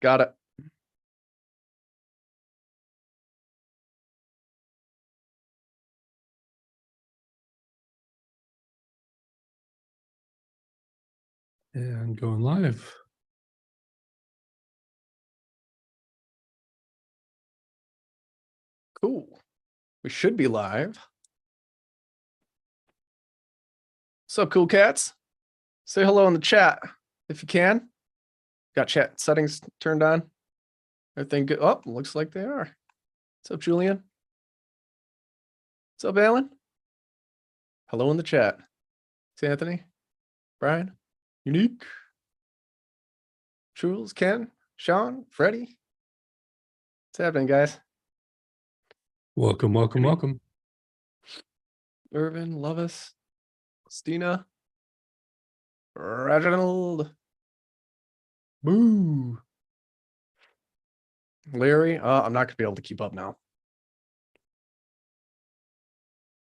Got it. And going live. Cool. We should be live. What's up, cool cats? Say hello in the chat if you can. Got chat settings turned on. Everything good? Oh, looks like they are. What's up, Julian? What's up, Alan? Hello in the chat. It's Anthony, Brian, Unique, Jules, Ken, Sean, Freddie. What's happening, guys? Welcome, welcome, welcome. Irvin, Lovis, Stina, Reginald, Boo, Larry. I'm not gonna be able to keep up now.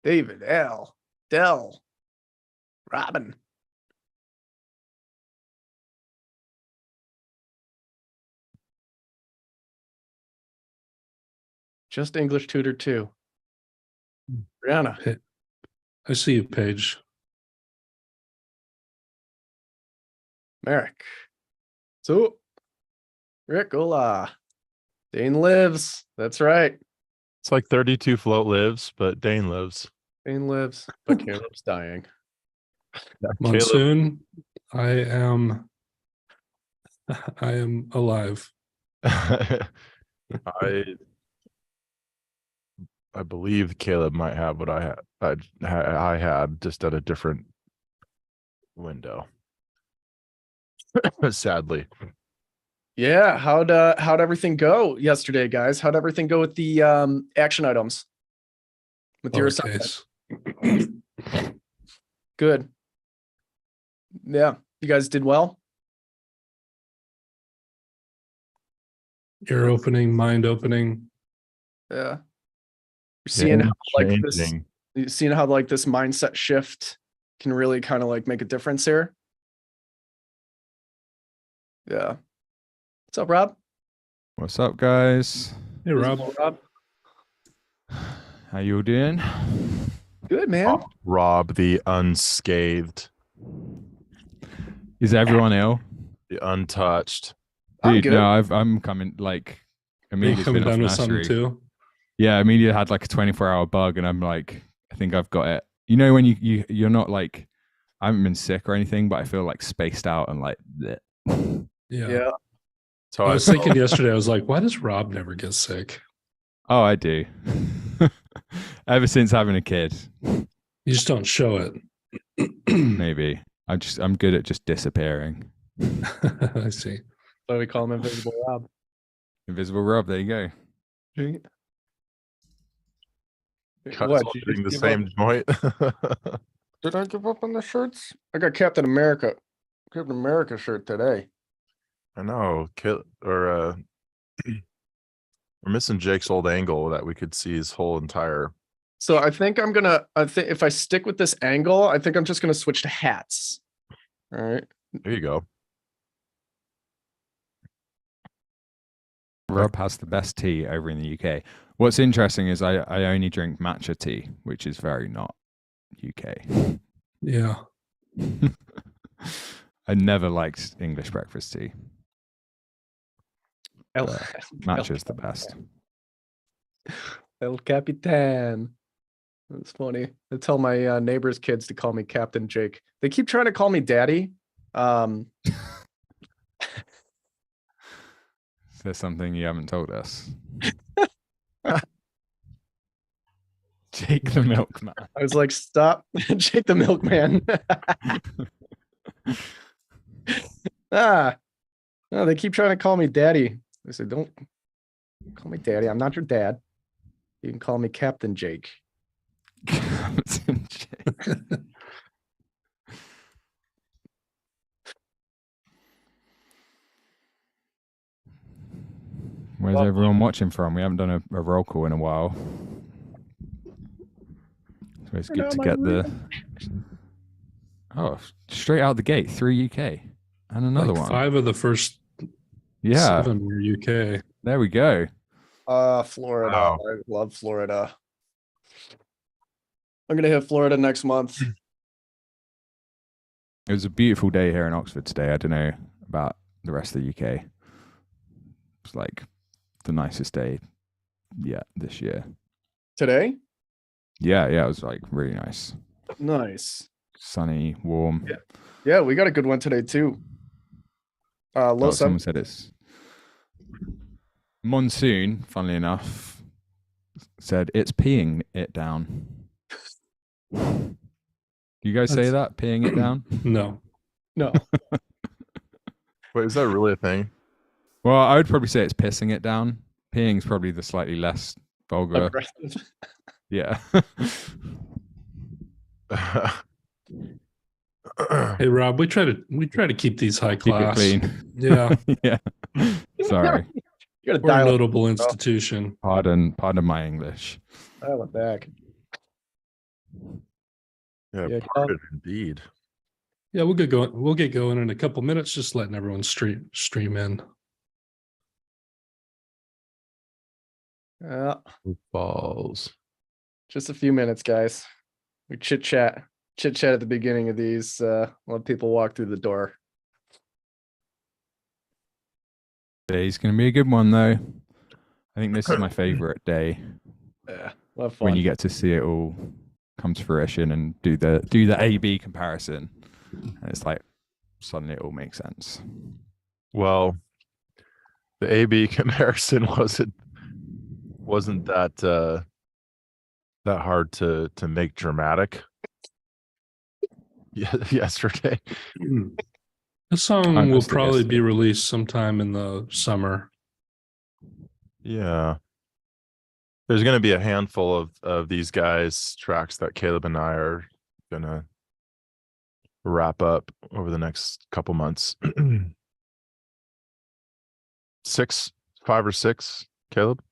David, Al, Dell, Robin. Just English tutor 2. Brianna. I see you, Paige. Merrick. So, Rick, hola. Dane lives. That's right. It's like 32 float lives, but Dane lives. Dane lives, but Caleb's dying. Monsoon, I am alive. I believe Caleb might have what I had just at a different window. Sadly. Yeah, how'd everything go yesterday, guys? How'd everything go with the action items? With your assignment? Good. Yeah, you guys did well. Ear opening, mind opening. Yeah. You're seeing how like this, you're seeing how like this mindset shift can really kind of like make a difference here. Yeah. What's up, Rob? What's up, guys? Hey, Rob. Rob. How you doing? Good, man. Rob the unscathed. Is everyone ill? The untouched. Dude, no, I'm coming like Amelia's coming been off down with nursery. something too. Yeah, Amelia had like a 24-hour bug, and I'm like, I think I've got it. You know when you're not like, I haven't been sick or anything, but I feel like spaced out and like bleh. Yeah. So I was thinking yesterday, I was like, why does Rob never get sick? Oh, I do. Ever since having a kid. You just don't show it. Maybe. I'm good at just disappearing. I see. So we call him Invisible Rob. Invisible Rob, there you go. What? Doing the same joint. Did I give up on the shirts? I got Captain America shirt today. I know. We're missing Jake's old angle that we could see his whole entire. So I think if I stick with this angle, I think I'm just gonna switch to hats. All right. There you go. Rob has the best tea over in the UK. What's interesting is I only drink matcha tea, which is very not UK. Yeah. I never liked English breakfast tea. Matcha's the best. El Capitan. That's funny. I tell my neighbor's kids to call me Captain Jake. They keep trying to call me Daddy. Is there something you haven't told us? Jake the milkman. I was like, stop, Jake the milkman. No, they keep trying to call me Daddy. I said, don't call me Daddy. I'm not your dad. You can call me Captain Jake. Captain Jake. Where's everyone watching from? We haven't done a roll call in a while. So it's good to get the... Oh, straight out the gate, 3 UK. And another like one. 5 of the first Yeah, 7 near UK. there we go. Florida. Wow. I love Florida. I'm gonna hit Florida next month. It was a beautiful day here in Oxford today. I don't know about the rest of the UK. It's like the nicest day yet this year. Today? Yeah, it was like really nice. Nice. Sunny, warm. Yeah, we got a good one today too. Low Someone 7. said it's monsoon, funnily enough, said it's peeing it down. Do you guys say that? Peeing it down? No. No. Wait, is that really a thing? Well, I would probably say it's pissing it down. Peeing is probably the slightly less vulgar. Aggressive. Yeah. Hey Rob, we try to keep these high Keep it class. clean. Yeah. Yeah. Sorry. You gotta We're a dial it, notable institution. Pardon my English. dial it back. Yeah, Yeah, pardon indeed. Yeah, we'll get going. We'll get going in a couple minutes, just letting everyone stream in. Balls. Just a few minutes, guys. We chit chat at the beginning of these. Let people walk through the door. Today's going to be a good one, though. I think this is my favorite day Yeah, love fun. when you get to see it all come to fruition and do the A/B comparison, and it's like suddenly it all makes sense. Well, the A/B comparison wasn't that hard to make dramatic. Yesterday. This song I will missed it probably yesterday. be released sometime in the summer. Yeah. There's going to be a handful of these guys' tracks that Caleb and I are going to wrap up over the next couple months. 5 or 6, Caleb?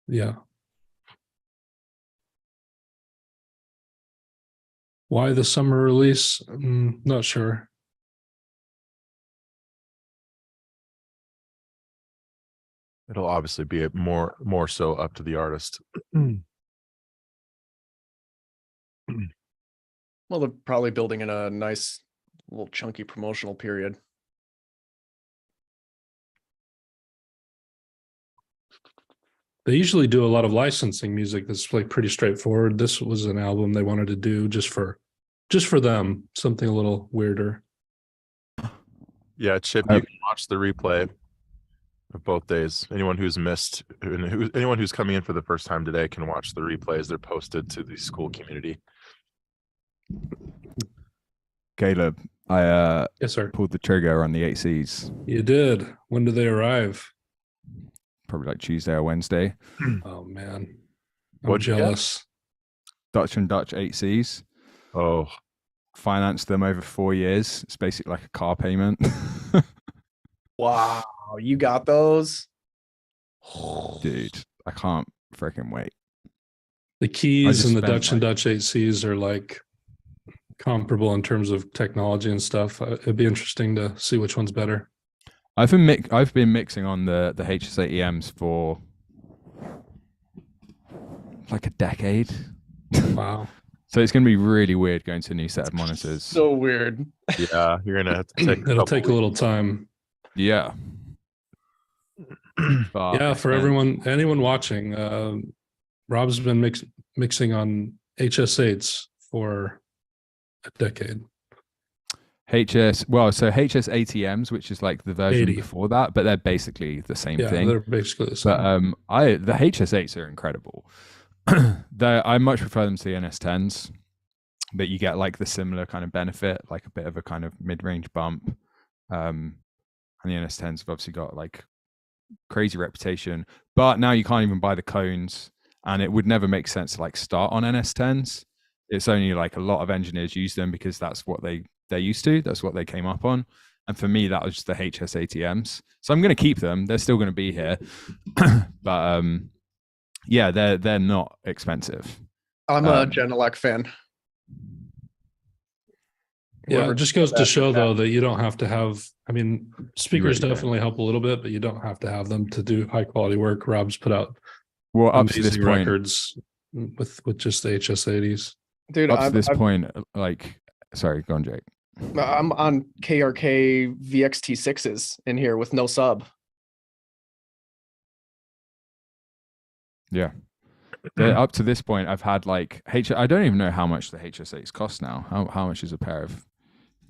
Yeah. Why the summer release? Not sure. It'll obviously be more so up to the artist. Well, they're probably building in a nice little chunky promotional period. They usually do a lot of licensing music that's like pretty straightforward. This was an album they wanted to do just for them, something a little weirder. Yeah, Chip, you can watch the replay of both days. Anyone who's missed, anyone who's coming in for the first time today can watch the replays. They're posted to the school community. Caleb, I Yes, sir. pulled the trigger on the 8Cs You did. When do they arrive? probably like Tuesday or Wednesday. Oh man, I'm What'd you get? jealous. Dutch and Dutch 8Cs. Oh, Financed them over 4 years. It's basically like a car payment. Wow, you got those? Dude, I can't freaking wait. The keys just and the spent, Dutch and Dutch 8Cs are like comparable in terms of technology and stuff. It'd be interesting to see which one's better. I've been mixing on the HS8EMs for like a decade. Wow. So it's going to be really weird going to a new set of monitors. So weird. yeah, you're gonna have to take. It'll take a little time. Yeah. But Yeah, I for spent- anyone watching, Rob's been mixing on HS8s for a decade. HS ATMs, which is like the version 80. before that, but they're basically the same Yeah, thing. they're basically the same. But the HS8s are incredible. I much prefer them to the NS10s, but you get like the similar kind of benefit, like a bit of a kind of mid-range bump. And the NS10s have obviously got like crazy reputation, but now you can't even buy the cones, and it would never make sense to like start on NS10s. It's only like a lot of engineers use them because that's what they're used to. That's what they came up on. And for me, that was just the HS ATMs. So I'm going to keep them. They're still going to be here. But yeah, they're not expensive. I'm a Genelec fan. Yeah, Whoever it just goes to that- show though that you don't have to have, I mean, speakers really don't. definitely help a little bit, but you don't have to have them to do high quality work. Rob's put out Well, up to this amazing point, records with just the HS80s. Dude, up to I'm, this I'm, point, like, sorry, go on, Jake. I'm on KRK VXT6s in here with no sub. Yeah. Up to this point, I've had like I don't even know how much the HS8s cost now. How much is a pair of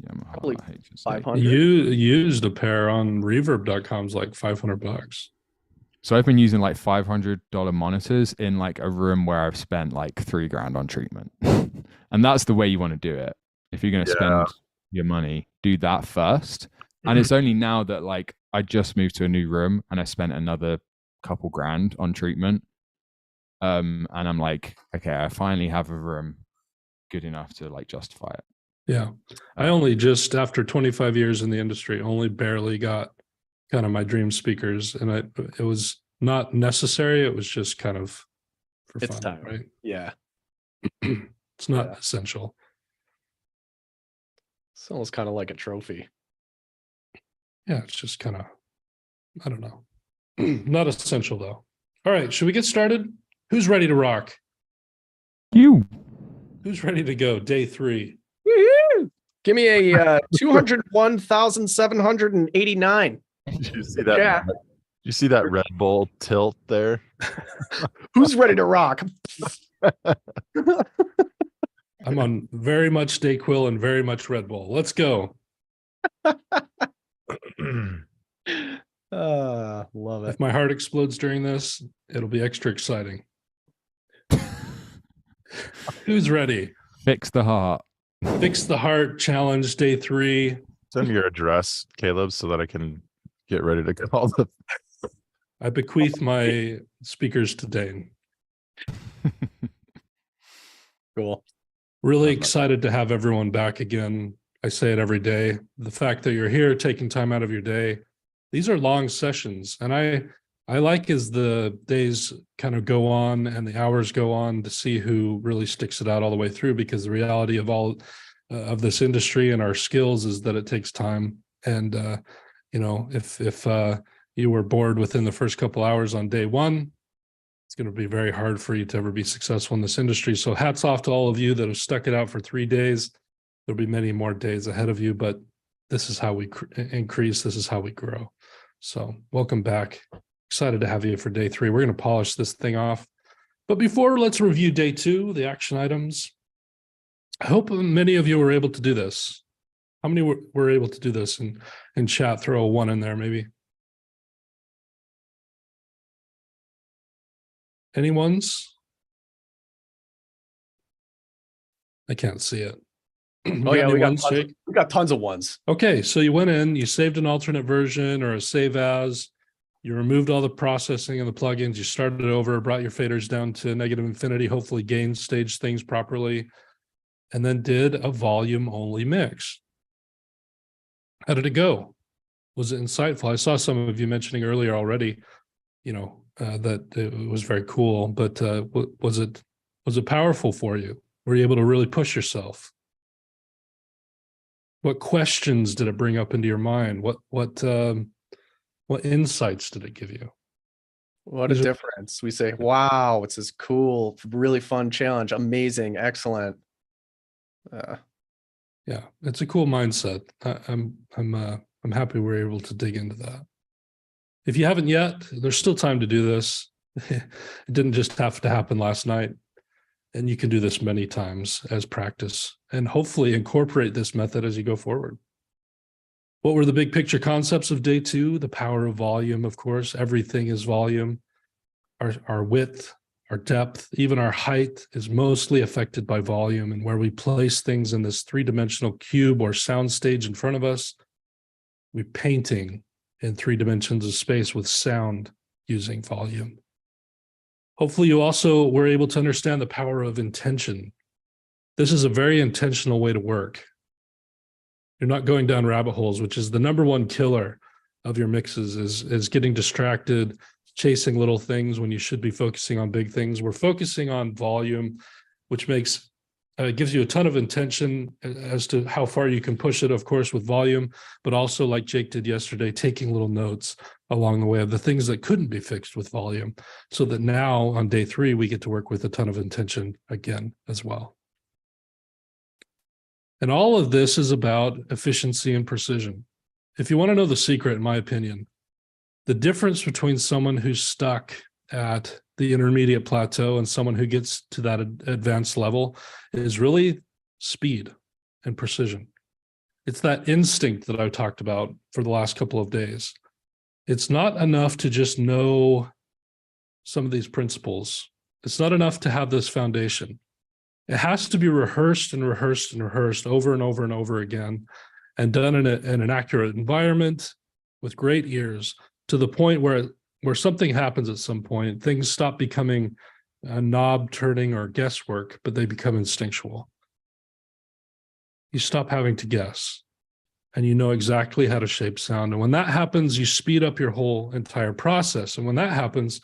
Yamaha Probably HS8? 500. You used a pair on reverb.com's like $500. So I've been using like $500 monitors in like a room where I've spent like $3,000 on treatment. And that's the way you want to do it. If you're going to spend your money, do that first. And it's only now that like I just moved to a new room and I spent another couple grand on treatment. And I'm like, okay, I finally have a room good enough to like justify it. Yeah. I only just, after 25 years in the industry, only barely got kind of my dream speakers. And it was not necessary. It was just kind of for It's fun, time. right? Yeah. It's not Yeah. essential. It's almost kind of like a trophy. Yeah, it's just kind of, I don't know. Not essential though. All right, should we get started? Who's ready to rock? You. Who's ready to go? Day 3. Woo-hoo! Give me a 201,789. Did you see that? Yeah. Did you see that Red Bull tilt there? Who's ready to rock? I'm on very much Dayquil and very much Red Bull. Let's go. Love it. If my heart explodes during this, it'll be extra exciting. Who's ready? Fix the heart. Fix the Heart Challenge Day 3. Send me your address, Caleb, so that I can get ready to call the. I bequeath my speakers to Dane. Cool. Really excited to have everyone back again. I say it every day. The fact that you're here, taking time out of your day. These are long sessions, and I like as the days kind of go on and the hours go on to see who really sticks it out all the way through, because the reality of all of this industry and our skills is that it takes time. And if you were bored within the first couple hours on day 1, it's going to be very hard for you to ever be successful in this industry. So hats off to all of you that have stuck it out for 3 days. There'll be many more days ahead of you, but this is how we increase. This is how we grow. So welcome back. Excited to have you for day 3. We're going to polish this thing off. But before, let's review day 2, the action items. I hope many of you were able to do this. How many were able to do this in chat? Throw a 1 in there, maybe. Anyone's? I can't see it. Oh yeah, we got Jake? tons of ones. Okay, so you went in, you saved an alternate version or a save as, you removed all the processing and the plugins, you started over, brought your faders down to negative infinity, hopefully gain stage things properly, and then did a volume only mix. How did it go? Was it insightful? I saw some of you mentioning earlier already, that it was very cool, but was it powerful for you? Were you able to really push yourself? What questions did it bring up into your mind? What insights did it give you? What a Is it- difference. We say, wow, it's this cool, really fun challenge. Amazing, excellent. Yeah, it's a cool mindset. I'm happy we're able to dig into that. If you haven't yet, there's still time to do this. It didn't just have to happen last night. And you can do this many times as practice and hopefully incorporate this method as you go forward. What were the big picture concepts of day 2? The power of volume, of course. Everything is volume. Our width, our depth, even our height is mostly affected by volume, and where we place things in this 3-dimensional cube or sound stage in front of us, we're painting in 3 dimensions of space with sound using volume. Hopefully you also were able to understand the power of intention. This is a very intentional way to work. You're not going down rabbit holes, which is the number 1 killer of your mixes, is getting distracted, chasing little things when you should be focusing on big things. We're focusing on volume, which makes It gives you a ton of intention as to how far you can push it, of course, with volume, but also like Jake did yesterday, taking little notes along the way of the things that couldn't be fixed with volume, so that now on day 3, we get to work with a ton of intention again as well. And all of this is about efficiency and precision. If you want to know the secret, in my opinion, the difference between someone who's stuck at the intermediate plateau and someone who gets to that advanced level is really speed and precision. It's that instinct that I've talked about for the last couple of days. It's not enough to just know some of these principles. It's not enough to have this foundation. It has to be rehearsed and rehearsed and rehearsed over and over and over again, and done in an accurate environment with great ears, to the point where something happens at some point, things stop becoming a knob turning or guesswork, but they become instinctual. You stop having to guess, and you know exactly how to shape sound. And when that happens, you speed up your whole entire process. And when that happens,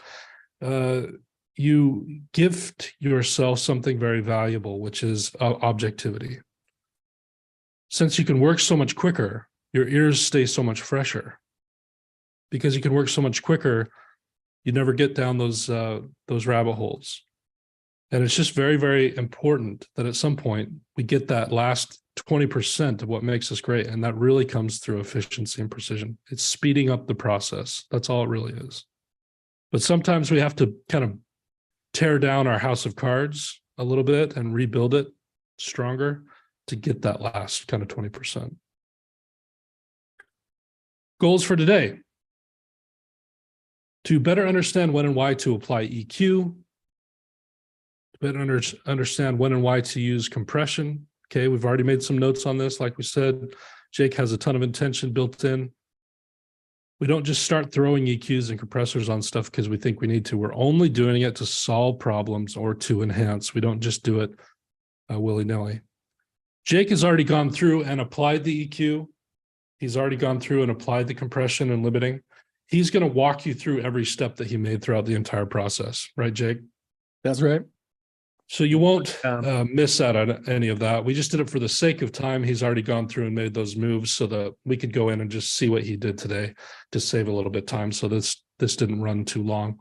you gift yourself something very valuable, which is objectivity. Since you can work so much quicker, your ears stay so much fresher. Because you can work so much quicker, you never get down those rabbit holes. And it's just very, very important that at some point we get that last 20% of what makes us great. And that really comes through efficiency and precision. It's speeding up the process. That's all it really is. But sometimes we have to kind of tear down our house of cards a little bit and rebuild it stronger to get that last kind of 20%. Goals for today: to better understand when and why to apply EQ, to better understand when and why to use compression. Okay, we've already made some notes on this. Like we said, Jake has a ton of intention built in. We don't just start throwing EQs and compressors on stuff because we think we need to. We're only doing it to solve problems or to enhance. We don't just do it willy-nilly. Jake has already gone through and applied the EQ. He's already gone through and applied the compression and limiting. He's going to walk you through every step that he made throughout the entire process. Right, Jake? That's right. So you won't miss out on any of that. We just did it for the sake of time. He's already gone through and made those moves so that we could go in and just see what he did today to save a little bit of time. So this didn't run too long.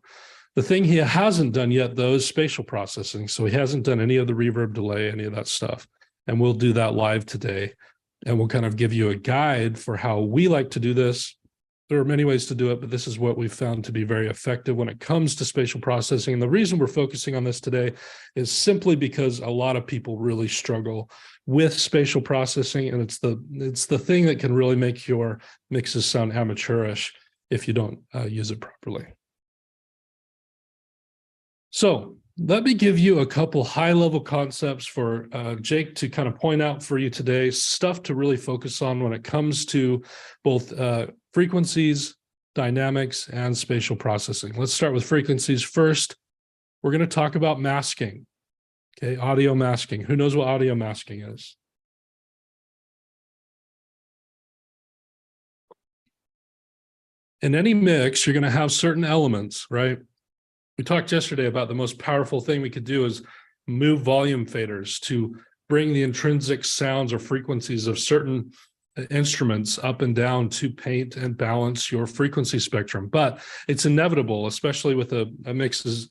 The thing he hasn't done yet, though, is spatial processing. So he hasn't done any of the reverb delay, any of that stuff. And we'll do that live today. And we'll kind of give you a guide for how we like to do this. There are many ways to do it, but this is what we've found to be very effective when it comes to spatial processing. And the reason we're focusing on this today is simply because a lot of people really struggle with spatial processing, and it's the thing that can really make your mixes sound amateurish if you don't use it properly. So let me give you a couple high-level concepts for Jake to kind of point out for you today, stuff to really focus on when it comes to both frequencies, dynamics, and spatial processing. Let's start with frequencies first. We're going to talk about masking, okay, audio masking. Who knows what audio masking is? In any mix, you're going to have certain elements, right? We talked yesterday about the most powerful thing we could do is move volume faders to bring the intrinsic sounds or frequencies of certain instruments up and down to paint and balance your frequency spectrum. But it's inevitable, especially with a mix as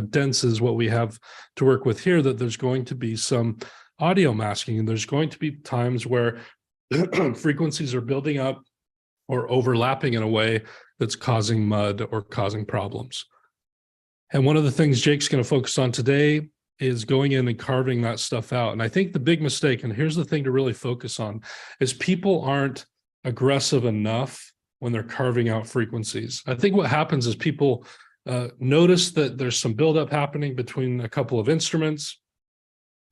dense as what we have to work with here, that there's going to be some audio masking, and there's going to be times where frequencies are building up or overlapping in a way that's causing mud or causing problems. And one of the things Jake's going to focus on today is going in and carving that stuff out. And I think the big mistake, and here's the thing to really focus on, is people aren't aggressive enough when they're carving out frequencies. I think what happens is people notice that there's some buildup happening between a couple of instruments.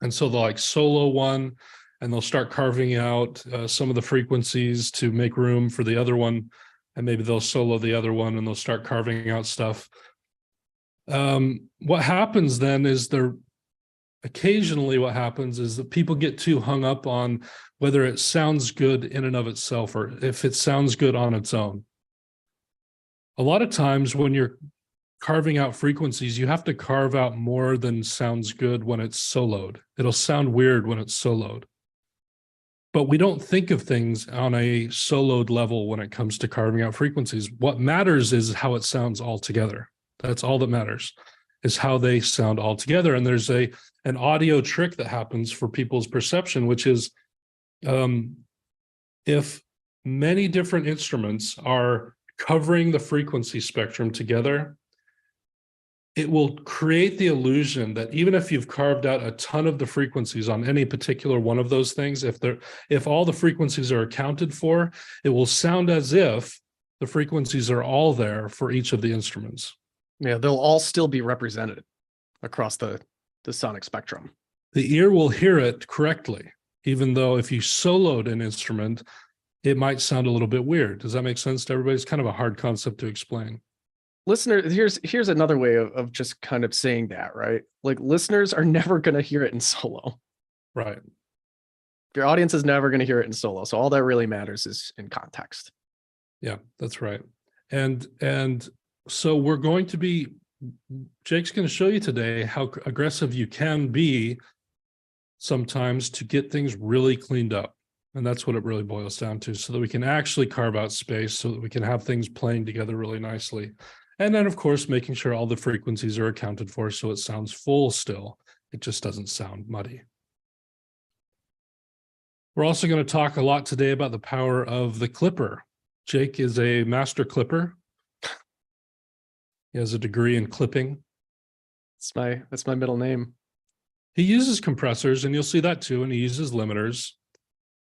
And so they'll like solo one, and they'll start carving out some of the frequencies to make room for the other one. And maybe they'll solo the other one and they'll start carving out stuff. What happens then is occasionally what happens is that people get too hung up on whether it sounds good in and of itself or if it sounds good on its own. A lot of times when you're carving out frequencies, you have to carve out more than sounds good when it's soloed. It'll sound weird when it's soloed. But we don't think of things on a soloed level when it comes to carving out frequencies. What matters is how it sounds all together. That's all that matters, is how they sound all together. And there's an audio trick that happens for people's perception, which is if many different instruments are covering the frequency spectrum together, it will create the illusion that even if you've carved out a ton of the frequencies on any particular one of those things, if all the frequencies are accounted for, it will sound as if the frequencies are all there for each of the instruments. Yeah, they'll all still be represented across the sonic spectrum. The ear will hear it correctly, even though if you soloed an instrument, it might sound a little bit weird. Does that make sense to everybody? It's kind of a hard concept to explain. Listener, here's another way of just kind of saying that, right? Like, listeners are never going to hear it in solo. Right. Your audience is never going to hear it in solo. So all that really matters is in context. Yeah, that's right. And so we're going to be, Jake's going to show you today how aggressive you can be sometimes to get things really cleaned up. And that's what it really boils down to, so that we can actually carve out space, so that we can have things playing together really nicely. And then, of course, making sure all the frequencies are accounted for so it sounds full still. It just doesn't sound muddy. We're also going to talk a lot today about the power of the clipper. Jake is a master clipper. He has a degree in clipping. That's my middle name. He uses compressors, and you'll see that too, and he uses limiters.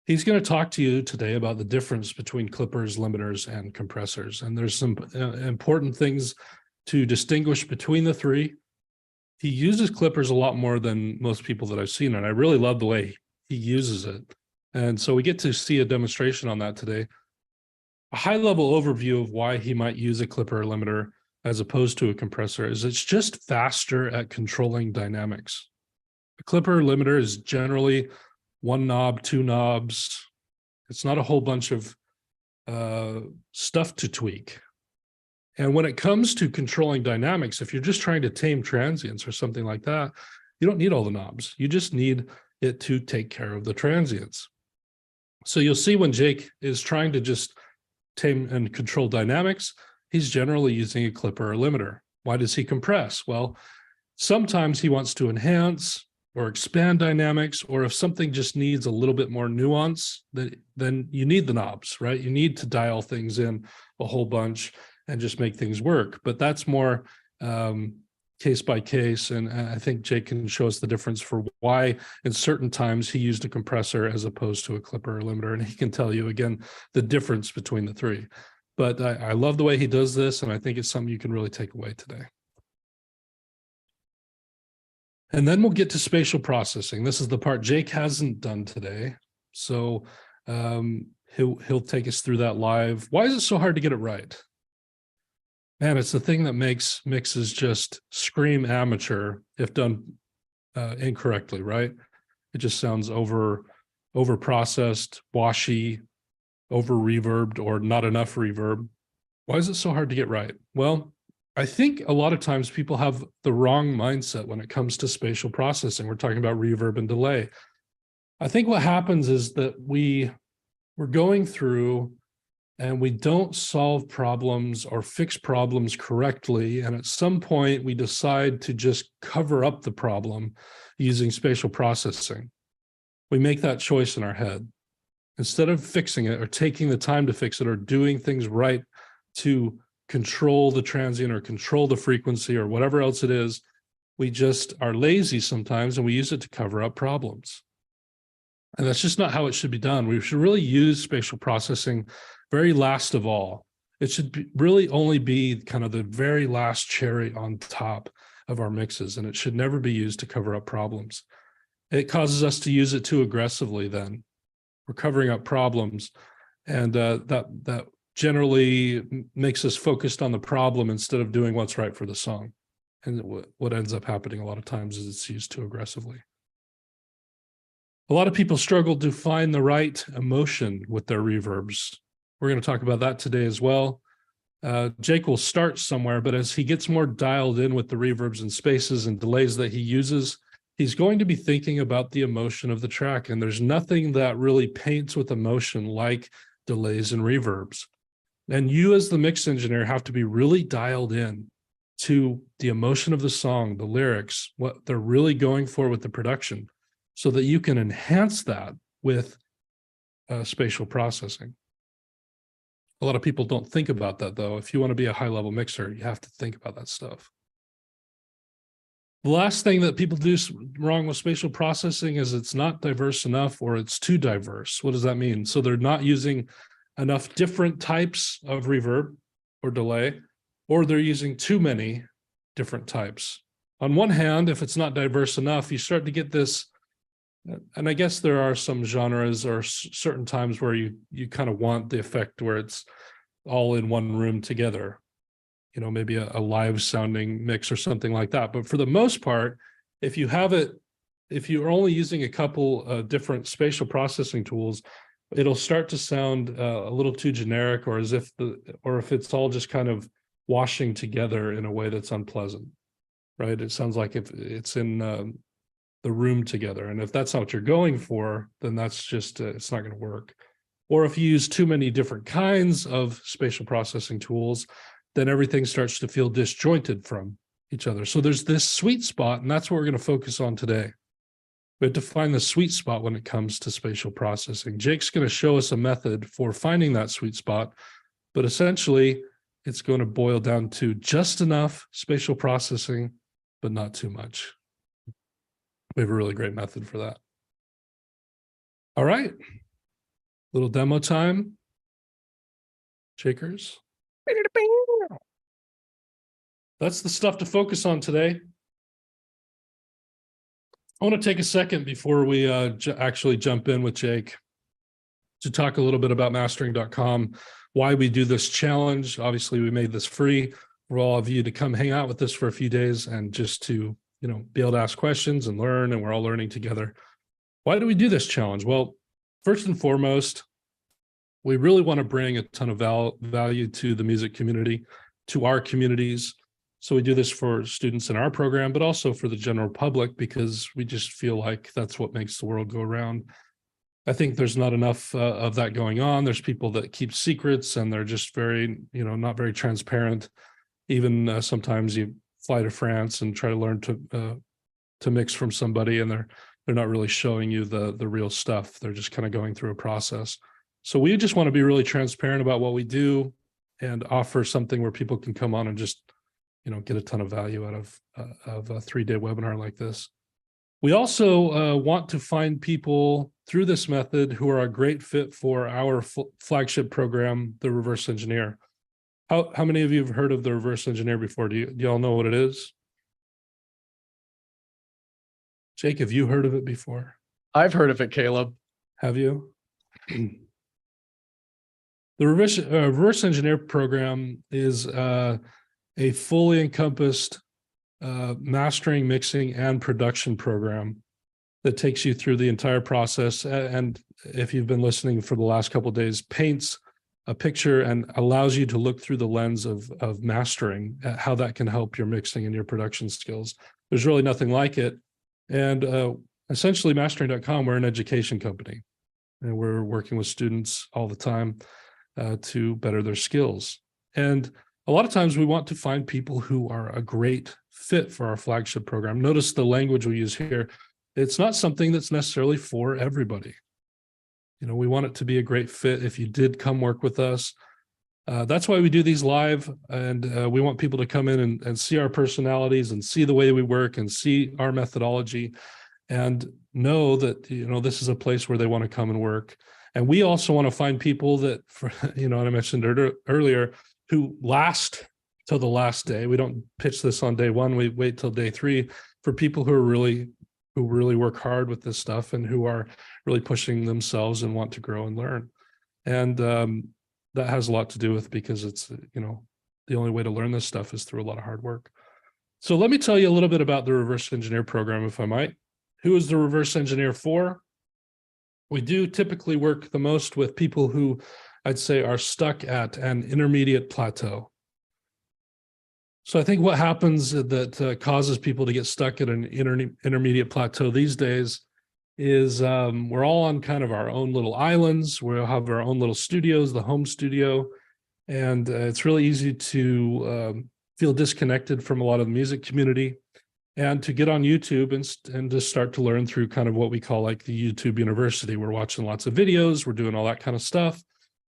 He's going to talk to you today about the difference between clippers, limiters, and compressors. And there's some important things to distinguish between the three. He uses clippers a lot more than most people that I've seen, and I really love the way he uses it. And so we get to see a demonstration on that today. A high-level overview of why he might use a clipper or limiter as opposed to a compressor is it's just faster at controlling dynamics. A clipper or limiter is generally one knob, two knobs. It's not a whole bunch of stuff to tweak. And when it comes to controlling dynamics, if you're just trying to tame transients or something like that, you don't need all the knobs. You just need it to take care of the transients. So you'll see when Jake is trying to just tame and control dynamics, he's generally using a clipper or limiter. Why does he compress? Well, sometimes he wants to enhance or expand dynamics, or if something just needs a little bit more nuance, then you need the knobs, right? You need to dial things in a whole bunch and just make things work. But that's more case by case. And I think Jake can show us the difference for why in certain times he used a compressor as opposed to a clipper or limiter. And he can tell you, again, the difference between the three. But I love the way he does this, and I think it's something you can really take away today. And then we'll get to spatial processing. This is the part Jake hasn't done today. So he'll take us through that live. Why is it so hard to get it right? Man, it's the thing that makes mixes just scream amateur if done incorrectly, right? It just sounds over processed, washy, over reverbed, or not enough reverb. Why is it so hard to get right? Well, I think a lot of times people have the wrong mindset when it comes to spatial processing. We're talking about reverb and delay. I think what happens is that we're going through and we don't solve problems or fix problems correctly. And at some point we decide to just cover up the problem using spatial processing. We make that choice in our head. Instead of fixing it or taking the time to fix it or doing things right to control the transient or control the frequency or whatever else it is, we just are lazy sometimes and we use it to cover up problems. And that's just not how it should be done. We should really use spatial processing very last of all. It should really only be kind of the very last cherry on top of our mixes, and it should never be used to cover up problems. It causes us to use it too aggressively then. We're covering up problems, and that generally makes us focused on the problem instead of doing what's right for the song. And what ends up happening a lot of times is it's used too aggressively. A lot of people struggle to find the right emotion with their reverbs. We're going to talk about that today as well. Jake will start somewhere, but as he gets more dialed in with the reverbs and spaces and delays that he uses, he's going to be thinking about the emotion of the track. And there's nothing that really paints with emotion like delays and reverbs. And you as the mix engineer have to be really dialed in to the emotion of the song, the lyrics, what they're really going for with the production, so that you can enhance that with spatial processing. A lot of people don't think about that, though. If you want to be a high-level mixer, you have to think about that stuff. The last thing that people do wrong with spatial processing is it's not diverse enough, or it's too diverse. What does that mean? So they're not using enough different types of reverb or delay, or they're using too many different types. On one hand, if it's not diverse enough, you start to get this, and I guess there are some genres or certain times where you kind of want the effect where it's all in one room together, you know, maybe a live sounding mix or something like that. But for the most part, if you have it, if you're only using a couple different spatial processing tools, it'll start to sound a little too generic, or as if if it's all just kind of washing together in a way that's unpleasant, right? It sounds like if it's in the room together. And if that's not what you're going for, then that's just, it's not going to work. Or if you use too many different kinds of spatial processing tools, then everything starts to feel disjointed from each other. So there's this sweet spot, and that's what we're going to focus on today. We have to find the sweet spot when it comes to spatial processing. Jake's going to show us a method for finding that sweet spot, but essentially it's going to boil down to just enough spatial processing, but not too much. We have a really great method for that. All right. Little demo time. Shakers. That's the stuff to focus on today. I want to take a second before we actually jump in with Jake to talk a little bit about mastering.com, why we do this challenge. Obviously, we made this free for all of you to come hang out with us for a few days and just to, you know, be able to ask questions and learn, and we're all learning together. Why do we do this challenge? Well, first and foremost, we really want to bring a ton of value to the music community, to our communities. So we do this for students in our program, but also for the general public, because we just feel like that's what makes the world go around. I think there's not enough of that going on. There's people that keep secrets, and they're just very, you know, not very transparent. Even sometimes you fly to France and try to learn to mix from somebody, and they're not really showing you the real stuff. They're just kind of going through a process. So we just want to be really transparent about what we do and offer something where people can come on and just, you know, get a ton of value out of a 3-day webinar like this. We also want to find people through this method who are a great fit for our flagship program, the Reverse Engineer. How many of you have heard of the Reverse Engineer before? Do you all know what it is? Jake, have you heard of it before? I've heard of it, Caleb. Have you? The Reverse Engineer program is a fully encompassed mastering, mixing, and production program that takes you through the entire process. And if you've been listening for the last couple of days, paints a picture and allows you to look through the lens of mastering, how that can help your mixing and your production skills. There's really nothing like it. And essentially, mastering.com, we're an education company, and we're working with students all the time to better their skills. And a lot of times we want to find people who are a great fit for our flagship program. Notice the language we use here. It's not something that's necessarily for everybody. You know, we want it to be a great fit if you did come work with us. That's why we do these live, and we want people to come in and see our personalities and see the way we work and see our methodology and know that, you know, this is a place where they want to come and work. And we also want to find people that, you know, and I mentioned earlier, who last till the last day. We don't pitch this on day one. We wait till day 3 for people who really work hard with this stuff and who are really pushing themselves and want to grow and learn. And that has a lot to do with, because it's, you know, the only way to learn this stuff is through a lot of hard work. So let me tell you a little bit about the Reverse Engineer program, if I might. Who is the Reverse Engineer for? We do typically work the most with people who I'd say are stuck at an intermediate plateau. So I think what happens that causes people to get stuck at an intermediate plateau these days is we're all on kind of our own little islands. We'll have our own little studios, the home studio, and it's really easy to feel disconnected from a lot of the music community, and to get on YouTube and to start to learn through kind of what we call like the YouTube University. We're watching lots of videos, we're doing all that kind of stuff,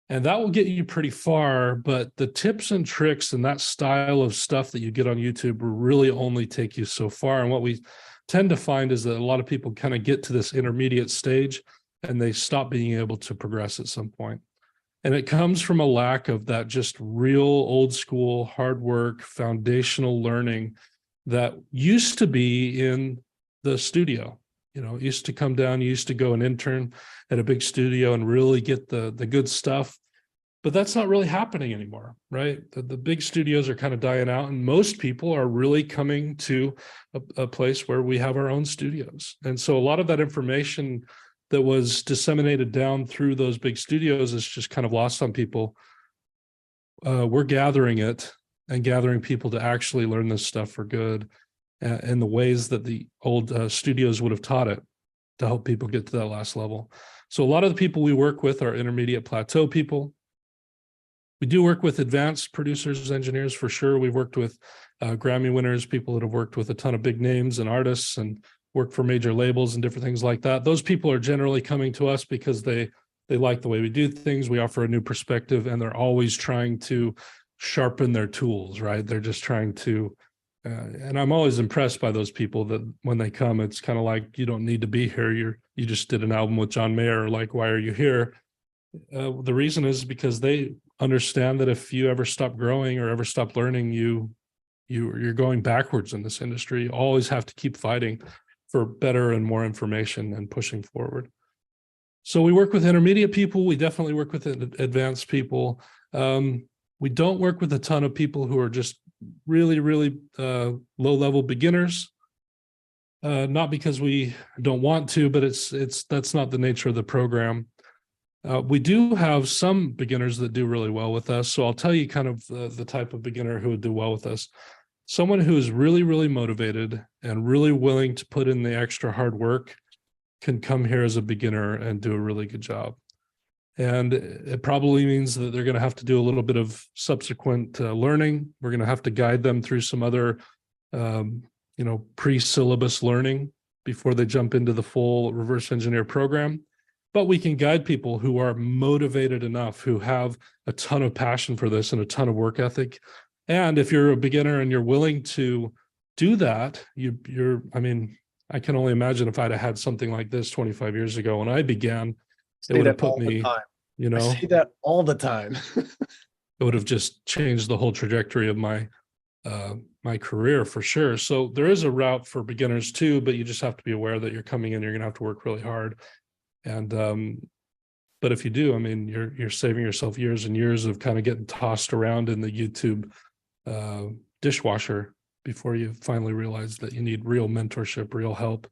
and that will get you pretty far. But the tips and tricks and that style of stuff that you get on YouTube will really only take you so far. And what we tend to find is that a lot of people kind of get to this intermediate stage and they stop being able to progress at some point. And it comes from a lack of that just real old school, hard work, foundational learning that used to be in the studio. You know, used to come down, you used to go and intern at a big studio and really get the good stuff. But that's not really happening anymore, right? The big studios are kind of dying out, and most people are really coming to a place where we have our own studios. And so a lot of that information that was disseminated down through those big studios is just kind of lost on people. We're gathering it and gathering people to actually learn this stuff for good in the ways that the old studios would have taught it to help people get to that last level. So a lot of the people we work with are intermediate plateau people. We do work with advanced producers, engineers for sure. We've worked with Grammy winners, people that have worked with a ton of big names and artists and worked for major labels and different things like that. Those people are generally coming to us because they like the way we do things. We offer a new perspective, and they're always trying to sharpen their tools, right? They're just trying to, and I'm always impressed by those people that when they come, it's kind of like, you don't need to be here. You just did an album with John Mayer. Like, why are you here? The reason is because they understand that if you ever stop growing or ever stop learning, you're going backwards in this industry. You always have to keep fighting for better and more information and pushing forward. So we work with intermediate people. We definitely work with advanced people. We don't work with a ton of people who are just really, really low-level beginners. Not because we don't want to, but that's not the nature of the program. We do have some beginners that do really well with us. So I'll tell you kind of the type of beginner who would do well with us. Someone who is really, really motivated and really willing to put in the extra hard work can come here as a beginner and do a really good job. And it probably means that they're going to have to do a little bit of subsequent learning. We're going to have to guide them through some other, pre-syllabus learning before they jump into the full reverse engineer program. But we can guide people who are motivated enough, who have a ton of passion for this and a ton of work ethic. And if you're a beginner and you're willing to do that, I can only imagine if I'd have had something like this 25 years ago when I began, it would have put me, I say that all the time. It would have just changed the whole trajectory of my career for sure. So there is a route for beginners too, but you just have to be aware that you're coming in, you're going to have to work really hard. And but if you do, you're saving yourself years and years of kind of getting tossed around in the YouTube dishwasher before you finally realize that you need real mentorship, real help.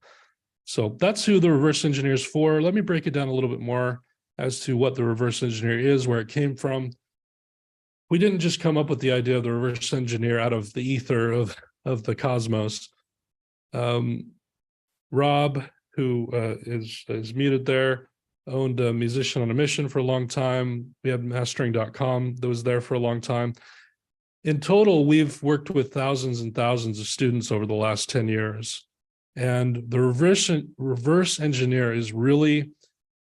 So that's who the reverse engineer is for. Let me break it down a little bit more as to what the reverse engineer is, where it came from. We didn't just come up with the idea of the reverse engineer out of the ether of the cosmos. Rob, who is muted there, owned a Musician on a Mission for a long time. We had mastering.com that was there for a long time. In total, we've worked with thousands and thousands of students over the last 10 years. And the reverse engineer is really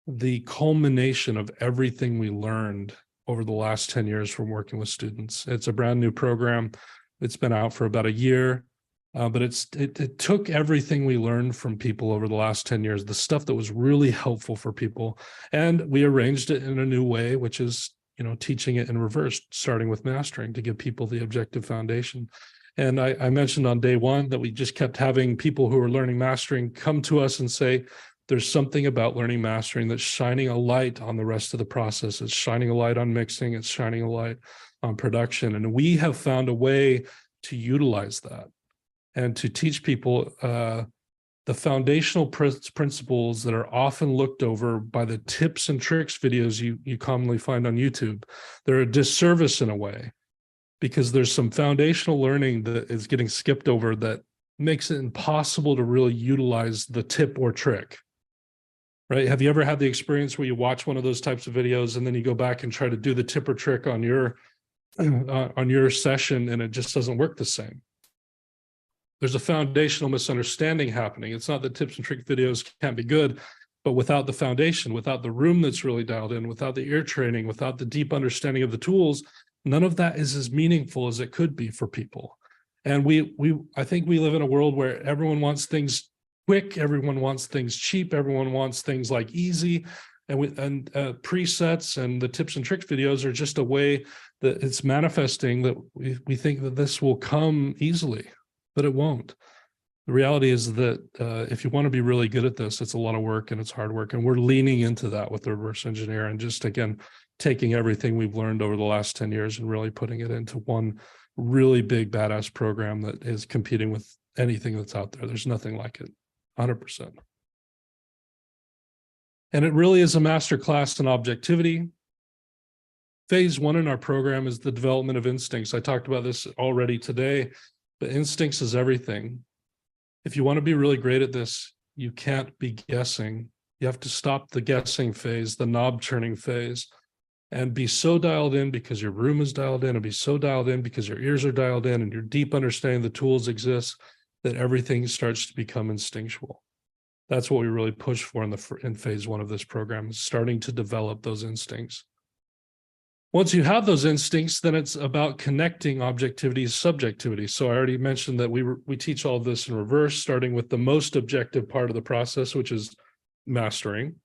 the culmination of everything we learned over the last 10 years from working with students. It's a brand new program. It's been out for about a year. But it took everything we learned from people over the last 10 years, the stuff that was really helpful for people, and we arranged it in a new way, which is, teaching it in reverse, starting with mastering to give people the objective foundation. And I mentioned on day one that we just kept having people who are learning mastering come to us and say, there's something about learning mastering that's shining a light on the rest of the process. It's shining a light on mixing. It's shining a light on production. And we have found a way to utilize that and to teach people that the foundational principles that are often looked over by the tips and tricks videos you commonly find on YouTube, they're a disservice in a way, because there's some foundational learning that is getting skipped over that makes it impossible to really utilize the tip or trick. Right? Have you ever had the experience where you watch one of those types of videos and then you go back and try to do the tip or trick on your session and it just doesn't work the same? There's a foundational misunderstanding happening. It's not that tips and trick videos can't be good, but without the foundation, without the room that's really dialed in, without the ear training, without the deep understanding of the tools, none of that is as meaningful as it could be for people. And I think we live in a world where everyone wants things quick, everyone wants things cheap, everyone wants things like easy, and presets and the tips and tricks videos are just a way that it's manifesting that we think that this will come easily, but it won't. The reality is that if you want to be really good at this, it's a lot of work and it's hard work, and we're leaning into that with the reverse engineer and just, again, taking everything we've learned over the last 10 years and really putting it into one really big badass program that is competing with anything that's out there. There's nothing like it. 100%. And it really is a masterclass in objectivity. Phase 1 in our program is the development of instincts. I talked about this already today, but instincts is everything. If you want to be really great at this, you can't be guessing. You have to stop the guessing phase, the knob turning phase, and be so dialed in because your room is dialed in, and be so dialed in because your ears are dialed in and your deep understanding of the tools exists, that everything starts to become instinctual. That's what we really push for in phase 1 of this program, is starting to develop those instincts. Once you have those instincts, then it's about connecting objectivity to subjectivity. So I already mentioned that we teach all of this in reverse, starting with the most objective part of the process, which is mastering,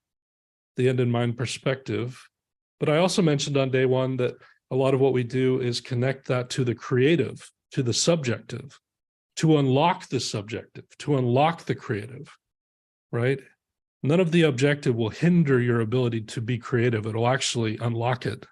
the end in mind perspective. But I also mentioned on day 1 that a lot of what we do is connect that to the creative, to the subjective, to unlock the subjective, to unlock the creative, right? None of the objective will hinder your ability to be creative. It'll actually unlock it.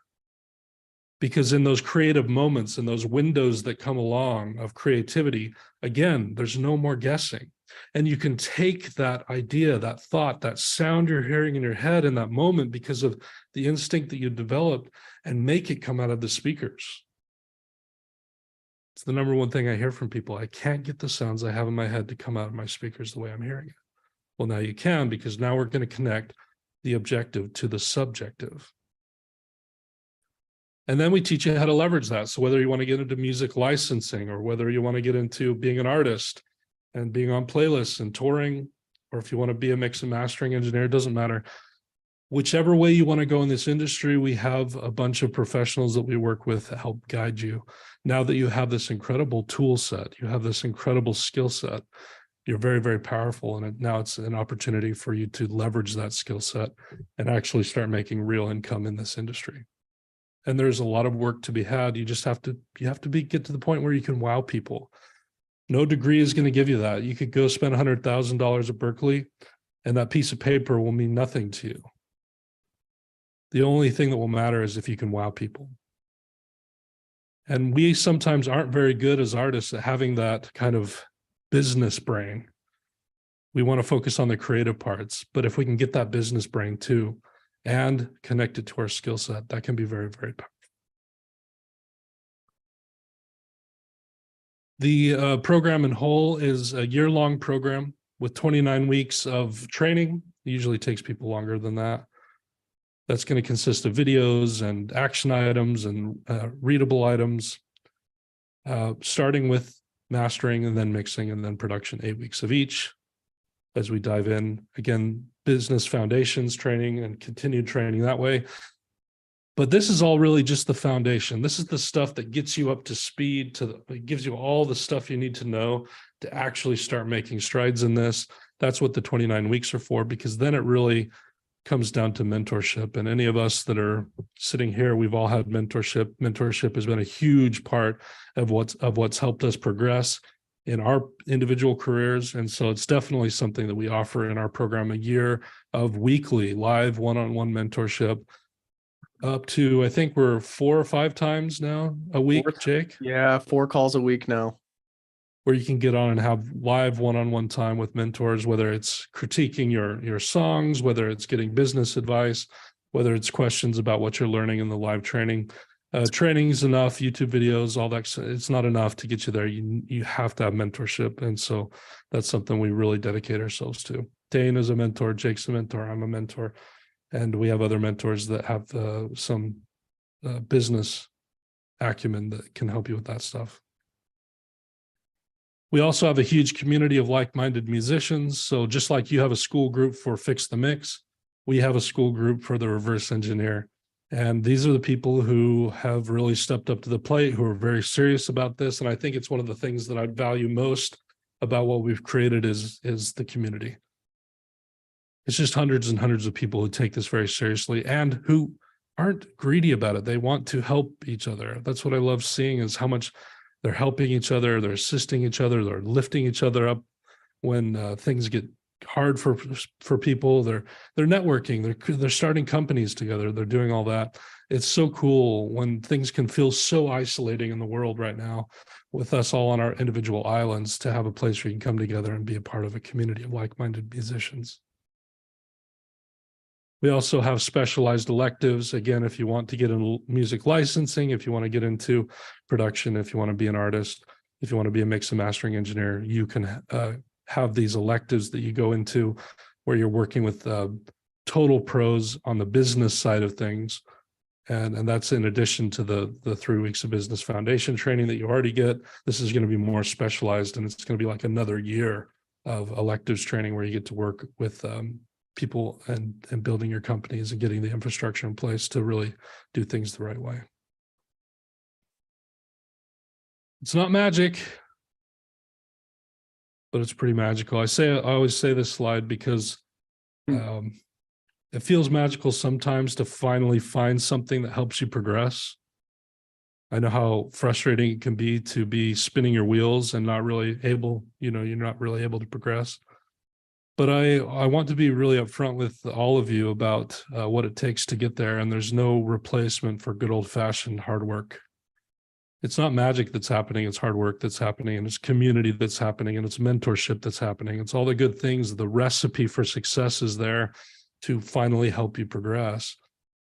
Because in those creative moments, in those windows that come along of creativity, again, there's no more guessing. And you can take that idea, that thought, that sound you're hearing in your head in that moment because of the instinct that you developed, and make it come out of the speakers. It's the number one thing I hear from people. I can't get the sounds I have in my head to come out of my speakers the way I'm hearing it. Well, now you can, because now we're going to connect the objective to the subjective. And then we teach you how to leverage that. So whether you want to get into music licensing, or whether you want to get into being an artist and being on playlists and touring, or if you want to be a mix and mastering engineer, it doesn't matter. Whichever way you want to go in this industry, we have a bunch of professionals that we work with to help guide you. Now that you have this incredible tool set, you have this incredible skill set, you're very, very powerful. And now it's an opportunity for you to leverage that skill set and actually start making real income in this industry. And there's a lot of work to be had. You just have to get to the point where you can wow people. No degree is going to give you that. You could go spend $100,000 at Berkeley, and that piece of paper will mean nothing to you. The only thing that will matter is if you can wow people. And we sometimes aren't very good as artists at having that kind of business brain. We want to focus on the creative parts, but if we can get that business brain too, and connect it to our skill set, that can be very, very powerful. The program in whole is a year-long program with 29 weeks of training. It usually takes people longer than that. That's going to consist of videos and action items and readable items, starting with mastering and then mixing and then production, 8 weeks of each. As we dive in, again, business foundations training and continued training that way. But this is all really just the foundation. This is the stuff that gets you up to speed, it gives you all the stuff you need to know to actually start making strides in this. That's what the 29 weeks are for, because then it really comes down to mentorship. And any of us that are sitting here, we've all had mentorship. Mentorship has been a huge part of what's helped us progress in our individual careers. And so it's definitely something that we offer in our program, a year of weekly live one-on-one mentorship, up to, I think we're 4 or 5 times now a week, Jake? Yeah, 4 calls a week now. where you can get on and have live one-on-one time with mentors, whether it's critiquing your songs, whether it's getting business advice, whether it's questions about what you're learning in the live training. Training is enough, YouTube videos, all that. It's not enough to get you there. You have to have mentorship. And so that's something we really dedicate ourselves to. Dane is a mentor, Jake's a mentor, I'm a mentor. And we have other mentors that have some business acumen that can help you with that stuff. We also have a huge community of like-minded musicians. So just like you have a school group for Fix the Mix, we have a school group for the reverse engineer. And these are the people who have really stepped up to the plate, who are very serious about this. And I think it's one of the things that I value most about what we've created is the community. It's just hundreds and hundreds of people who take this very seriously and who aren't greedy about it. They want to help each other. That's what I love seeing, is how much they're helping each other, they're assisting each other, they're lifting each other up when things get hard for people. They're networking, they're starting companies together, they're doing all that. It's so cool when things can feel so isolating in the world right now, with us all on our individual islands, to have a place where you can come together and be a part of a community of like-minded musicians. We also have specialized electives. Again, if you want to get into music licensing, if you want to get into production, if you want to be an artist, if you want to be a mix and mastering engineer, you can have these electives that you go into where you're working with total pros on the business side of things. And that's in addition to the 3 weeks of business foundation training that you already get. This is going to be more specialized, and it's going to be like another year of electives training where you get to work with people and building your companies and getting the infrastructure in place to really do things the right way. It's not magic, but it's pretty magical. I always say this slide because it feels magical sometimes to finally find something that helps you progress. I know how frustrating it can be to be spinning your wheels and not really able, you're not really able to progress. But I want to be really upfront with all of you about what it takes to get there. And there's no replacement for good old-fashioned hard work. It's not magic that's happening. It's hard work that's happening, and it's community that's happening, and it's mentorship that's happening. It's all the good things. The recipe for success is there to finally help you progress.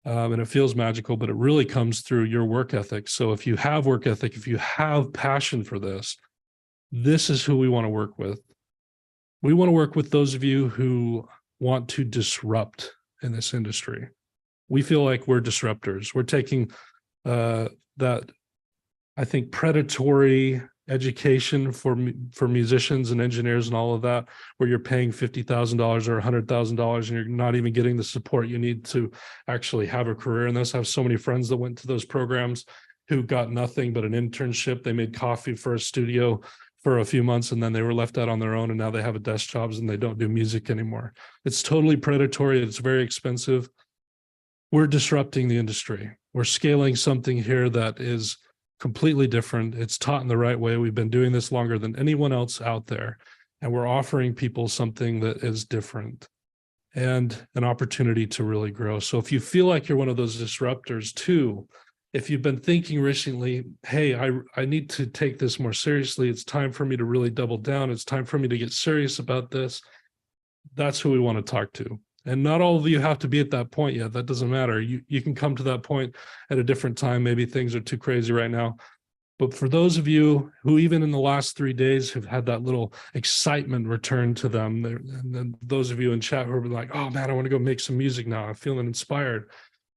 And it feels magical, but it really comes through your work ethic. So if you have work ethic, if you have passion for this, this is who we want to work with. We want to work with those of you who want to disrupt in this industry. We feel like we're disruptors. We're taking that, I think, predatory education for musicians and engineers and all of that, where you're paying $50,000 or $100,000 and you're not even getting the support you need to actually have a career in this. I have so many friends that went to those programs who got nothing but an internship. They made coffee for a studio for a few months, and then they were left out on their own, and now they have a desk jobs and they don't do music anymore. It's totally predatory. It's very expensive. We're disrupting the industry. We're scaling something here that is completely different. It's taught in the right way. We've been doing this longer than anyone else out there, and we're offering people something that is different and an opportunity to really grow. So if you feel like you're one of those disruptors too, if you've been thinking recently, hey, I need to take this more seriously, it's time for me to really double down, it's time for me to get serious about this, that's who we want to talk to. And not all of you have to be at that point yet. That doesn't matter. You can come to that point at a different time. Maybe things are too crazy right now. But for those of you who even in the last 3 days have had that little excitement return to them, and then those of you in chat who are like, oh man, I want to go make some music now, I'm feeling inspired.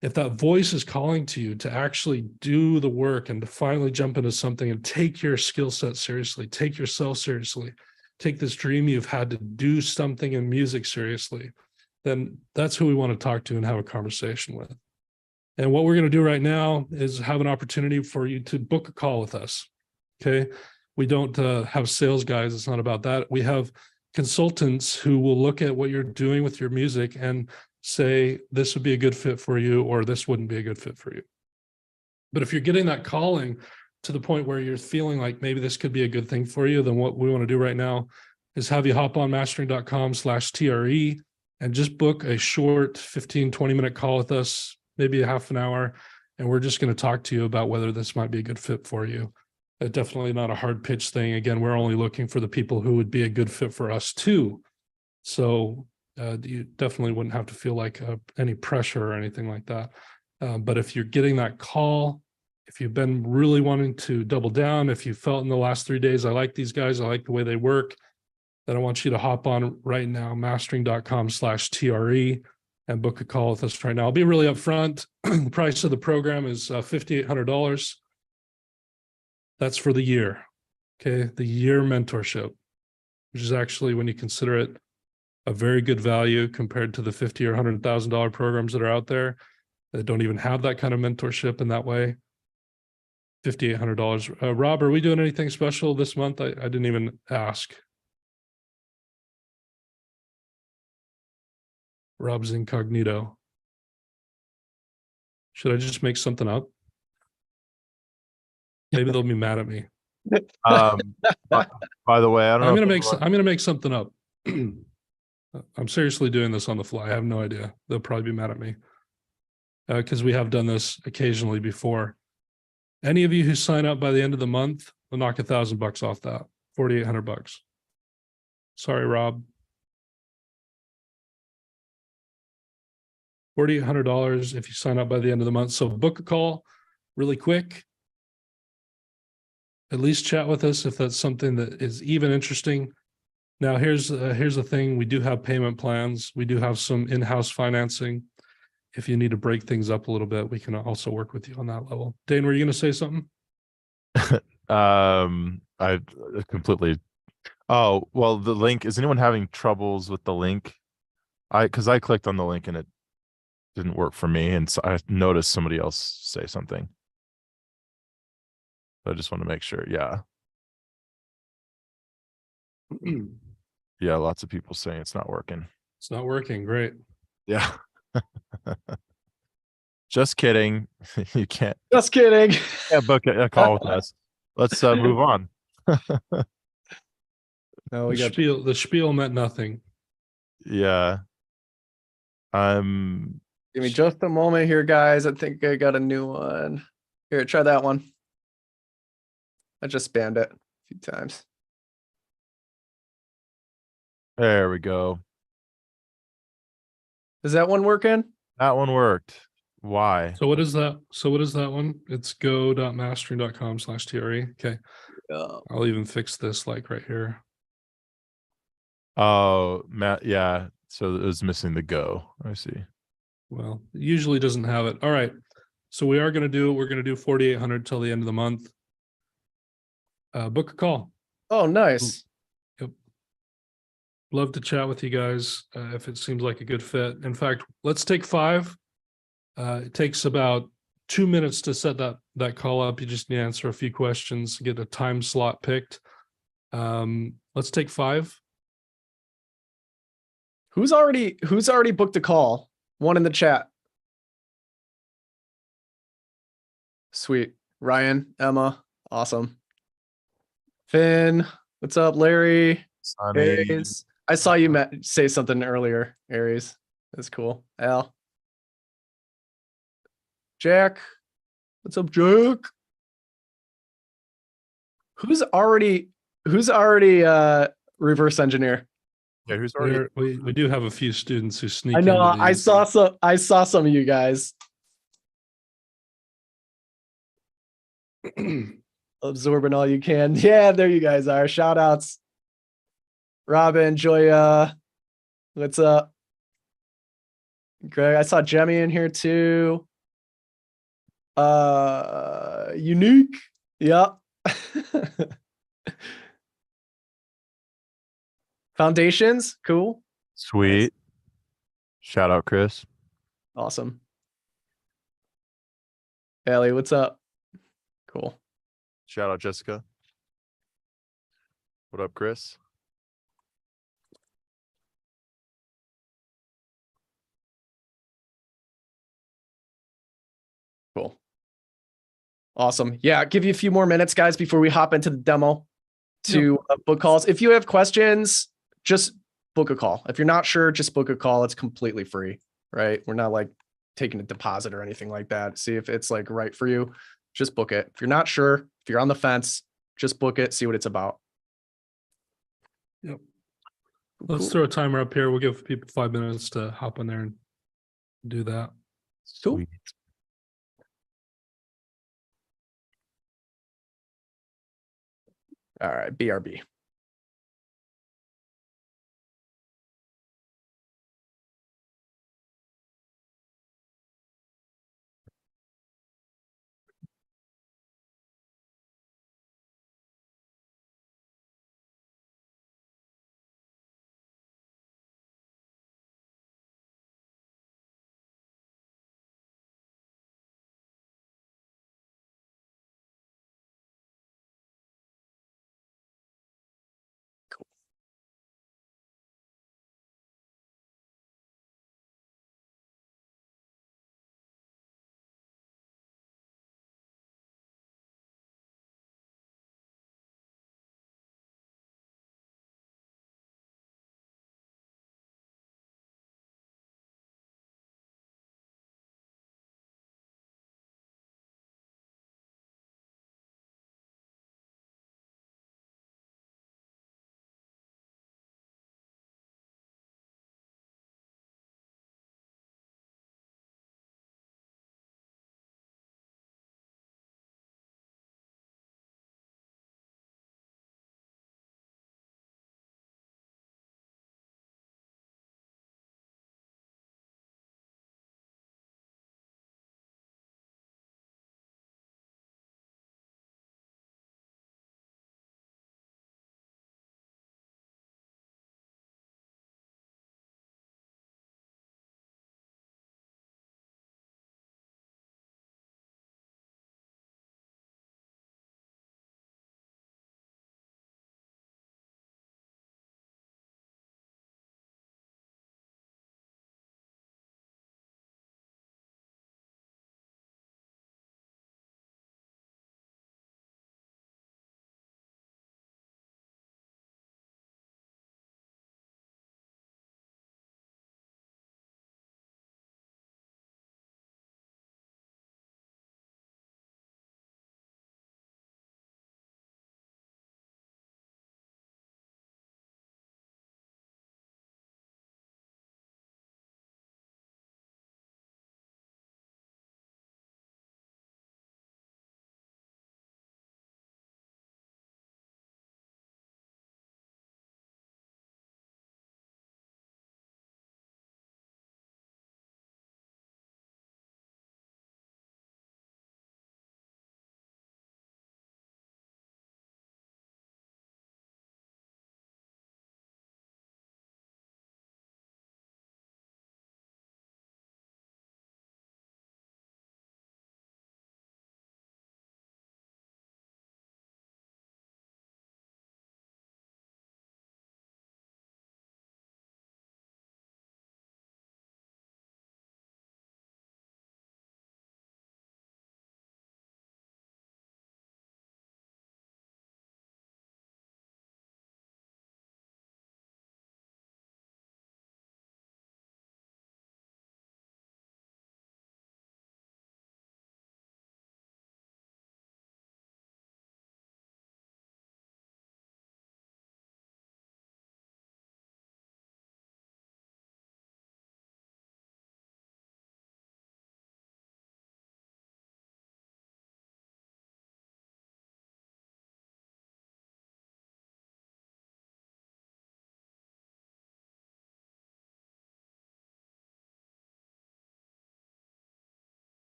If that voice is calling to you to actually do the work and to finally jump into something and take your skill set seriously, take yourself seriously, take this dream you've had to do something in music seriously, then that's who we want to talk to and have a conversation with. And what we're going to do right now is have an opportunity for you to book a call with us. Okay. We don't have sales guys. It's not about that. We have consultants who will look at what you're doing with your music and say, this would be a good fit for you, or this wouldn't be a good fit for you. But if you're getting that calling to the point where you're feeling like maybe this could be a good thing for you, then what we want to do right now is have you hop on mastering.com/TRE and just book a short 15-20 minute call with us, maybe a half an hour. And we're just going to talk to you about whether this might be a good fit for you. Definitely not a hard pitch thing. Again, we're only looking for the people who would be a good fit for us too. So you definitely wouldn't have to feel like any pressure or anything like that. But if you're getting that call, if you've been really wanting to double down, if you felt in the last 3 days, I like these guys, I like the way they work, then I want you to hop on right now, mastering.com/TRE and book a call with us right now. I'll be really upfront. The price of the program is $5,800. That's for the year. Okay. The year mentorship, which is actually, when you consider it, a very good value compared to the $50,000 or $100,000 programs that are out there that don't even have that kind of mentorship in that way. $5,800. Rob, are we doing anything special this month? I didn't even ask. Rob's incognito. Should I just make something up? Maybe they'll be mad at me. By the way, I don't know. I'm gonna make something up. I'm seriously doing this on the fly. I have no idea. They'll probably be mad at me because we have done this occasionally before. Any of you who sign up by the end of the month, we'll knock $1,000 off that. $4,800. Sorry, Rob. $4,800 if you sign up by the end of the month. So book a call really quick. At least chat with us if that's something that is even interesting. Now, here's the thing. We do have payment plans. We do have some in-house financing. If you need to break things up a little bit, we can also work with you on that level. Dane, were you going to say something? I completely. Oh, well, the link. Is anyone having troubles with the link? Because I clicked on the link and it didn't work for me, and so I noticed somebody else say something. I just want to make sure. Yeah. Yeah, lots of people saying it's not working. It's not working. Great. Yeah. Just kidding. You can't. Just kidding. Book a call with us. Let's move on. No, we got The spiel meant nothing. Yeah. Give me just a moment here, guys. I think I got a new one. Here, try that one. I just spammed it a few times. There we go. Is that one working? That one worked. Why? So what is that? So what is that one? It's go.mastering.com/TRE. Okay. I'll even fix this like right here. Oh, Matt. Yeah. So it was missing the go. I see. Well, it usually doesn't have it. All right. So we are going to do, we're going to do 4,800 till the end of the month. Book a call. Oh, nice. Yep. Love to chat with you guys if it seems like a good fit. In fact, let's take 5. It takes about 2 minutes to set that call up. You just need to answer a few questions, get a time slot picked. Let's take 5. Who's already booked a call? One in the chat. Sweet. Ryan, Emma, awesome. Finn, what's up? Larry, Sonny. Aries. I saw you say something earlier, Aries. That's cool. Al. Jack. What's up, Jack? Who's already reverse engineer? Yeah, who's already? We do have a few students who sneak. I know. into I these. saw some of you guys. Absorbing all you can. Yeah, there you guys are. Shout outs. Robin, Joya. What's up? Greg, I saw Jemmy in here too. Unique. Yep. Foundations, cool. Sweet. Shout out, Chris. Awesome. Ellie, what's up? Cool. Shout out, Jessica. What up, Chris? Cool. Awesome. Yeah, give you a few more minutes, guys, before we hop into the demo to book calls. If you have questions, just book a call. If you're not sure, just book a call. It's completely free, right? We're not like taking a deposit or anything like that. See if it's like right for you. Just book it. If you're not sure, if you're on the fence, just book it, see what it's about. Yep. Cool. Let's throw a timer up here. We'll give people 5 minutes to hop in there and do that. Cool. Sweet. All right, BRB.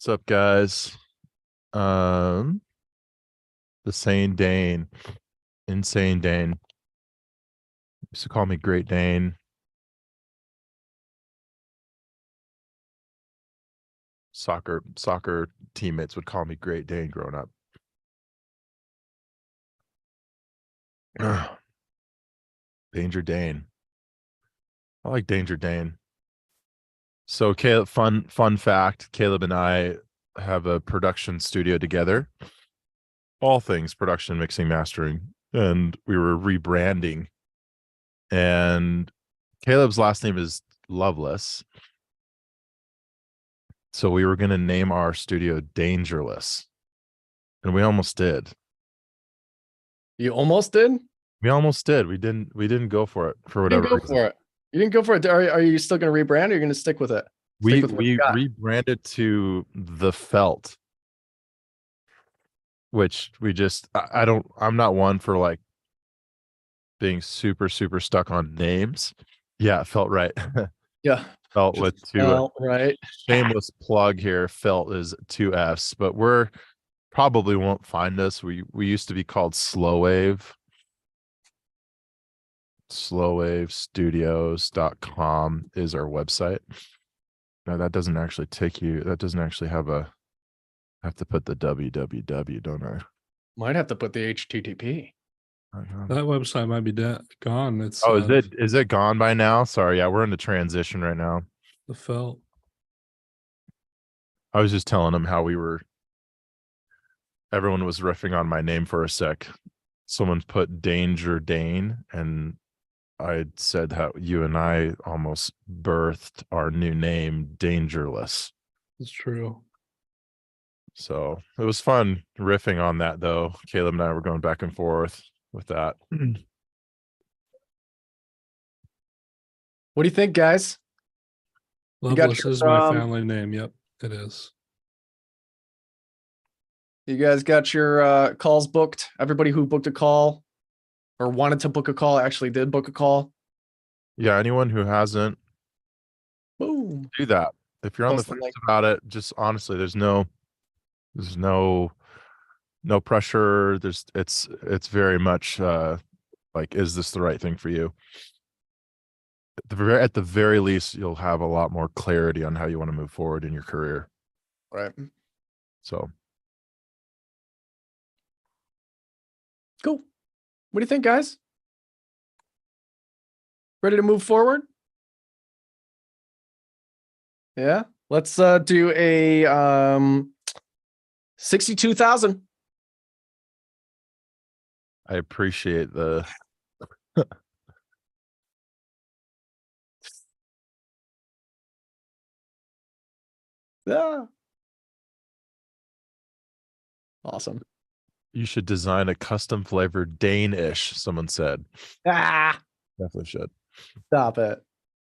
What's up, guys? The Sane Dane, Insane Dane. Used to call me Great Dane. Soccer teammates would call me Great Dane growing up. Danger Dane. I like Danger Dane. So Caleb, fun fact, Caleb and I have a production studio together. All things production, mixing, mastering, and we were rebranding. And Caleb's last name is Loveless. So we were going to name our studio Dangerless. And we almost did. You almost did? We almost did. We didn't go for it for You didn't whatever go for it. You didn't go for it. Are you still going to rebrand or are you going to stick with it? We Stick with what you got. rebranded to The Felt, which we just I'm not one for like being super stuck on names. Yeah, it felt right. Yeah. Felt Just with two felt right. shameless plug here. Felt is 2 F's, but we're probably won't find us. We used to be called Slow Wave. Slowwavestudios.com is our website. No, that doesn't actually take you. That doesn't actually have a. I have to put the www, don't I? Might have to put the HTTP. That website might be gone. It's Oh, is it gone by now? Sorry, yeah, we're in the transition right now. the felt. I was just telling them how we were. Everyone was riffing on my name for a sec. Someone put Danger Dane, and I said how you and I almost birthed our new name, Dangerless. It's true. So it was fun riffing on that, though. Caleb and I were going back and forth with that. What do you think, guys? got Loveless your, is my family name. Yep, it is. You guys got your calls booked? Everybody who booked a call or wanted to book a call actually did book a call. Yeah, anyone who hasn't, Boom. do that. If you're on the Post the fence link. about it, just honestly, there's no pressure. It's very much like, is this the right thing for you? At the very least, you'll have a lot more clarity on how you want to move forward in your career. Right. So Cool. What do you think, guys? Ready to move forward? Yeah. Let's do a 62,000. I appreciate the Yeah. Awesome. you should design a custom flavored Dane-ish, someone said. Ah, Definitely should. stop it.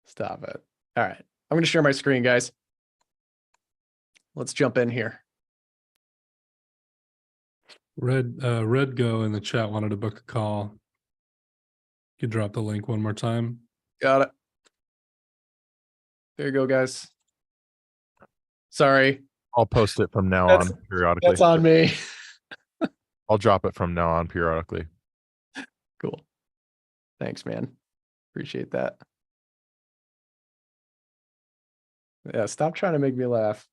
Stop it. All right. I'm going to share my screen, guys. Let's jump in here. Red Go in the chat wanted to book a call. You could drop the link one more time. Got it. There you go, guys. Sorry. I'll post it from now That's- on periodically. That's on me. I'll drop it from now on periodically. Cool. Thanks, man. Appreciate that. Yeah, stop trying to make me laugh.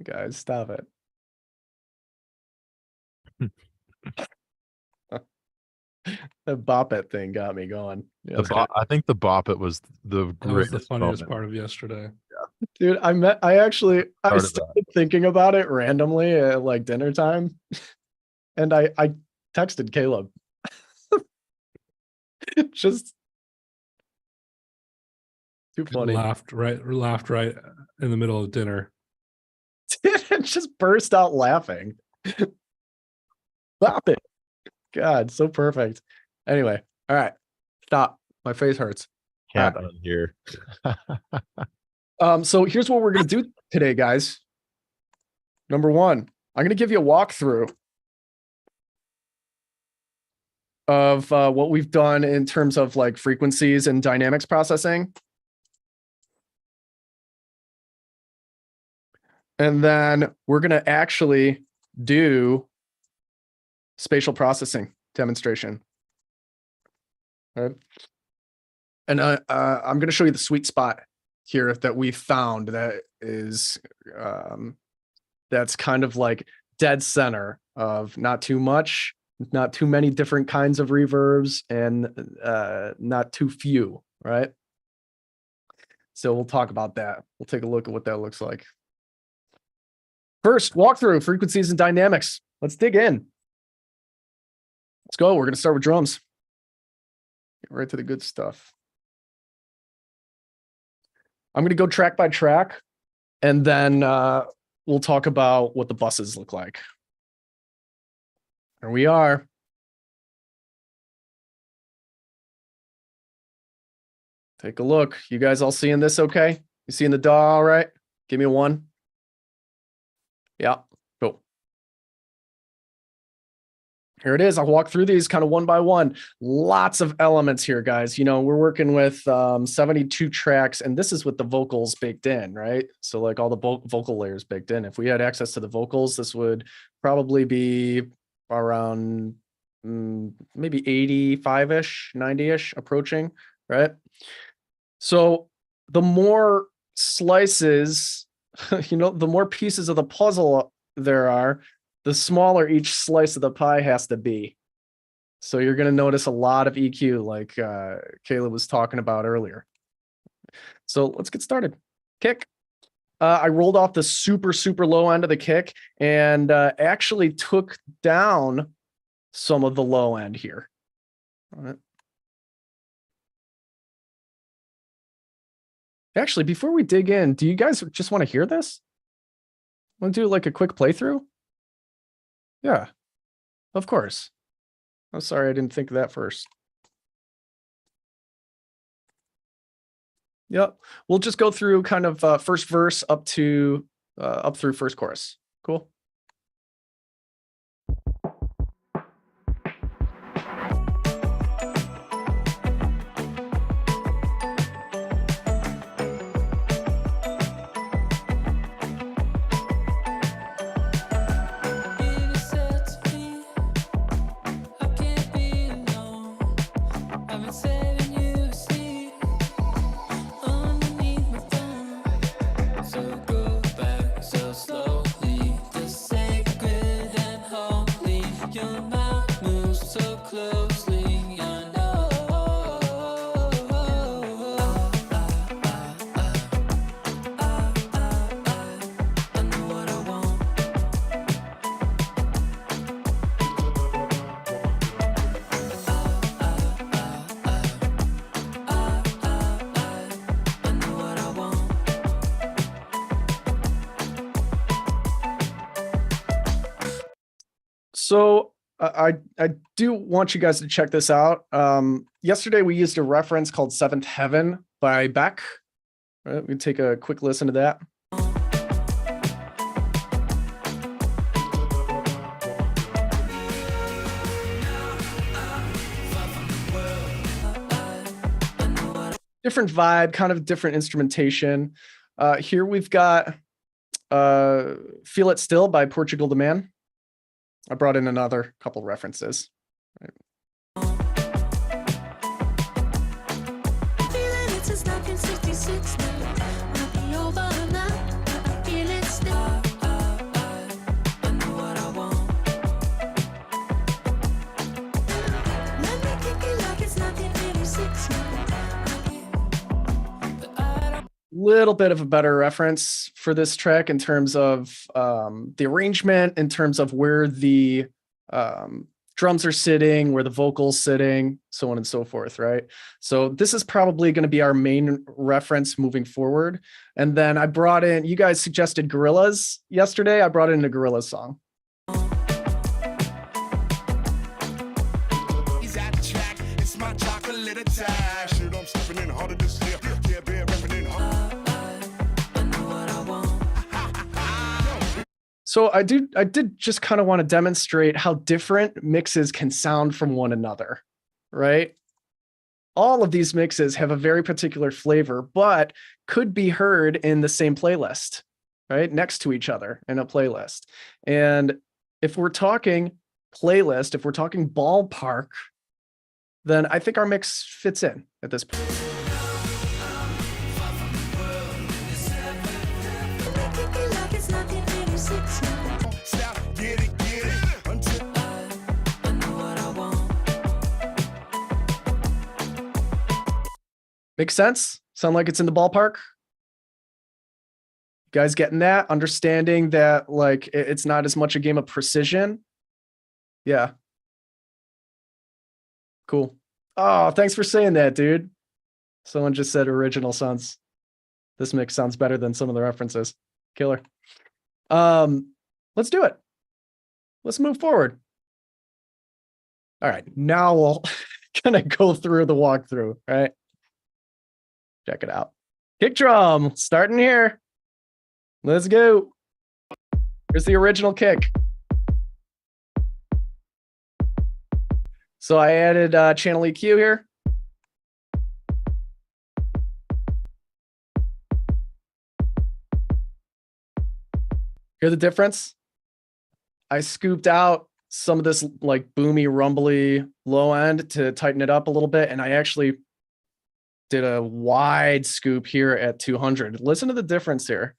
Guys, stop it. The bop it thing got me going. Yeah, I think the bop it was the That was the greatest funniest moment. part of yesterday. dude, I Started started thinking about it randomly at like dinner time. And I texted Caleb. Just too funny. Laughed right in the middle of dinner. It just burst out laughing. Stop it. God, so perfect. Anyway, all right. Stop. My face hurts. Can't unhear. So here's what we're gonna do today, guys. Number one, I'm gonna give you a walkthrough of what we've done in terms of like frequencies and dynamics processing. And then we're going to actually do spatial processing demonstration. All right. And I'm going to show you the sweet spot here that we found that is that's kind of like dead center of not too much, not too many different kinds of reverbs, and not too few, right? So we'll talk about that. We'll take a look at what that looks like. First, walkthrough, frequencies and dynamics. Let's dig in. Let's go. We're going to start with drums. Get right to the good stuff. I'm going to go track by track, and then we'll talk about what the buses look like. Here we are. Take a look. You guys all seeing this okay? You seeing the DAW all right? Give me a 1. Yeah, cool. Here it is. I'll walk through these kind of one by one. Lots of elements here, guys. You know, we're working with 72 tracks, and this is with the vocals baked in, right? So like all the vocal layers baked in. If we had access to the vocals, this would probably be around maybe 85-ish, 90-ish approaching, right? So the more slices, you know, the more pieces of the puzzle there are, the smaller each slice of the pie has to be. So you're going to notice a lot of EQ like Caleb was talking about earlier. So let's get started. Kick. I rolled off the super, super low end of the kick and actually took down some of the low end here. All right. Actually, before we dig in, do you guys just want to hear this? Want to do like a quick playthrough? Yeah, of course. I'm sorry, I didn't think of that first. Yep, we'll just go through kind of first verse up through first chorus. Cool. So I do want you guys to check this out. Yesterday we used a reference called Seventh Heaven by Beck. Right, we take a quick listen to that. Different vibe, kind of different instrumentation. Here we've got Feel It Still by Portugal the Man. I brought in another couple references. Right. Little bit of a better reference for this track in terms of the arrangement, in terms of where the drums are sitting, where the vocals sitting, so on and so forth, right? So this is probably going to be our main reference moving forward. And then I brought in, you guys suggested Gorillaz yesterday. I brought in a Gorillaz song. He's at the track. It's my chocolate attack. Shit, I'm stepping in harder this year. Yeah, bear repping in hard. So I did just kind of want to demonstrate how different mixes can sound from one another, right? All of these mixes have a very particular flavor, but could be heard in the same playlist, right, next to each other in a playlist. And if we're talking playlist, if we're talking ballpark, then I think our mix fits in at this point. Makes sense? Sound like it's in the ballpark? You guys getting that? Understanding that like it's not as much a game of precision? Yeah. Cool. Oh, thanks for saying that, dude. Someone just said original sounds. This mix sounds better than some of the references. Killer. Let's do it. Let's move forward. All right, now we'll kind of go through the walkthrough, right? Check it out. Kick drum, starting here. Let's go. Here's the original kick. So I added channel EQ here. Hear the difference? I scooped out some of this like boomy, rumbly low end to tighten it up a little bit. And I actually did a wide scoop here at 200. Listen to the difference here.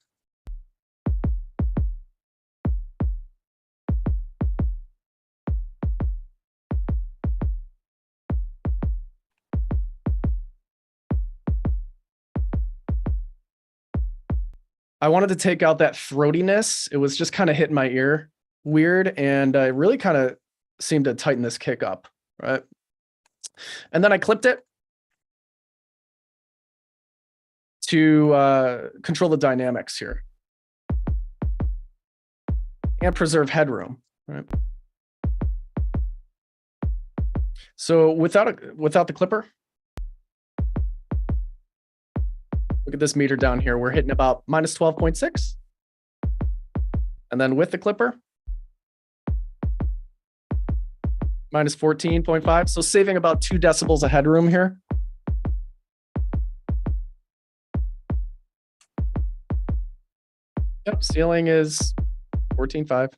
I wanted to take out that throatiness. It was just kind of hitting my ear weird. And I really kind of seemed to tighten this kick up, right? And then I clipped it to control the dynamics here and preserve headroom, right? So without the clipper, look at this meter down here. We're hitting about minus 12.6. And then with the clipper, minus 14.5. So saving about 2 decibels of headroom here. Yep, ceiling is 14.5.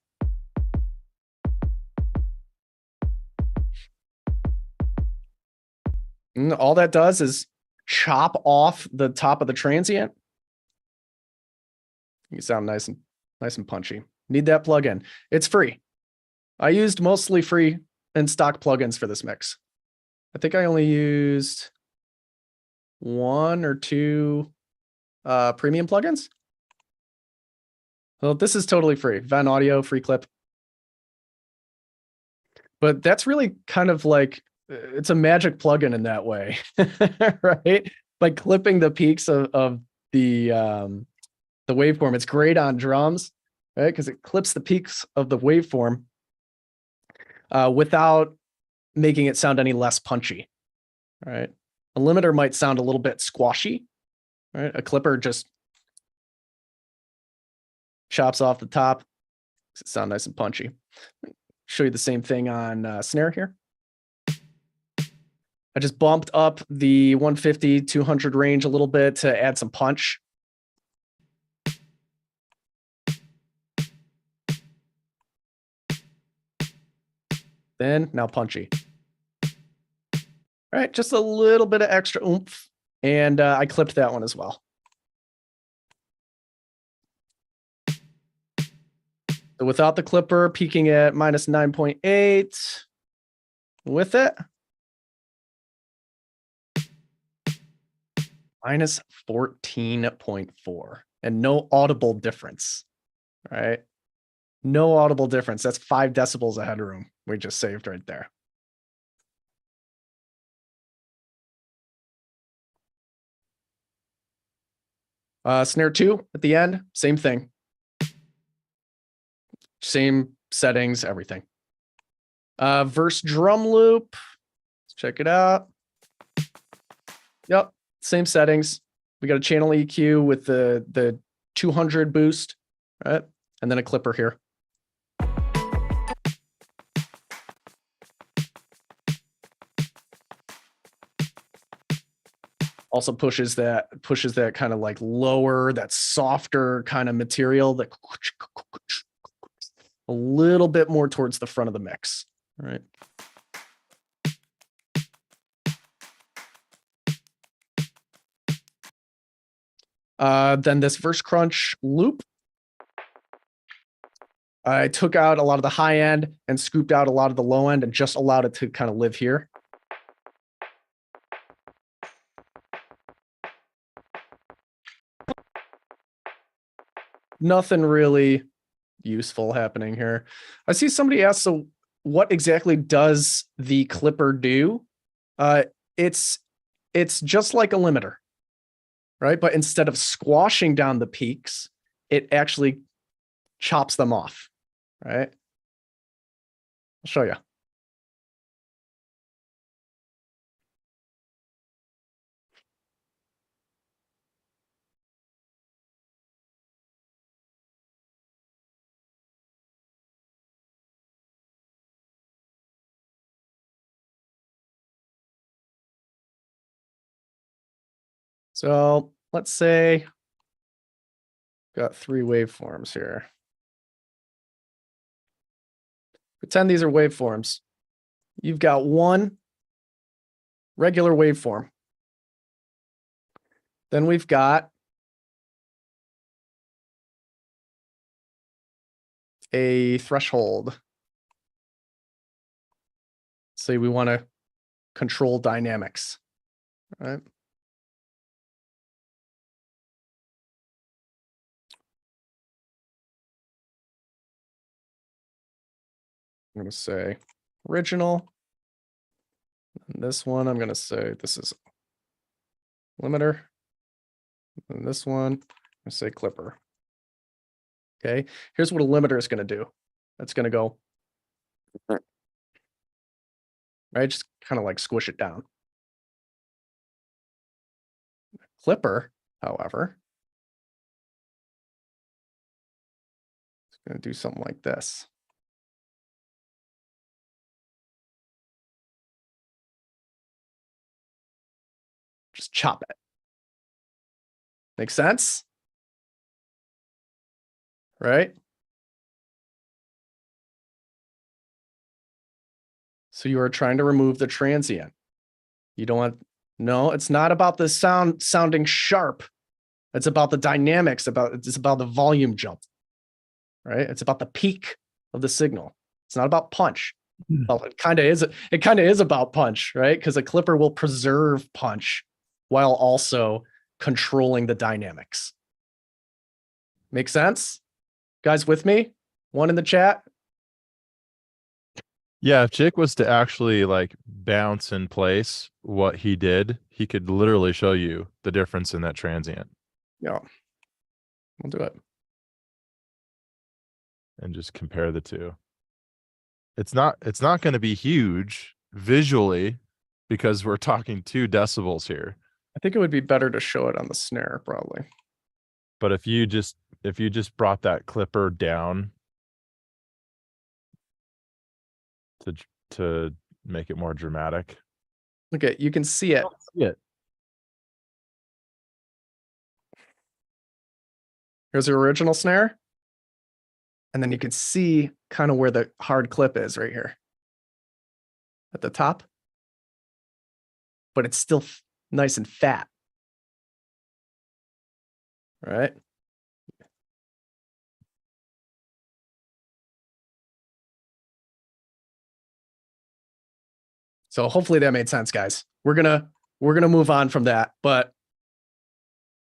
And all that does is chop off the top of the transient. You sound nice and punchy. Need that plugin. It's free. I used mostly free and stock plugins for this mix. I think I only used 1 or 2 premium plugins. Well, this is totally free. Van Audio, free clip. But that's really kind of like, it's a magic plugin in that way, right? By clipping the peaks of the waveform. It's great on drums, right? Because it clips the peaks of the waveform without making it sound any less punchy, right? A limiter might sound a little bit squashy, right? A clipper just chops off the top, makes it sound nice and punchy. Show you the same thing on snare here. I just bumped up the 150, 200 range a little bit to add some punch. Then now punchy. All right, just a little bit of extra oomph. And I clipped that one as well. So without the clipper, peaking at minus 9.8. With it, minus 14.4. And no audible difference, right? No audible difference. That's 5 decibels of headroom we just saved right there. Snare 2 at the end, same thing. Same settings, everything. Verse drum loop. Let's check it out. Yep, same settings. We got a channel EQ with the 200 boost, right? And then a clipper here. Also pushes that kind of like lower, that softer kind of material, that a little bit more towards the front of the mix, right? Then this verse crunch loop, I took out a lot of the high end and scooped out a lot of the low end and just allowed it to kind of live here. Nothing really useful happening here. I see somebody asked, so what exactly does the clipper do? It's just like a limiter, right? But instead of squashing down the peaks, it actually chops them off, right? I'll show you. So let's say got 3 waveforms here. Pretend these are waveforms. You've got one regular waveform. Then we've got a threshold. Say we want to control dynamics, right? I'm going to say original. And this one, I'm going to say this is limiter. And this one, I'm going to say clipper. Okay, here's what a limiter is going to do. It's going to go, right? Just kind of like squish it down. Clipper, however, is going to do something like this. Just chop it. Make sense? Right? So you are trying to remove the transient. You don't want, no, it's not about the sound sounding sharp. It's about the dynamics, it's about the volume jump, right? It's about the peak of the signal. It's not about punch. Well, it kind of is about punch, right? Because a clipper will preserve punch while also controlling the dynamics. Make sense? Guys with me? One in the chat? Yeah, if Jake was to actually like bounce in place what he did, he could literally show you the difference in that transient. Yeah, we'll do it. And just compare the two. It's not going to be huge visually because we're talking 2 decibels here. I think it would be better to show it on the snare, probably. But if you just brought that clipper down to make it more dramatic. Look at, you can see it. Here's the original snare. And then you can see kind of where the hard clip is right here at the top. But it's still nice and fat. Right? So hopefully that made sense, guys. We're gonna move on from that. But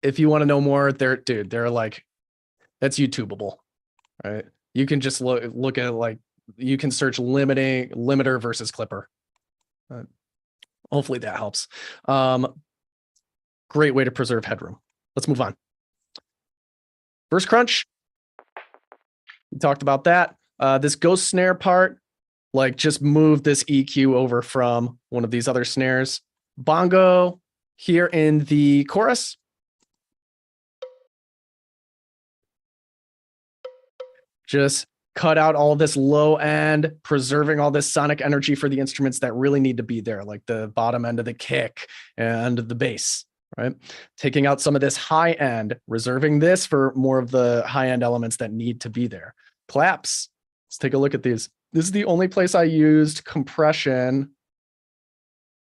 if you want to know more, they're like, that's YouTubeable, right? You can just look at it, like you can search limiter versus clipper. Hopefully that helps. Great way to preserve headroom. Let's move on. Verse crunch. We talked about that. This ghost snare part, like just move this EQ over from one of these other snares. Bongo here in the chorus. Just cut out all this low end, preserving all this sonic energy for the instruments that really need to be there, like the bottom end of the kick and the bass, right? Taking out some of this high end, reserving this for more of the high end elements that need to be there. Claps. Let's take a look at these. This is the only place I used compression,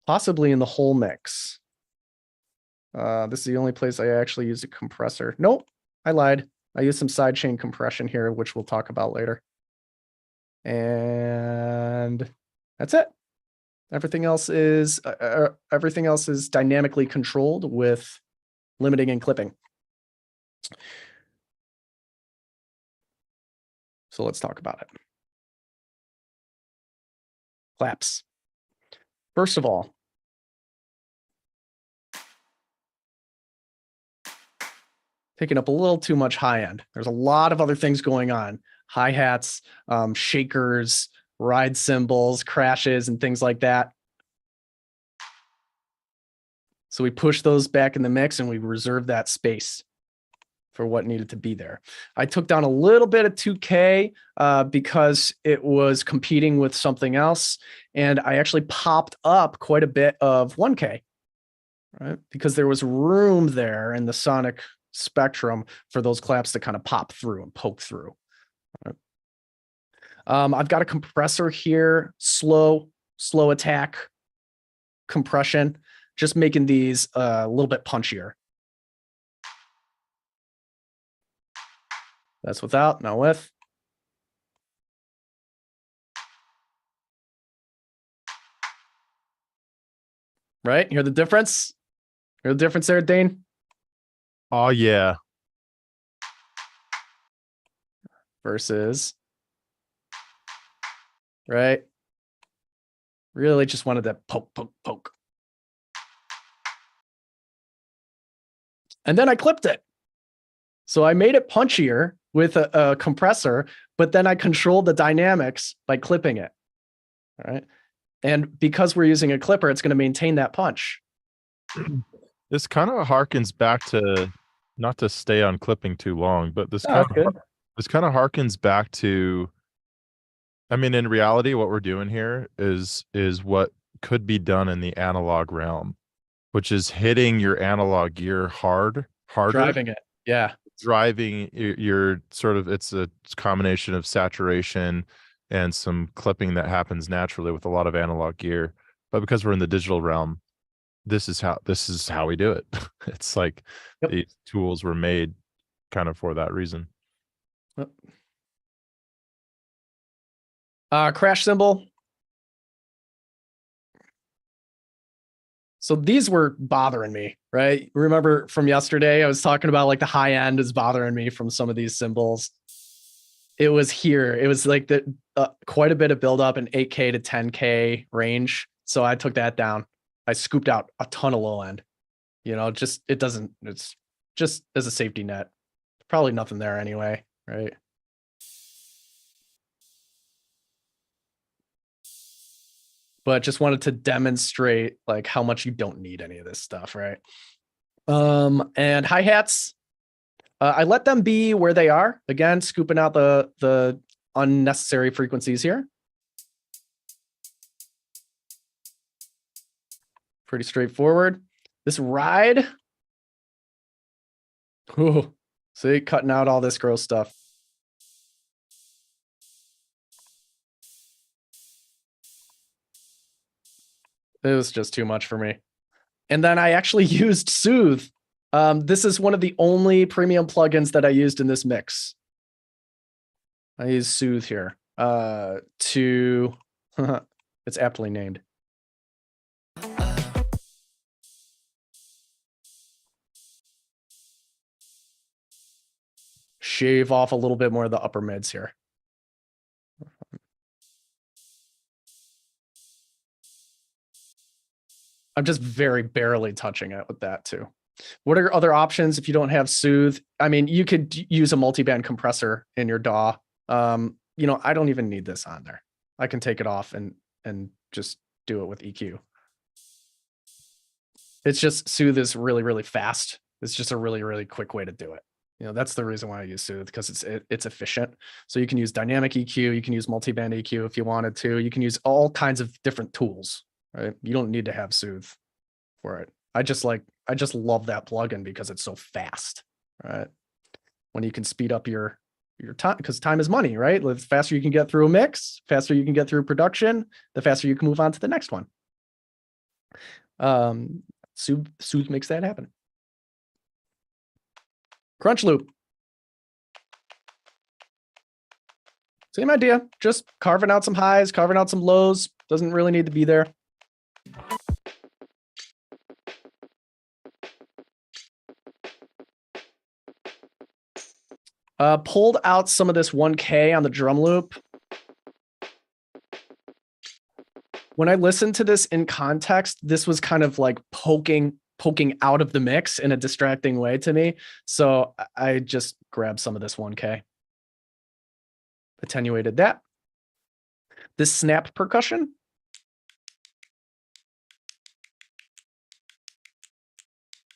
possibly in the whole mix. This is the only place I actually used a compressor. Nope, I lied. I used some sidechain compression here, which we'll talk about later. And that's it. Everything else is dynamically controlled with limiting and clipping. So let's talk about it. Claps. First of all, picking up a little too much high end. There's a lot of other things going on. Hi-hats, shakers, ride cymbals, crashes, and things like that. So we push those back in the mix and we reserve that space for what needed to be there. I took down a little bit of 2K because it was competing with something else. And I actually popped up quite a bit of 1K, right? Because there was room there in the sonic spectrum for those claps to kind of pop through and poke through. Right? I've got a compressor here, slow attack compression, just making these a little bit punchier. That's without, now with. Right? Hear the difference? Hear the difference there, Dane? Oh yeah. Versus, right? Really just wanted to poke, poke, poke. And then I clipped it. So I made it punchier with a compressor, but then I controlled the dynamics by clipping it. All right. And because we're using a clipper, it's going to maintain that punch. This kind of harkens back to, not to stay on clipping too long, but this kind of harkens back to, I mean, in reality, what we're doing here is what could be done in the analog realm, which is hitting your analog gear harder. Driving it. Yeah. Driving your sort of, it's a combination of saturation and some clipping that happens naturally with a lot of analog gear. But because we're in the digital realm, this is how we do it. It's like these tools were made kind of for that reason. Crash cymbal. So these were bothering me, right? Remember from yesterday, I was talking about like the high end is bothering me from some of these cymbals. It was here. It was like the quite a bit of buildup in 8K to 10K range. So I took that down. I scooped out a ton of low end. You know, it's just as a safety net. Probably nothing there anyway, right? But just wanted to demonstrate like how much you don't need any of this stuff, right? And hi-hats, I let them be where they are. Again, scooping out the unnecessary frequencies here. Pretty straightforward. This ride. Ooh, see, cutting out all this gross stuff. It was just too much for me. And then I actually used Soothe. This is one of the only premium plugins that I used in this mix. I use Soothe here to, it's aptly named. Shave off a little bit more of the upper mids here. I'm just very barely touching it with that too. What are other options if you don't have Soothe? I mean, you could use a multi-band compressor in your DAW. You know, I don't even need this on there. I can take it off and just do it with EQ. It's just Soothe is really, really fast. It's just a really, really quick way to do it. You know, that's the reason why I use Soothe, because it's efficient. So you can use dynamic EQ, you can use multi-band EQ if you wanted to. You can use all kinds of different tools, right? You don't need to have Soothe for it. I just love that plugin because it's so fast, right? When you can speed up your time, because time is money, right? The faster you can get through a mix, faster you can get through production, the faster you can move on to the next one. Soothe makes that happen. Crunch loop. Same idea, just carving out some highs, carving out some lows. Doesn't really need to be there. Pulled out some of this 1K on the drum loop. When I listened to this in context, this was kind of like poking out of the mix in a distracting way to me. So I just grabbed some of this 1K. Attenuated that. This snap percussion.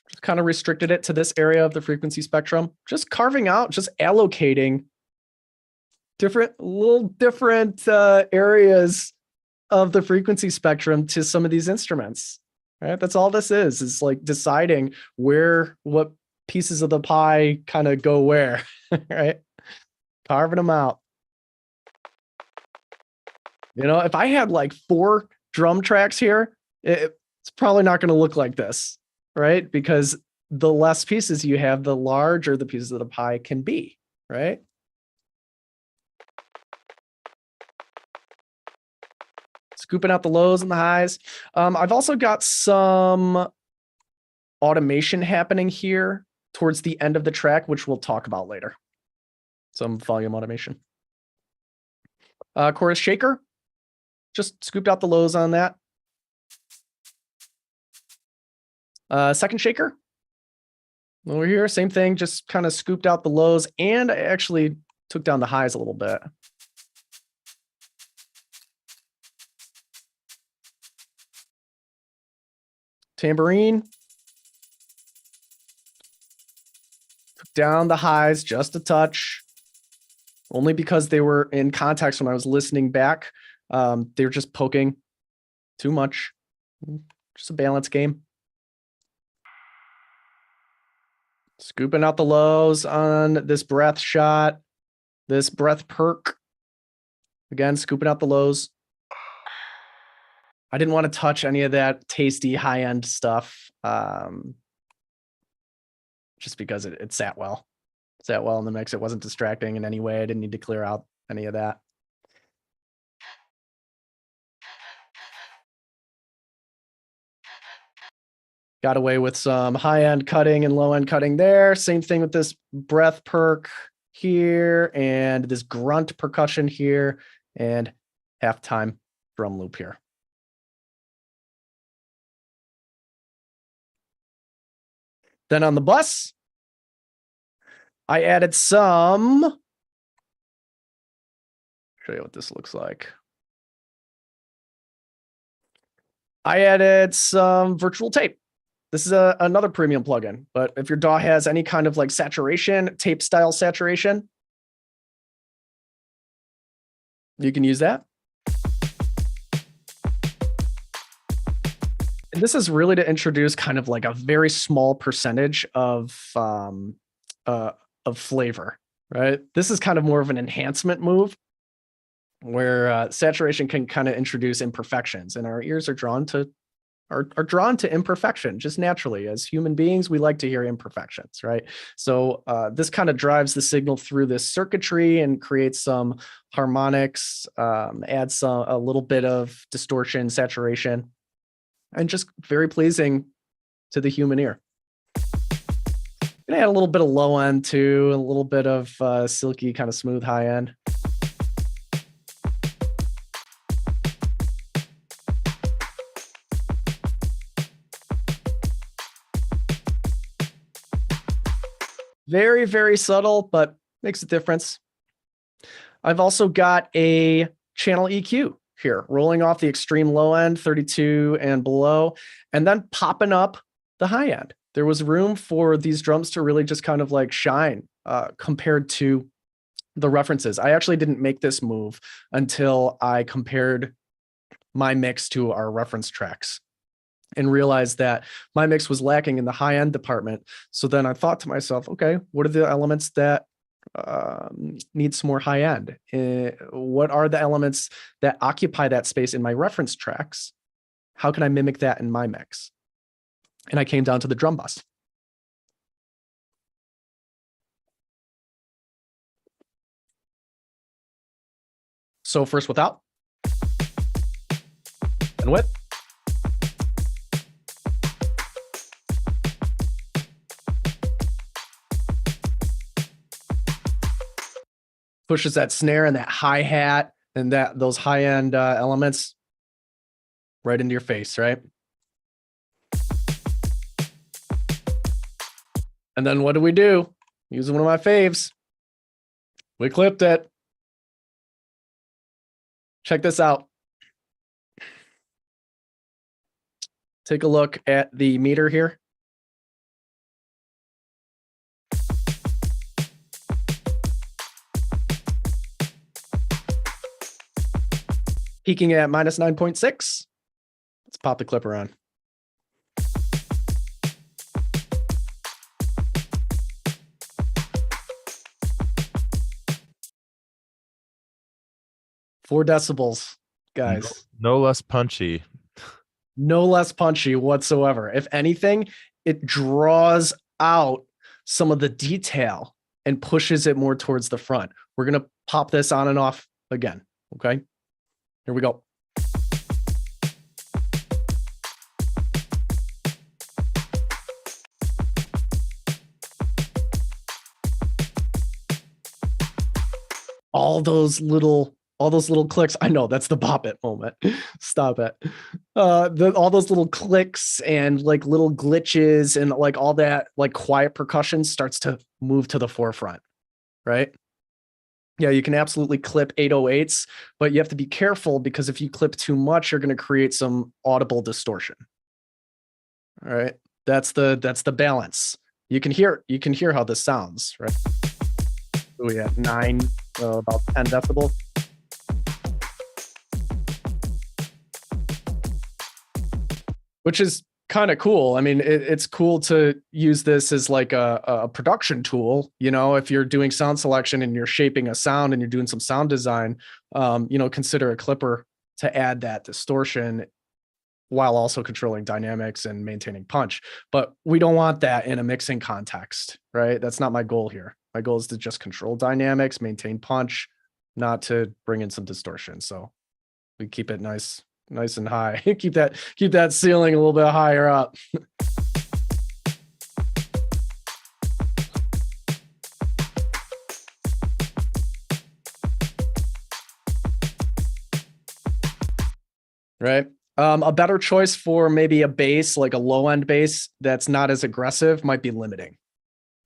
Just kind of restricted it to this area of the frequency spectrum. Just carving out, just allocating little different areas of the frequency spectrum to some of these instruments. Right? That's all this is like deciding what pieces of the pie kind of go where, right? Carving them out. You know, if I had like 4 drum tracks here, it's probably not going to look like this, right? Because the less pieces you have, the larger the pieces of the pie can be, right? Scooping out the lows and the highs. I've also got some automation happening here towards the end of the track, which we'll talk about later. Some volume automation. Chorus shaker. Just scooped out the lows on that. Second shaker. Over here, same thing, just kind of scooped out the lows, and I actually took down the highs a little bit. Tambourine. Took down the highs just a touch, only because they were in context when I was listening back. They're just poking too much. Just a balance game. Scooping out the lows on this breath shot, this breath perk. Again, scooping out the lows. I didn't want to touch any of that tasty high-end stuff, just because it sat well. It sat well in the mix. It wasn't distracting in any way. I didn't need to clear out any of that. Got away with some high-end cutting and low-end cutting there. Same thing with this breath perk here and this grunt percussion here and halftime drum loop here. Then on the bus, I added some. Show you what this looks like. I added some virtual tape. This is another premium plugin, but if your DAW has any kind of like saturation, tape style saturation, you can use that. And this is really to introduce kind of like a very small percentage of flavor, right? This is kind of more of an enhancement move where saturation can kind of introduce imperfections, and our ears are drawn to imperfection just naturally. As human beings, we like to hear imperfections, right? So this kind of drives the signal through this circuitry and creates some harmonics, adds a little bit of distortion, saturation, and just very pleasing to the human ear. Gonna add a little bit of low end too, a little bit of silky, kind of smooth high end. Very, very subtle, but makes a difference. I've also got a channel EQ here, rolling off the extreme low end, 32 and below, and then popping up the high end. There was room for these drums to really just kind of like shine compared to the references. I actually didn't make this move until I compared my mix to our reference tracks. and realized that my mix was lacking in the high end department. So then I thought to myself, okay, what are the elements that need some more high end? What are the elements that occupy that space in my reference tracks? How can I mimic that in my mix? And I came down to the drum bus. So first without, and with. Pushes that snare and that hi-hat and those high-end elements right into your face, right? And then what do? Using one of my faves. We clipped it. Check this out. Take a look at the meter here. Peaking at minus 9.6. Let's pop the clipper on. Four decibels, guys. No less punchy. No less punchy whatsoever. If anything, it draws out some of the detail and pushes it more towards the front. We're going to pop this on and off again. Okay. Here we go. All those little clicks. I know that's the bop it moment. Stop it. All those little clicks and like little glitches and like all that like quiet percussion starts to move to the forefront, right? Yeah, you can absolutely clip 808s, but you have to be careful because if you clip too much, you're going to create some audible distortion. All right. That's the balance. You can hear how this sounds, right? So we have about 10 decibels. Which is kind of cool. I mean, it's cool to use this as like a production tool. You know, if you're doing sound selection and you're shaping a sound and you're doing some sound design, consider a clipper to add that distortion while also controlling dynamics and maintaining punch. But we don't want that in a mixing context, right? That's not my goal here. My goal is to just control dynamics, maintain punch, not to bring in some distortion. So we keep it nice and high. keep that ceiling a little bit higher up. Right. A better choice for maybe a bass, like a low end bass that's not as aggressive, might be limiting,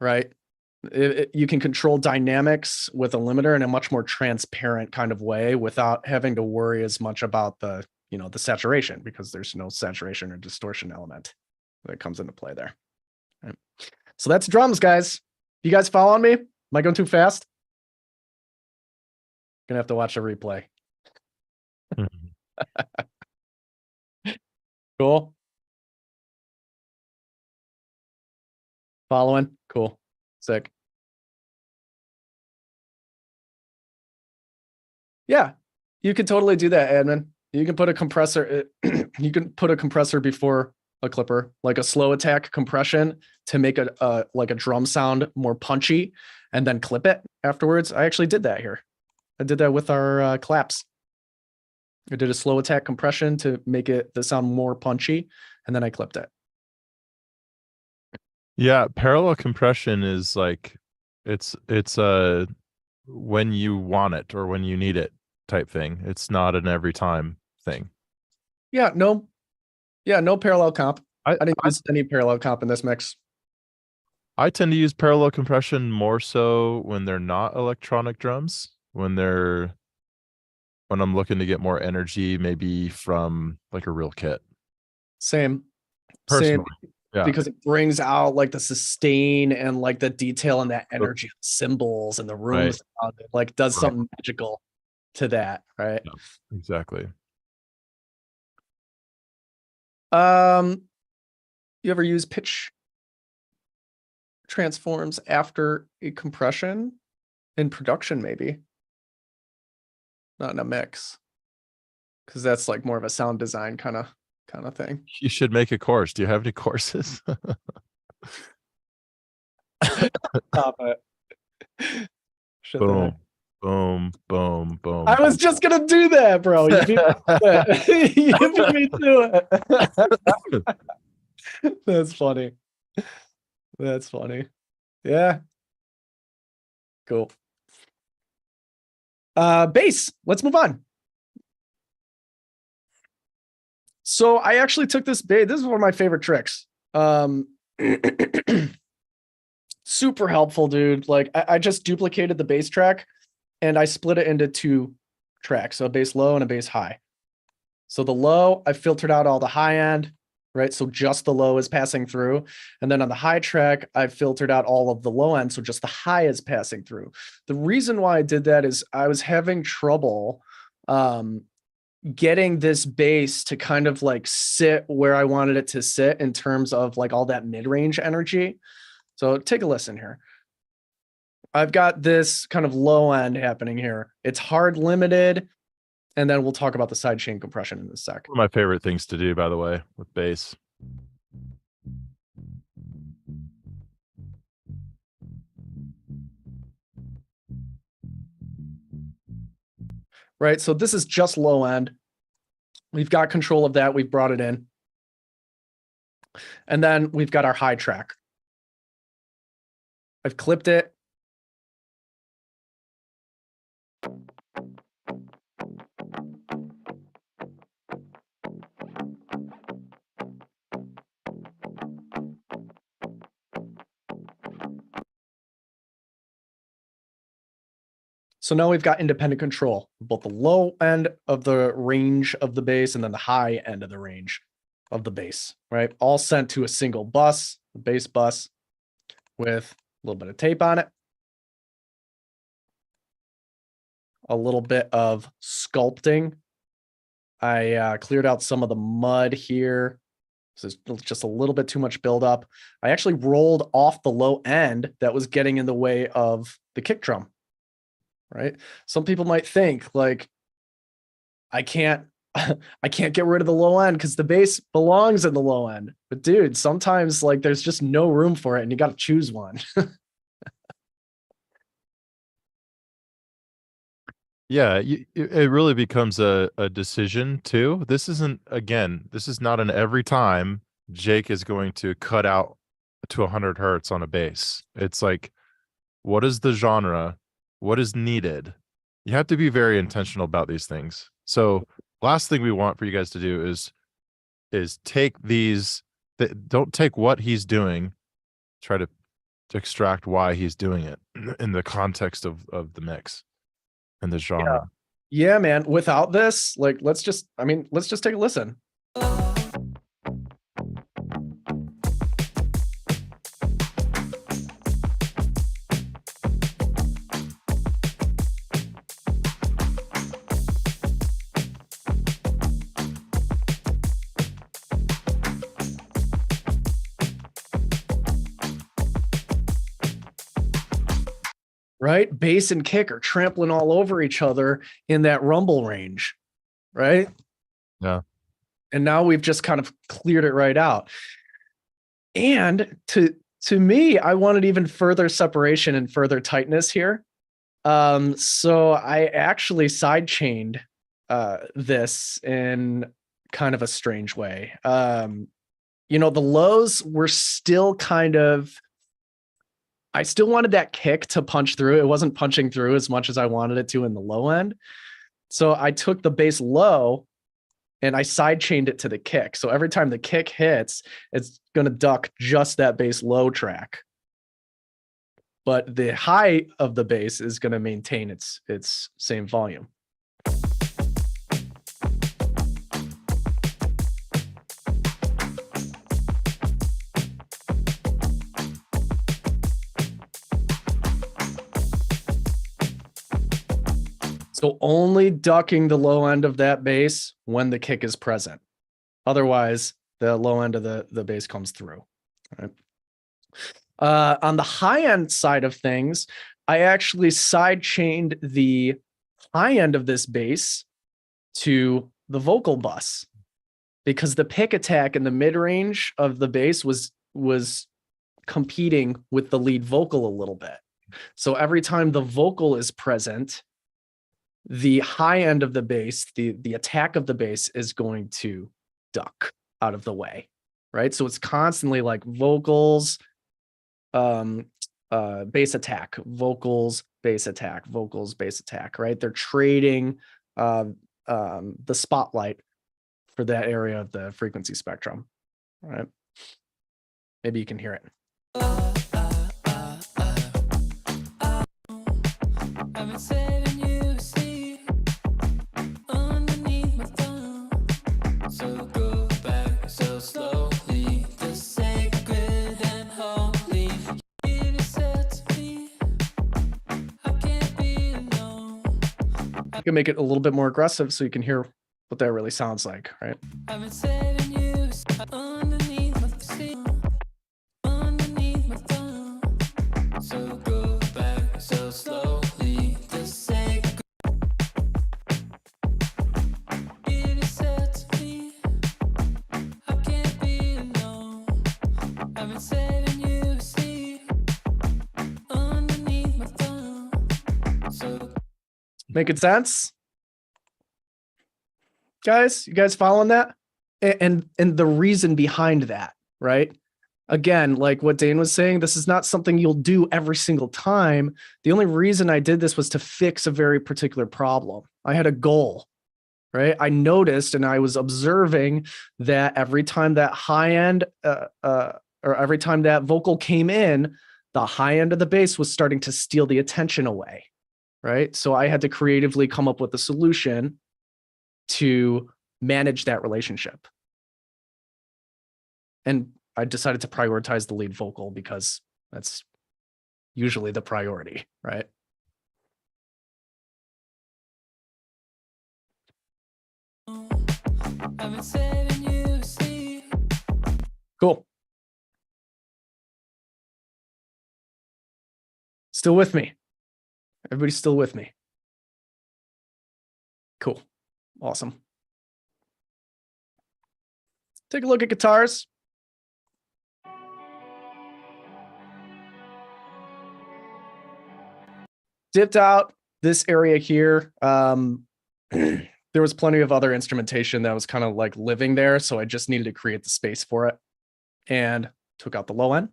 right? You can control dynamics with a limiter in a much more transparent kind of way without having to worry as much about the saturation, because there's no saturation or distortion element that comes into play there. Right. So that's drums, guys. You guys following me? Am I going too fast? Gonna have to watch a replay. Cool. Following? Cool. Sick. Yeah, you could totally do that, admin. You can put a compressor. You can put a compressor before a clipper, like a slow attack compression to make like a drum sound more punchy, and then clip it afterwards. I actually did that here. I did that with our claps. I did a slow attack compression to make the sound more punchy, and then I clipped it. Yeah, parallel compression is like it's when you want it or when you need it type thing. It's not an every time thing. Yeah, no parallel comp. I didn't use any parallel comp in this mix. I tend to use parallel compression more so when they're not electronic drums, when I'm looking to get more energy, maybe from like a real kit. Same. Personally. Yeah. Because it brings out like the sustain and like the detail and that energy of cymbals and the rooms around it, like does something magical to that, right? Yeah, exactly. You ever use pitch transforms after a compression in production? Maybe not in a mix, because that's like more of a sound design kind of thing. You should make a course. Do you have any courses? Stop it. Shut the heck. Boom, boom, boom. I was just gonna do that, bro. You beat me to it. You beat me to it. That's funny. That's funny. Yeah. Cool. Bass. Let's move on. So I actually took this bass. This is one of my favorite tricks. Super helpful, dude. Like I just duplicated the bass track and I split it into 2 tracks, so a bass low and a bass high. So the low, I filtered out all the high end, right? So just the low is passing through. And then on the high track, I filtered out all of the low end, so just the high is passing through. The reason why I did that is I was having trouble getting this bass to kind of like sit where I wanted it to sit in terms of like all that mid-range energy. So take a listen here. I've got this kind of low end happening here. It's hard limited. And then we'll talk about the sidechain compression in a sec. One of my favorite things to do, by the way, with bass. Right. So this is just low end. We've got control of that. We've brought it in. And then we've got our high track. I've clipped it. So now we've got independent control, both the low end of the range of the bass and then the high end of the range of the bass, right? All sent to a single bus, a bass bus with a little bit of tape on it. A little bit of sculpting. I cleared out some of the mud here. So it's just a little bit too much buildup. I actually rolled off the low end that was getting in the way of the kick drum. Right? Some people might think like, I can't get rid of the low end because the bass belongs in the low end. But dude, sometimes like there's just no room for it and you got to choose one. Yeah, it really becomes a decision too. This is not an every time Jake is going to cut out to 100 hertz on a bass. It's like, what is the genre? What is needed? You have to be very intentional about these things. So last thing we want for you guys to do is take these, don't take what he's doing, try to extract why he's doing it in the context of the mix and the genre. Yeah, man. Without this, like, let's just take a listen. Right? Bass and kick are trampling all over each other in that rumble range, right? Yeah. And now we've just kind of cleared it right out. And to me, I wanted even further separation and further tightness here. So I actually sidechained this in kind of a strange way. You know, the lows were still kind of, I still wanted that kick to punch through. It wasn't punching through as much as I wanted it to in the low end. So I took the bass low and I sidechained it to the kick. So every time the kick hits, it's going to duck just that bass low track. But the high of the bass is going to maintain its same volume. So only ducking the low end of that bass when the kick is present. Otherwise, the low end of the bass comes through. Right. On the high end side of things, I actually side chained the high end of this bass to the vocal bus, because the pick attack in the mid range of the bass was competing with the lead vocal a little bit. So every time the vocal is present, the high end of the bass, the attack of the bass is going to duck out of the way, right? So it's constantly like vocals, bass attack, vocals, bass attack, vocals, bass attack, right? They're trading the spotlight for that area of the frequency spectrum, right? Maybe you can hear it. I can make it a little bit more aggressive so you can hear what that really sounds like, right? Making sense? Guys, you guys following that? And the reason behind that, right? Again, like what Dane was saying, this is not something you'll do every single time. The only reason I did this was to fix a very particular problem. I had a goal, right? I noticed and I was observing that every time that high end or every time that vocal came in, the high end of the bass was starting to steal the attention away, right? So I had to creatively come up with a solution to manage that relationship. And I decided to prioritize the lead vocal because that's usually the priority, right? Cool. Still with me? Everybody's still with me? Cool. Awesome. Take a look at guitars. Dipped out this area here. There was plenty of other instrumentation that was kind of like living there, so I just needed to create the space for it. And took out the low end.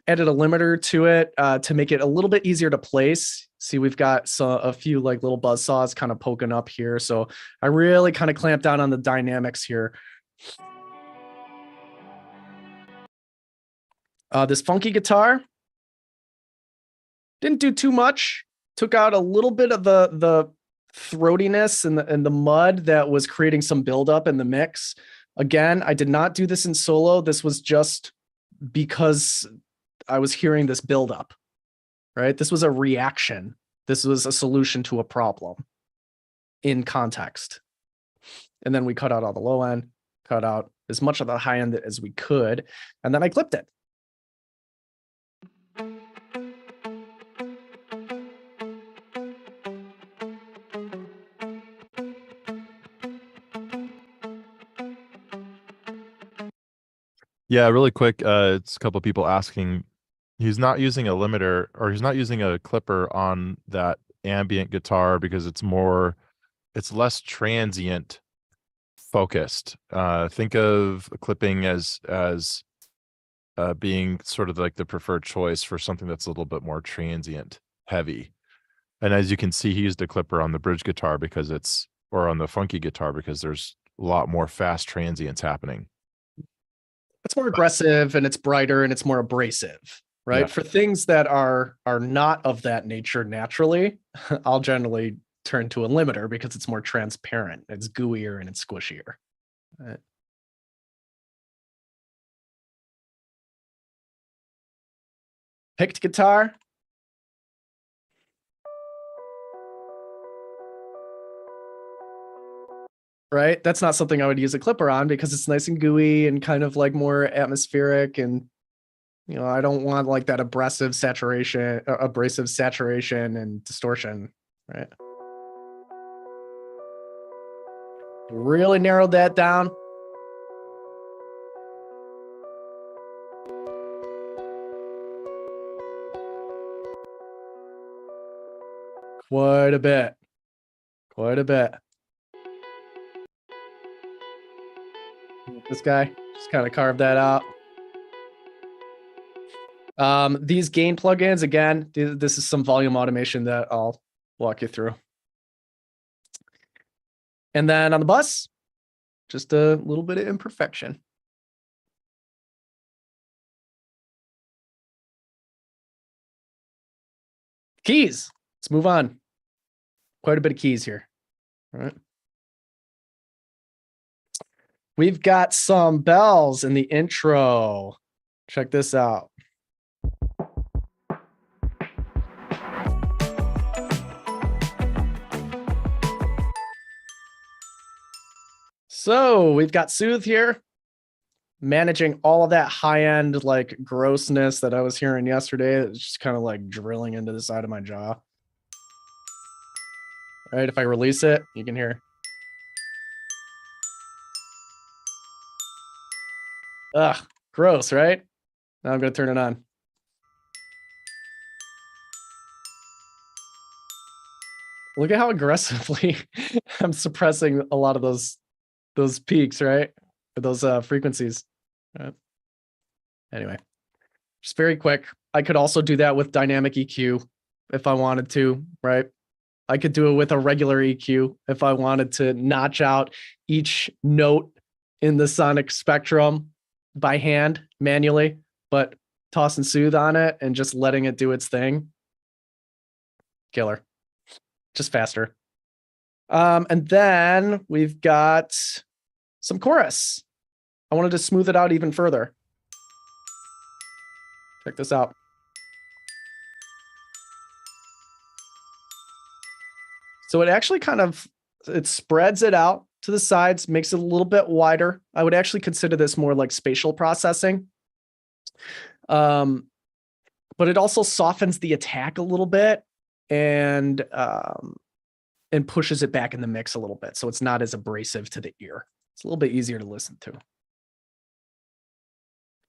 Added a limiter to it to make it a little bit easier to place. See, we've got a few like little buzz saws kind of poking up here. So I really kind of clamped down on the dynamics here. This funky guitar didn't do too much. Took out a little bit of the throatiness and the mud that was creating some buildup in the mix. Again, I did not do this in solo. This was just because I was hearing this buildup, right? This was a reaction. This was a solution to a problem in context. And then we cut out all the low end, cut out as much of the high end as we could, and then I clipped it. Yeah, really quick. It's a couple of people asking. He's not using a limiter, or he's not using a clipper on that ambient guitar because it's less transient focused. Think of clipping as being sort of like the preferred choice for something that's a little bit more transient heavy. And as you can see, he used a clipper on the bridge guitar or on the funky guitar because there's a lot more fast transients happening. It's more aggressive and it's brighter and it's more abrasive, right? Yeah. For things that are not of that nature naturally, I'll generally turn to a limiter because it's more transparent, it's gooier and it's squishier. Right. Picked guitar. right? That's not something I would use a clipper on because it's nice and gooey and kind of like more atmospheric. And, I don't want like that abrasive saturation and distortion, right? Really narrowed that down. Quite a bit. Quite a bit. This guy just kind of carved that out. These gain plugins, again, this is some volume automation that I'll walk you through. And then on the bus, just a little bit of imperfection. Keys. Let's move on. Quite a bit of keys here. All right. We've got some bells in the intro. Check this out. So we've got Soothe here, managing all of that high-end like grossness that I was hearing yesterday. It's just kind of like drilling into the side of my jaw. All right, if I release it, you can hear. Ugh, gross, right? Now I'm gonna turn it on. Look at how aggressively I'm suppressing a lot of those peaks, right? Or those frequencies. Right. Anyway, just very quick. I could also do that with dynamic EQ if I wanted to, right? I could do it with a regular EQ if I wanted to notch out each note in the sonic spectrum by hand manually, but toss and soothe on it and just letting it do its thing. Killer. Just faster. And then we've got some chorus. I wanted to smooth it out even further. Check this out. So it actually it spreads it out to the sides, makes it a little bit wider. I would actually consider this more like spatial processing. But it also softens the attack a little bit and pushes it back in the mix a little bit. So it's not as abrasive to the ear. It's a little bit easier to listen to.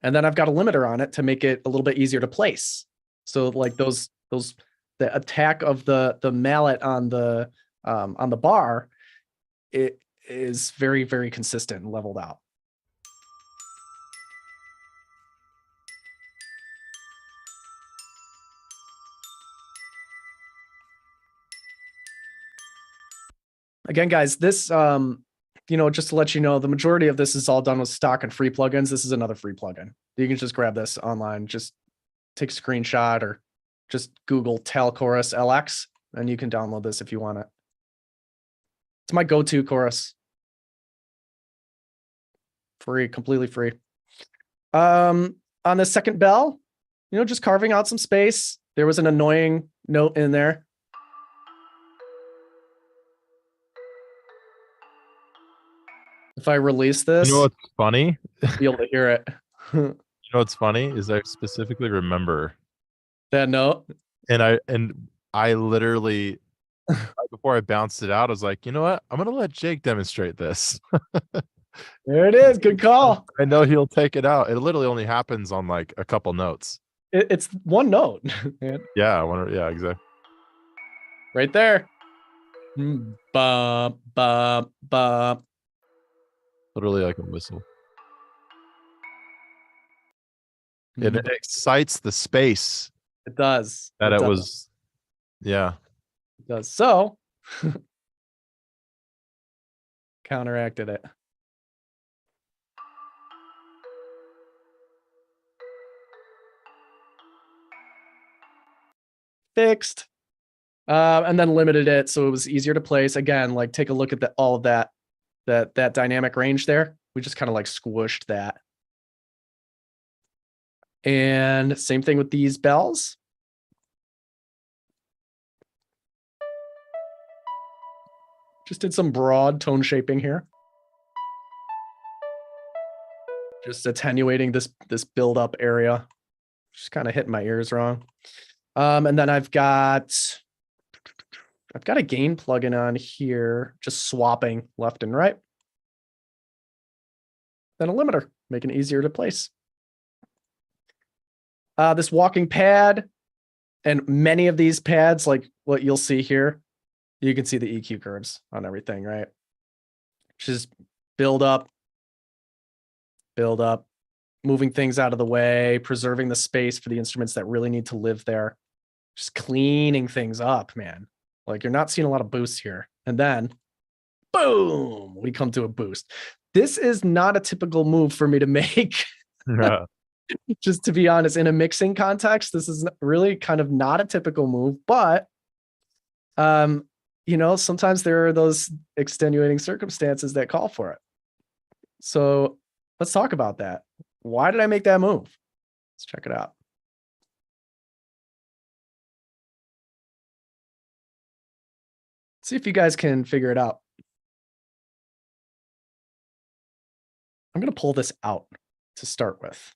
And then I've got a limiter on it to make it a little bit easier to place. So like the attack of the mallet on the bar, it is very, very consistent and leveled out. Again, guys, this, just to let you know, the majority of this is all done with stock and free plugins. This is another free plugin. You can just grab this online, just take a screenshot or just Google Tel Chorus LX, and you can download this if you want it. It's my go-to chorus. Free, completely free. On the second bell, just carving out some space. There was an annoying note in there. If I release this, You know what's funny? be able to hear it. You know what's funny is I specifically remember That note. and I literally right before I bounced it out, I was like, you know what? I'm gonna let Jake demonstrate this. There it is. Good call. I know he'll take it out. It literally only happens on like a couple notes. It's one note. Yeah, yeah, exactly. Right there. Bum, bum, bum. Literally like a whistle. It excites the space. It does. That it it does. was, yeah. It does. So counteracted it. Fixed. And then limited it so it was easier to place. Again, like take a look at all of that dynamic range there. We just kind of like squished that. And same thing with these bells. Just did some broad tone shaping here. Just attenuating this build up area. Just kind of hitting my ears wrong. And then I've got a gain plugin on here, just swapping left and right. Then a limiter, making it easier to place. This walking pad and many of these pads, like what you'll see here, you can see the EQ curves on everything, right? Just build up, moving things out of the way, preserving the space for the instruments that really need to live there. Just cleaning things up, man. Like you're not seeing a lot of boosts here. And then, boom, we come to a boost. This is not a typical move for me to make. Yeah. Just to be honest, in a mixing context, this is really kind of not a typical move, but you know, sometimes there are those extenuating circumstances that call for it. So let's talk about that. Why did I make that move? Let's check it out. See if you guys can figure it out. I'm going to pull this out to start with.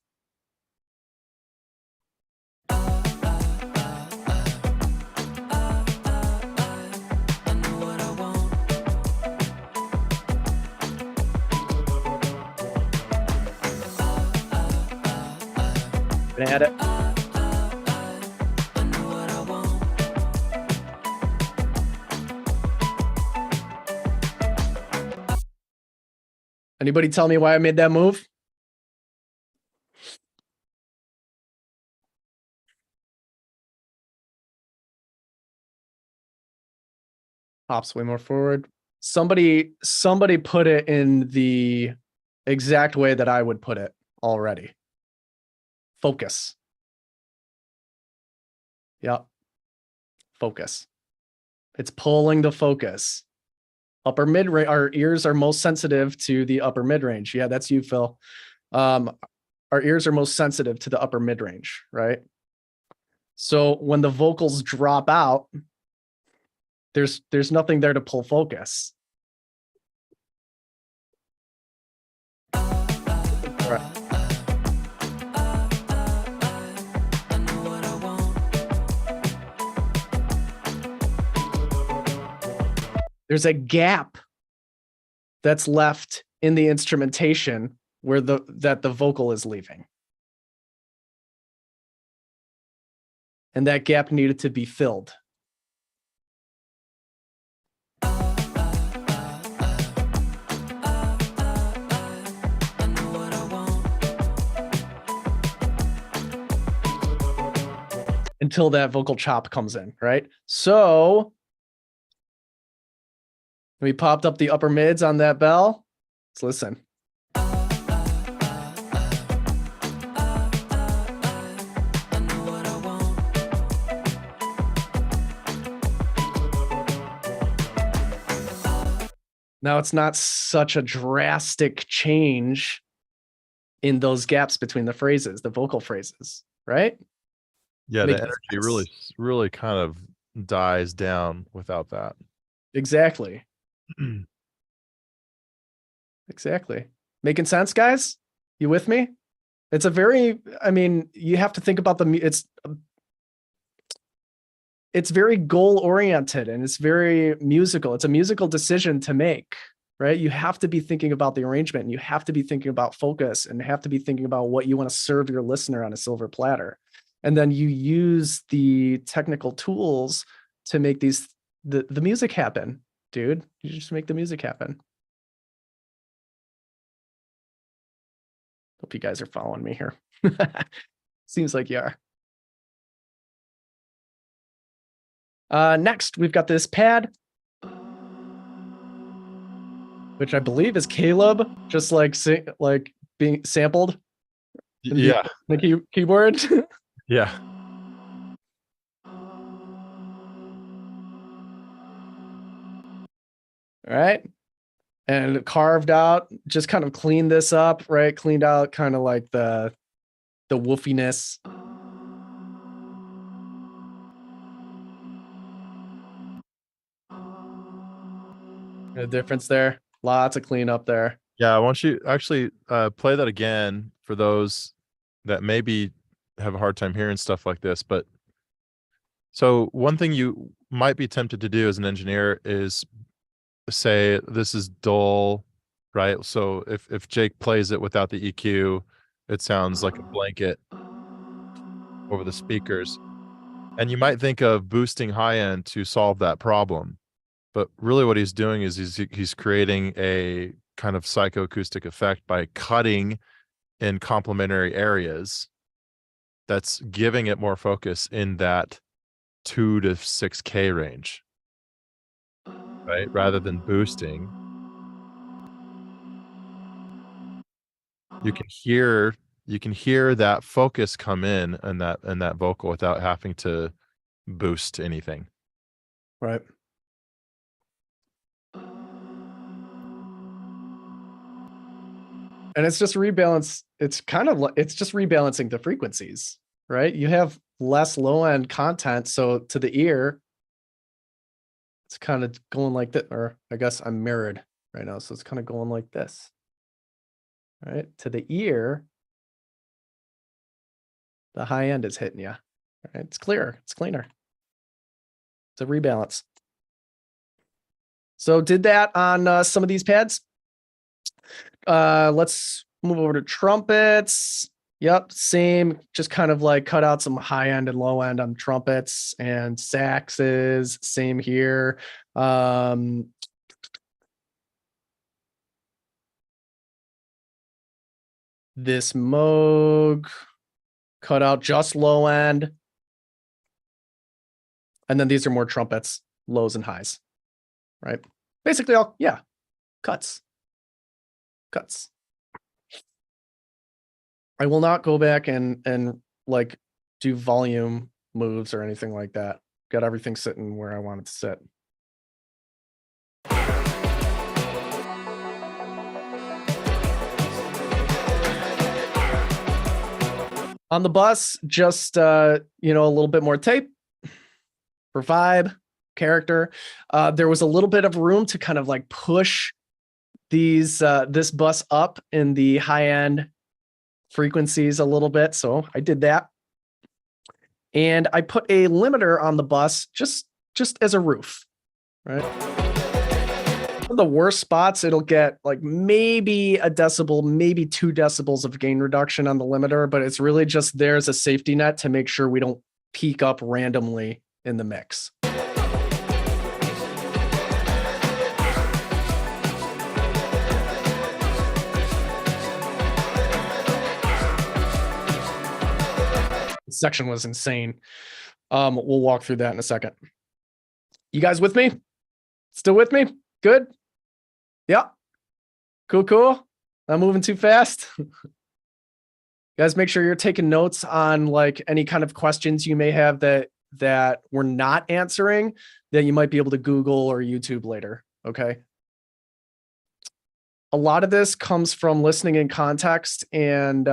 Gonna add it. Anybody tell me why I made that move? Pops way more forward. Somebody put it in the exact way that I would put it already. Focus. Yep. Focus. It's pulling the focus. Upper mid range, our ears are most sensitive to the upper mid range. Yeah, that's you, Phil. Our ears are most sensitive to the upper mid range, right? So when the vocals drop out, there's nothing there to pull focus. Right. There's a gap that's left in the instrumentation where the vocal is leaving. And that gap needed to be filled. Until that vocal chop comes in, right? So we popped up the upper mids on that bell. Let's listen. Now it's not such a drastic change in those gaps between the phrases, the vocal phrases, right? Yeah, Makes the energy really kind of dies down without that. Exactly. Exactly. Making sense, guys? You with me? It's a very, I mean, you have to think about it's very goal oriented and it's very musical. It's a musical decision to make, right? You have to be thinking about the arrangement and you have to be thinking about focus and have to be thinking about what you want to serve your listener on a silver platter. And then you use the technical tools to make the music happen, dude. You just make the music happen. Hope you guys are following me here. Seems like you are. Next, we've got this pad, which I believe is Caleb, just like being sampled. Yeah. The keyboard. Yeah. All right. And carved out, just kind of cleaned this up, right? Cleaned out kind of like the woofiness. The difference there. Lots of cleanup there. Yeah, I want you actually play that again for those that maybe have a hard time hearing stuff like this. But so one thing you might be tempted to do as an engineer is say this is dull, right? So if Jake plays it without the EQ, it sounds like a blanket over the speakers. And you might think of boosting high end to solve that problem. But really what he's doing is he's creating a kind of psychoacoustic effect by cutting in complementary areas that's giving it more focus in that 2 to 6K range, right? Rather than boosting. You can hear that focus come in and that vocal without having to boost anything. Right. And it's just rebalance. It's kind of it's just rebalancing the frequencies, right? You have less low end content, so to the ear, it's kind of going like that. Or I guess I'm mirrored right now, so it's kind of going like this, right? To the ear, the high end is hitting you. Right? It's clearer. It's cleaner. It's a rebalance. So did that on some of these pads. Let's move over to trumpets. Yep, same. Just kind of like cut out some high end and low end on trumpets and saxes. Same here. This Moog, cut out just low end. And then these are more trumpets, lows and highs, right? Basically all, yeah, cuts. I will not go back and like do volume moves or anything like that. Got everything sitting where I want it to sit. On the bus, just a little bit more tape for vibe, character. There was a little bit of room to kind of like push this bus up in the high end frequencies a little bit. So I did that. And I put a limiter on the bus just as a roof, right? One of the worst spots, it'll get like maybe a decibel, maybe 2 decibels of gain reduction on the limiter, but it's really just there as a safety net to make sure we don't peak up randomly in the mix. Section was insane. We'll walk through that in a second. You guys with me? Still with me? Good? Yeah. Cool. I'm moving too fast. Guys, make sure you're taking notes on like any kind of questions you may have that we're not answering that you might be able to Google or YouTube later. Okay. A lot of this comes from listening in context and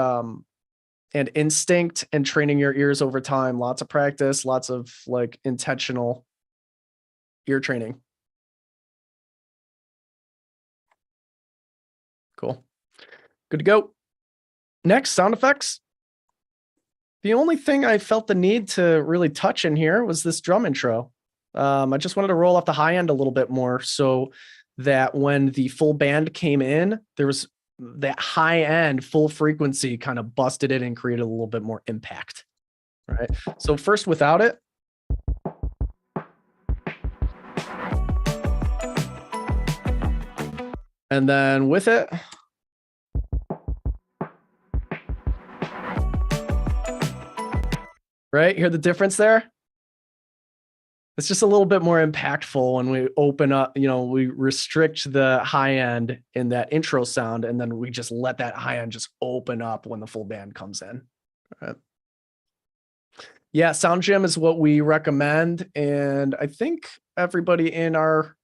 instinct and training your ears over time. Lots of practice, lots of like intentional ear training. Cool. Good to go. Next, sound effects. The only thing I felt the need to really touch in here was this drum intro. I just wanted to roll off the high end a little bit more so that when the full band came in, there was that high end full frequency kind of busted it and created a little bit more impact. Right. So first without it. And then with it. Right? Hear the difference there? It's just a little bit more impactful when we open up, we restrict the high end in that intro sound, and then we just let that high end just open up when the full band comes in. All right. Yeah, Sound Gym is what we recommend. And I think everybody in our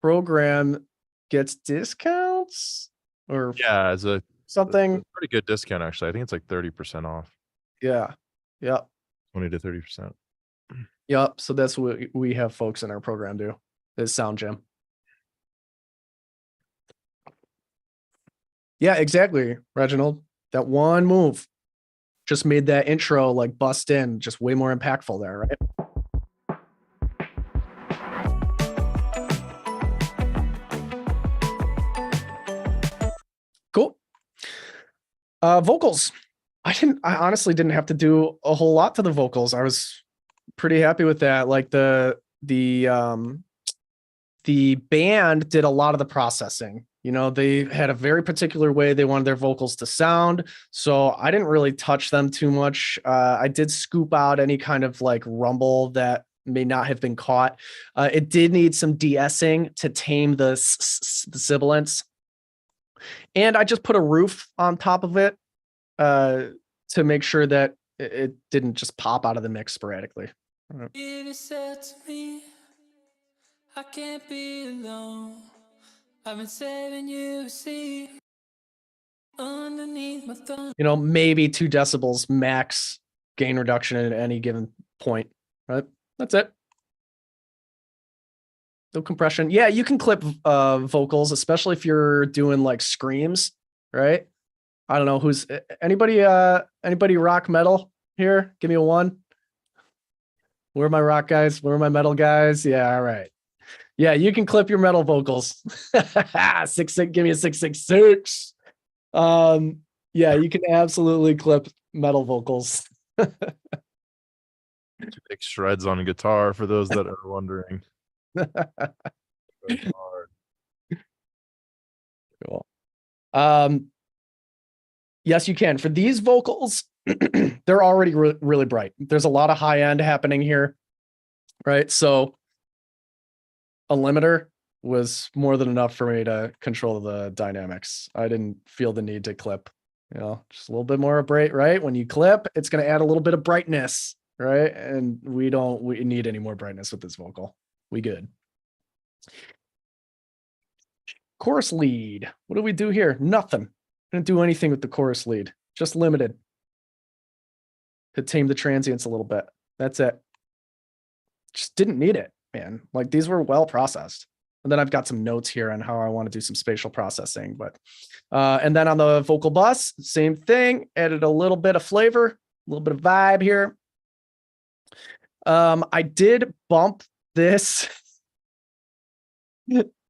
program gets discounts or as a something. Pretty good discount, actually. I think it's like 30% off. Yeah. 20 to 30%. Yep. So that's what we have folks in our program do, is Sound Gym. Yeah, exactly, Reginald. That one move just made that intro like bust in, just way more impactful there, right? Cool. Vocals. I honestly didn't have to do a whole lot to the vocals. I was pretty happy with that. Like the band did a lot of the processing. You know, they had a very particular way they wanted their vocals to sound. So I didn't really touch them too much. I did scoop out any kind of like rumble that may not have been caught. It did need some de-essing to tame the sibilants. And I just put a roof on top of it to make sure that it didn't just pop out of the mix sporadically. It is said to me, I can't be alone. I've been saving you a seat underneath my thumb. You know, maybe 2 decibels max gain reduction at any given point, right? That's it. No compression. Yeah, you can clip vocals, especially if you're doing like screams, right? I don't know who's anybody rock metal here? Give me a 1. Where are my rock guys? Where are my metal guys? Yeah, all right. Yeah, you can clip your metal vocals. 6.6, give me a 6.66. Yeah, you can absolutely clip metal vocals. Big shreds on a guitar for those that are wondering. Cool. Yes, you can. For these vocals, they're already really bright. There's a lot of high end happening here, right? So a limiter was more than enough for me to control the dynamics. I didn't feel the need to clip, you know, just a little bit more bright, right? When you clip, it's going to add a little bit of brightness, right? And we need any more brightness with this vocal. We good. Chorus lead. What do we do here? Nothing. Didn't do anything with the chorus lead. Just limited to tame the transients a little bit. That's it. Just didn't need it, man. Like these were well processed. And then I've got some notes here on how I want to do some spatial processing. But and then on the vocal bus, same thing. Added a little bit of flavor, a little bit of vibe here. I did bump this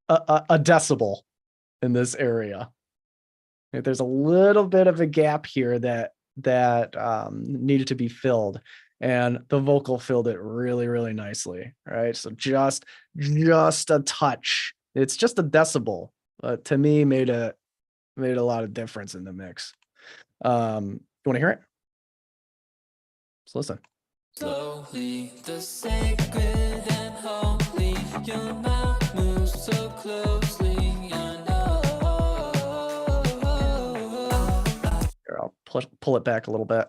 a decibel in this area. There's a little bit of a gap here that needed to be filled, and the vocal filled it really, really nicely. Right, so just a touch. It's just a decibel, but to me made a lot of difference in the mix. You want to hear it? Let's listen. Slowly, the sacred and holy, your mouth moves so closely. Here, I'll pull it back a little bit.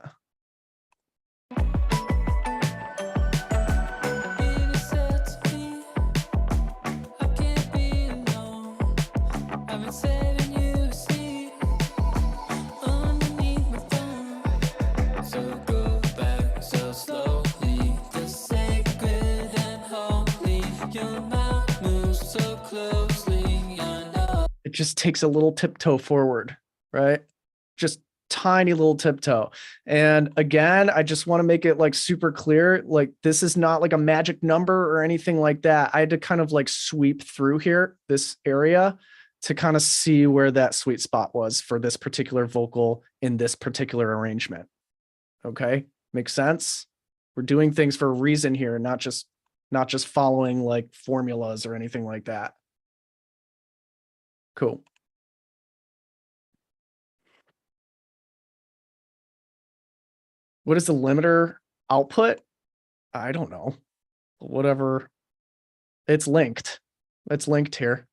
It just takes a little tiptoe forward, right? Just tiny little tiptoe. And again, I just want to make it like super clear. Like this is not like a magic number or anything like that. I had to kind of like sweep through here, this area, to kind of see where that sweet spot was for this particular vocal in this particular arrangement. Okay. Makes sense? We're doing things for a reason here, not just following like formulas or anything like that. Cool. What is the limiter output? I don't know. Whatever. It's linked. It's linked here.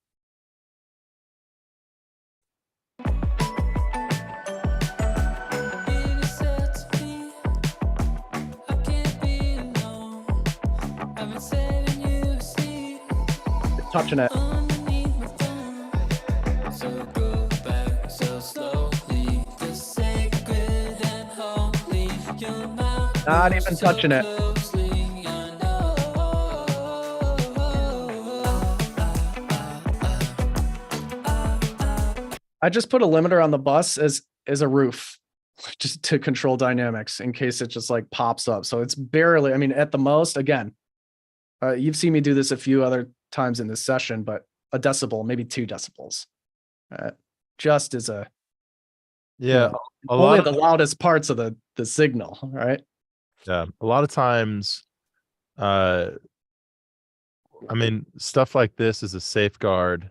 Touching it. Not even touching it. I just put a limiter on the bus as a roof, just to control dynamics in case it just like pops up. So it's barely, I mean, at the most, again, you've seen me do this a few other times in this session, but a decibel, maybe 2 decibels, just as a, Yeah, a only lot the loudest parts of the signal, right? Yeah, a lot of times, I mean, stuff like this is a safeguard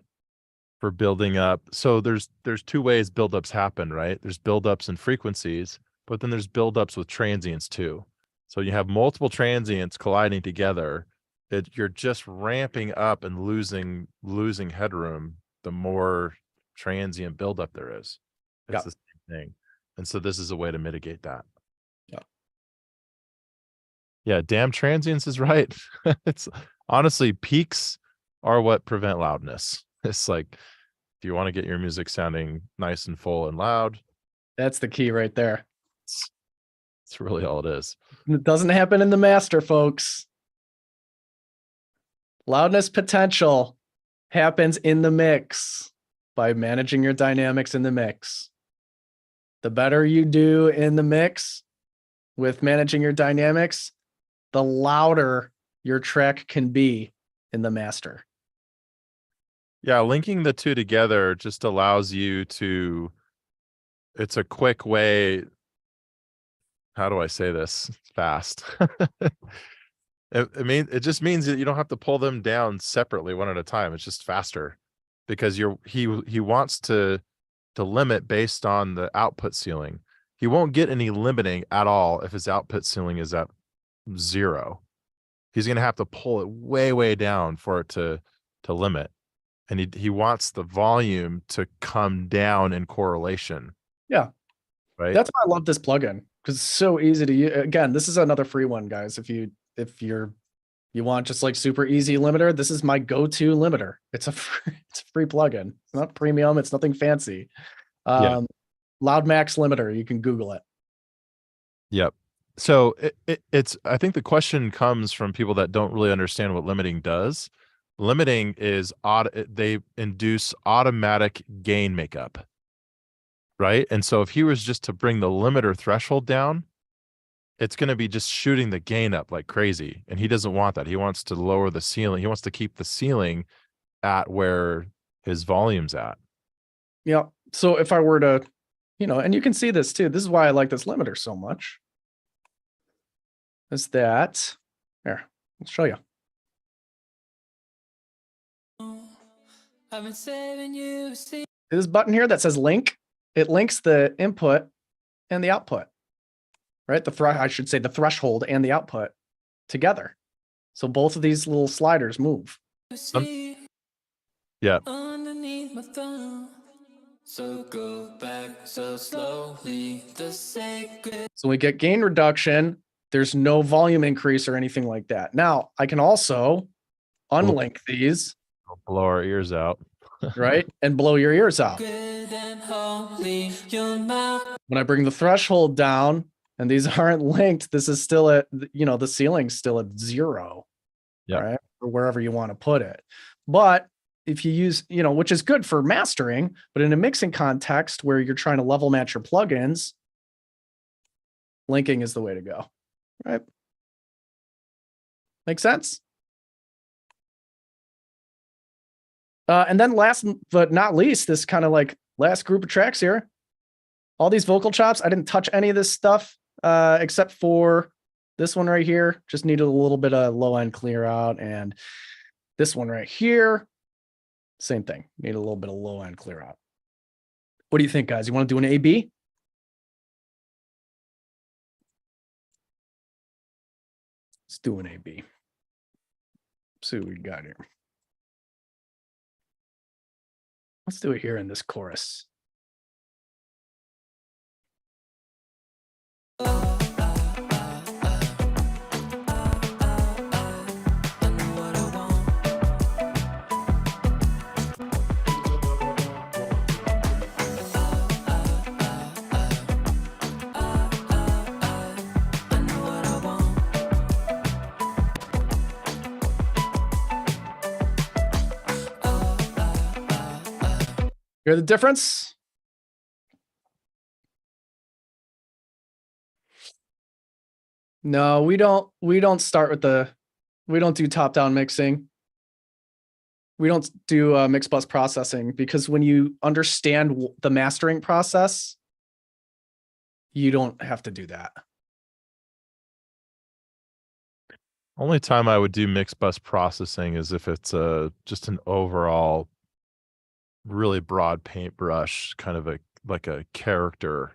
for building up. So there's 2 ways buildups happen, right? There's buildups in frequencies, but then there's buildups with transients too. So you have multiple transients colliding together. You're just ramping up and losing headroom the more transient buildup there is. It's Yeah. the same thing. And so this is a way to mitigate that. Yeah, damn transients is right. It's honestly, peaks are what prevent loudness. It's like, if you want to get your music sounding nice and full and loud, That's the key right there. it's really all it is. It doesn't happen in the master, folks. Loudness potential happens in the mix by managing your dynamics in the mix. The better you do in the mix with managing your dynamics, the louder your track can be in the master. Yeah, linking the 2 together just allows you to, it's a quick way. How do I say this fast? It just means that you don't have to pull them down separately one at a time. It's just faster because he wants to limit based on the output ceiling. He won't get any limiting at all if his output ceiling is at 0. He's going to have to pull it way down for it to limit. And he wants the volume to come down in correlation. Yeah. Right. That's why I love this plugin, because it's so easy to use. Again, this is another free one, guys. If you want just like super easy limiter, this is my go-to limiter. It's a free plugin. It's not premium. It's nothing fancy. Loud Max limiter. You can Google it. Yep. So it's, I think the question comes from people that don't really understand what limiting does. Limiting is they induce automatic gain makeup, right? And so if he was just to bring the limiter threshold down, it's going to be just shooting the gain up like crazy. And he doesn't want that. He wants to lower the ceiling. He wants to keep the ceiling at where his volume's at. Yeah. So if I were to, and you can see this too. This is why I like this limiter so much. Is that here? I'll show you. I've been saving you. This button here that says link, it links the input and the output, right? I should say the threshold and the output together. So both of these little sliders move. Yeah. Underneath my thumb. So go back so slowly. The sacred. So we get gain reduction. There's no volume increase or anything like that. Now I can also unlink these. Blow our ears out. Right? And blow your ears out. And holy, when I bring the threshold down and these aren't linked, this is still at, the ceiling's still at 0. Yep. Right? Or wherever you want to put it. But if you use, which is good for mastering, but in a mixing context where you're trying to level match your plugins, linking is the way to go. Right? Make sense? And then last but not least, this kind of like last group of tracks here, all these vocal chops, I didn't touch any of this stuff except for this one right here. Just needed a little bit of low end clear out, and this one right here, same thing. Need a little bit of low end clear out. What do you think, guys? You want to do an A/B? Let's do an A/B. See what we got here. Let's do it here in this chorus. Hear the difference? No, we don't start with we don't do top-down mixing. We don't do mix bus processing because when you understand the mastering process, you don't have to do that. Only time I would do mix bus processing is if it's just an overall really broad paintbrush, kind of like a character.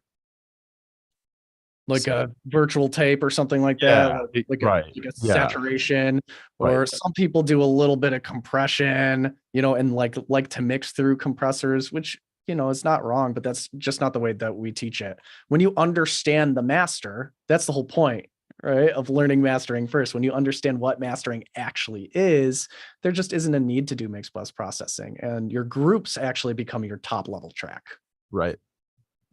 Like a virtual tape or something like Yeah, that, like right. a Yeah. saturation, or Right. some people do a little bit of compression, and like to mix through compressors, which, is not wrong, but that's just not the way that we teach it. When you understand the master, that's the whole point, right? Of learning mastering first. When you understand what mastering actually is, there just isn't a need to do mix bus processing, and your groups actually become your top level track. Right.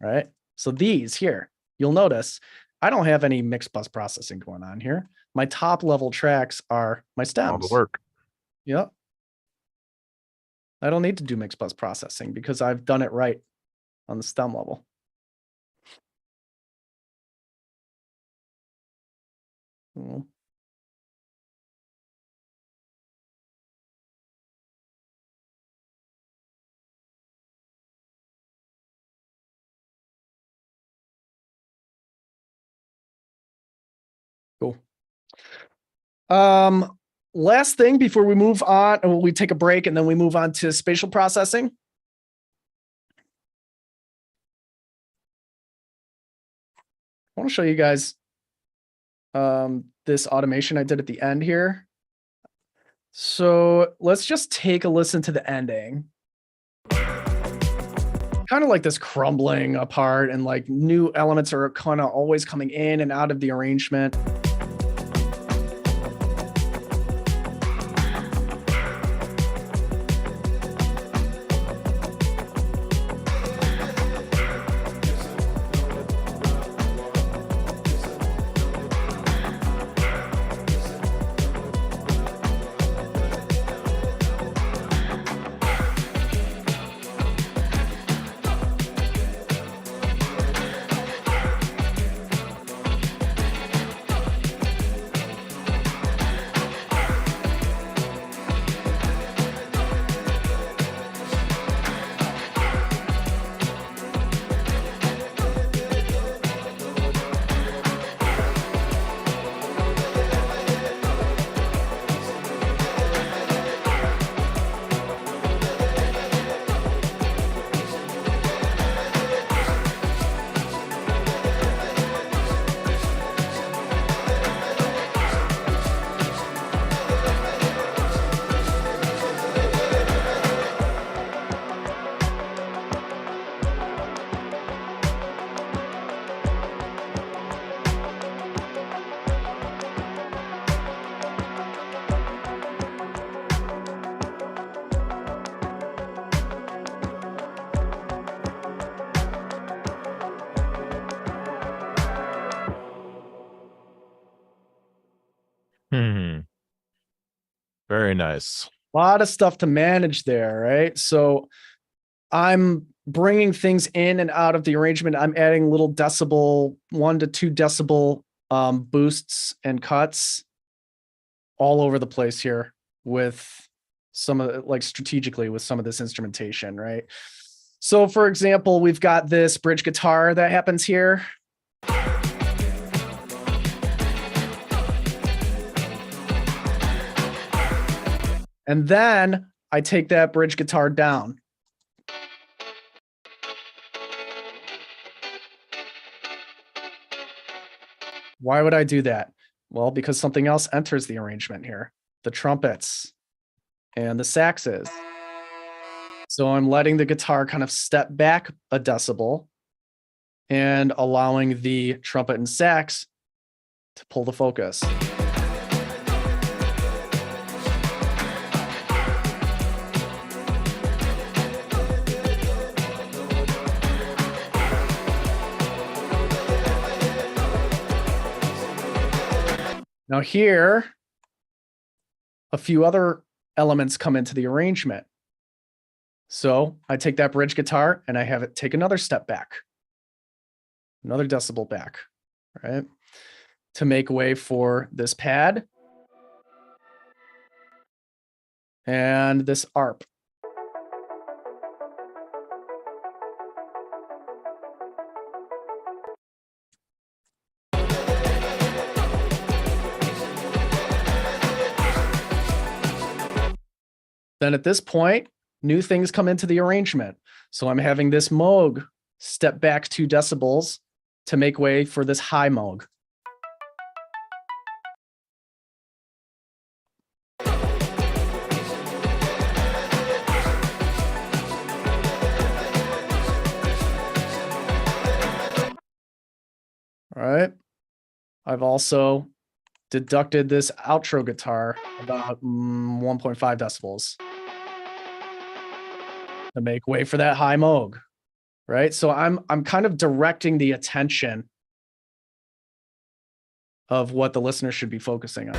Right. So these here, you'll notice I don't have any mix bus processing going on here. My top level tracks are my All stems. the work. Yep. I don't need to do mix bus processing because I've done it right on the stem level. Mm. Cool. Last thing before we move on, we take a break and then we move on to spatial processing. I want to show you guys this automation I did at the end here. So let's just take a listen to the ending. Kind of like this crumbling apart, and like new elements are kind of always coming in and out of the arrangement. Very nice. A lot of stuff to manage there, right? So I'm bringing things in and out of the arrangement. I'm adding little decibel, 1 to 2 decibel boosts and cuts all over the place here with some of like strategically with some of this instrumentation, right? So for example, we've got this bridge guitar that happens here. And then I take that bridge guitar down. Why would I do that? Well, because something else enters the arrangement here, the trumpets and the saxes. So I'm letting the guitar kind of step back a decibel and allowing the trumpet and sax to pull the focus. Now here, a few other elements come into the arrangement. So I take that bridge guitar and I have it take another step back, another decibel back, right? to make way for this pad and this ARP. Then at this point, new things come into the arrangement. So I'm having this Moog step back 2 decibels to make way for this high Moog. All right. I've also deducted this outro guitar about 1.5 decibels to make way for that high Moog, right? So I'm kind of directing the attention of what the listener should be focusing on.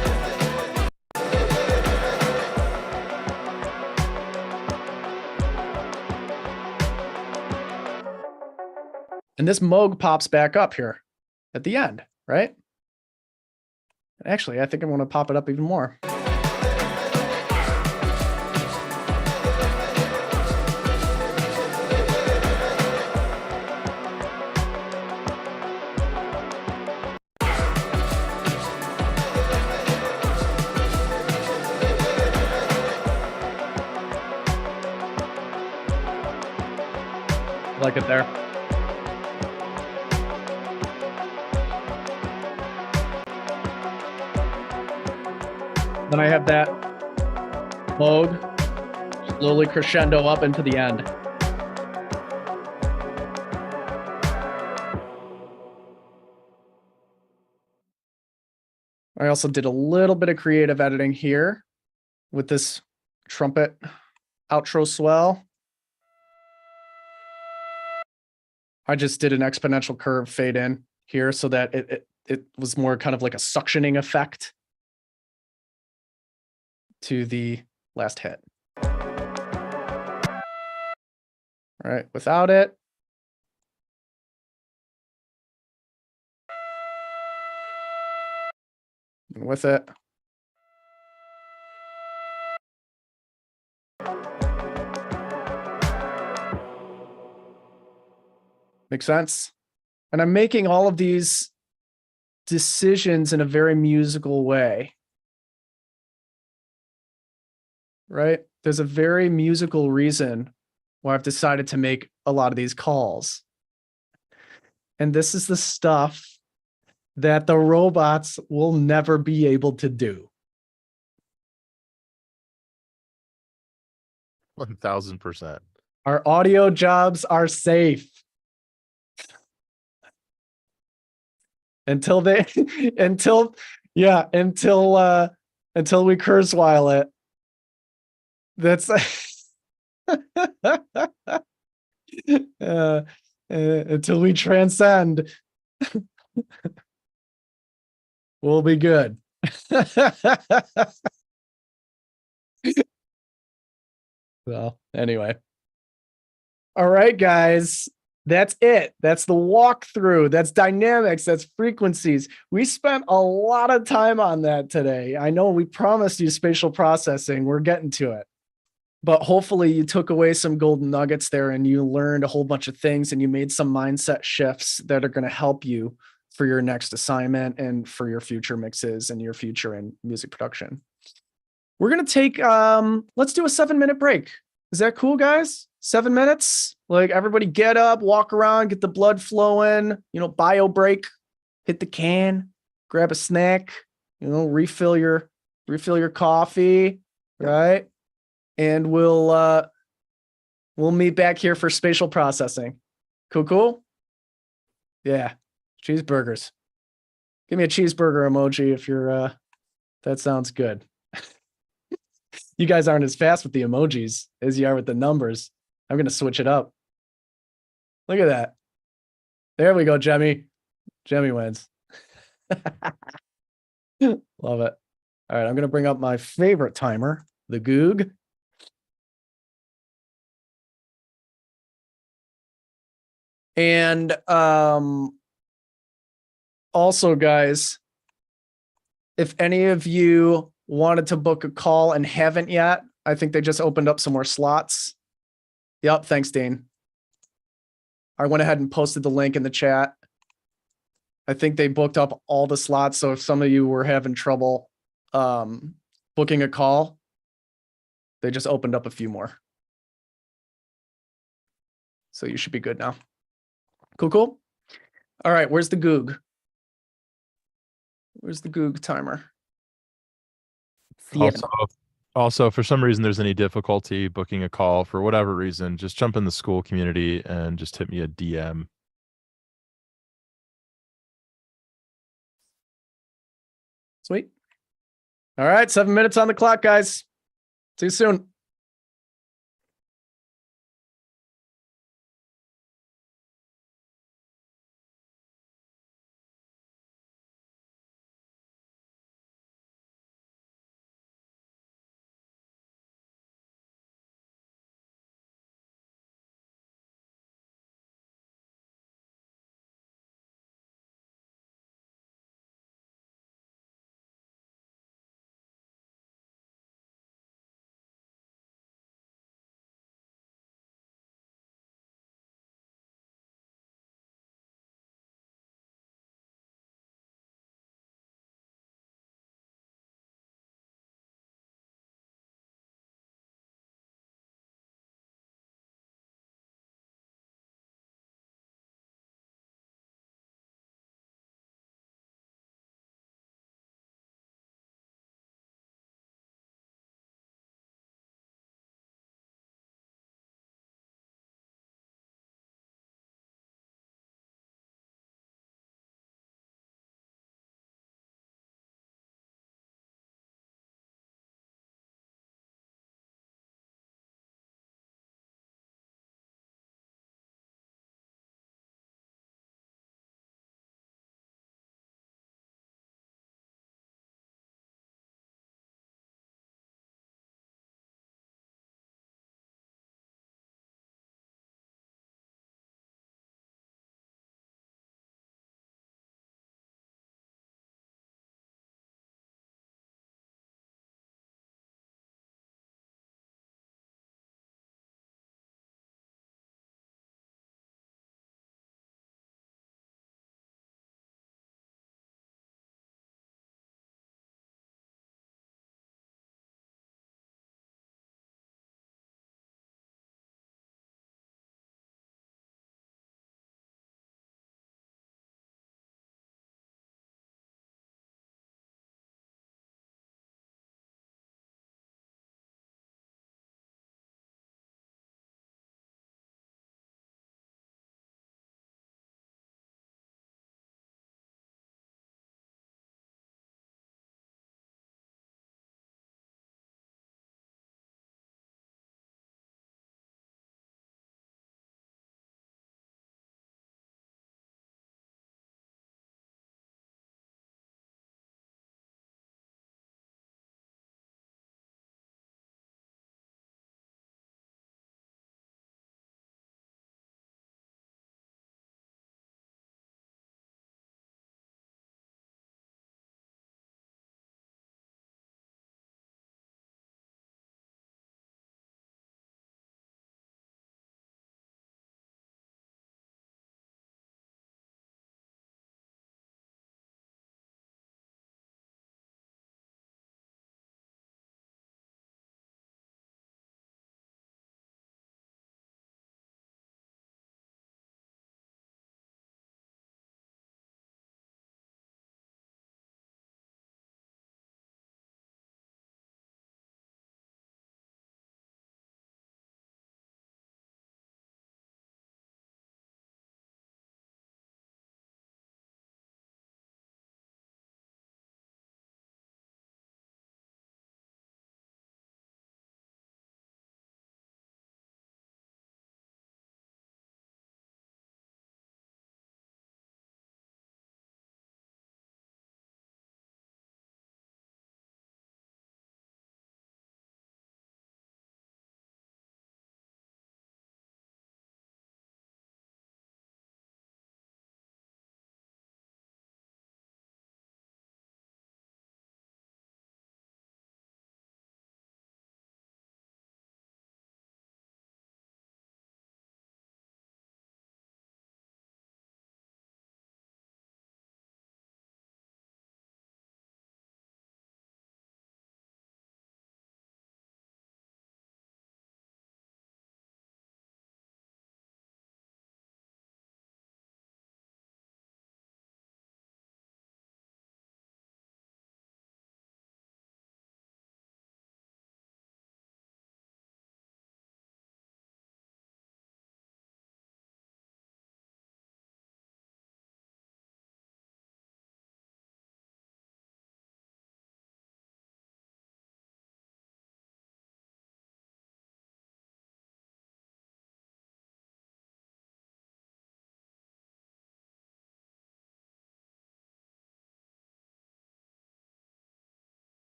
And this Moog pops back up here at the end, right? Actually, I think I'm going to pop it up even more. Like it there. Then I have that Moog slowly crescendo up into the end. I also did a little bit of creative editing here with this trumpet outro swell. I just did an exponential curve fade in here so that it was more kind of like a suctioning effect to the last hit. All right, without it. And with it. Make sense? And I'm making all of these decisions in a very musical way. Right? There's a very musical reason why I've decided to make a lot of these calls. And this is the stuff that the robots will never be able to do. 1000%. Our audio jobs are safe. Until we Kurzweil it. That's until we transcend, we'll be good. Well, anyway. All right, guys. That's it. That's the walkthrough. That's dynamics. That's frequencies. We spent a lot of time on that today. I know we promised you spatial processing. We're getting to it. But hopefully you took away some golden nuggets there and you learned a whole bunch of things and you made some mindset shifts that are going to help you for your next assignment and for your future mixes and your future in music production. We're going to take, let's do a 7-minute break. Is that cool, guys? 7 minutes? Like everybody get up, walk around, get the blood flowing, bio break, hit the can, grab a snack, refill your coffee, right? And we'll meet back here for spatial processing. Cool? Yeah. Cheeseburgers. Give me a cheeseburger emoji if you're that sounds good. You guys aren't as fast with the emojis as you are with the numbers. I'm going to switch it up. Look at that. There we go, Jemmy. Jemmy wins. Love it. All right, I'm going to bring up my favorite timer, the Goog. And also, guys, If any of you wanted to book a call and haven't yet, I think they just opened up some more slots. Yep, thanks, Dane. I went ahead and posted the link in the chat. I think they booked up all the slots, so if some of you were having trouble booking a call, they just opened up a few more. So you should be good now. Cool, cool. All right, where's the Goog? Where's the Goog timer? Also, if for some reason there's any difficulty booking a call for whatever reason, just jump in the school community and just hit me a DM. Sweet. All right, 7 minutes on the clock, guys. See you soon.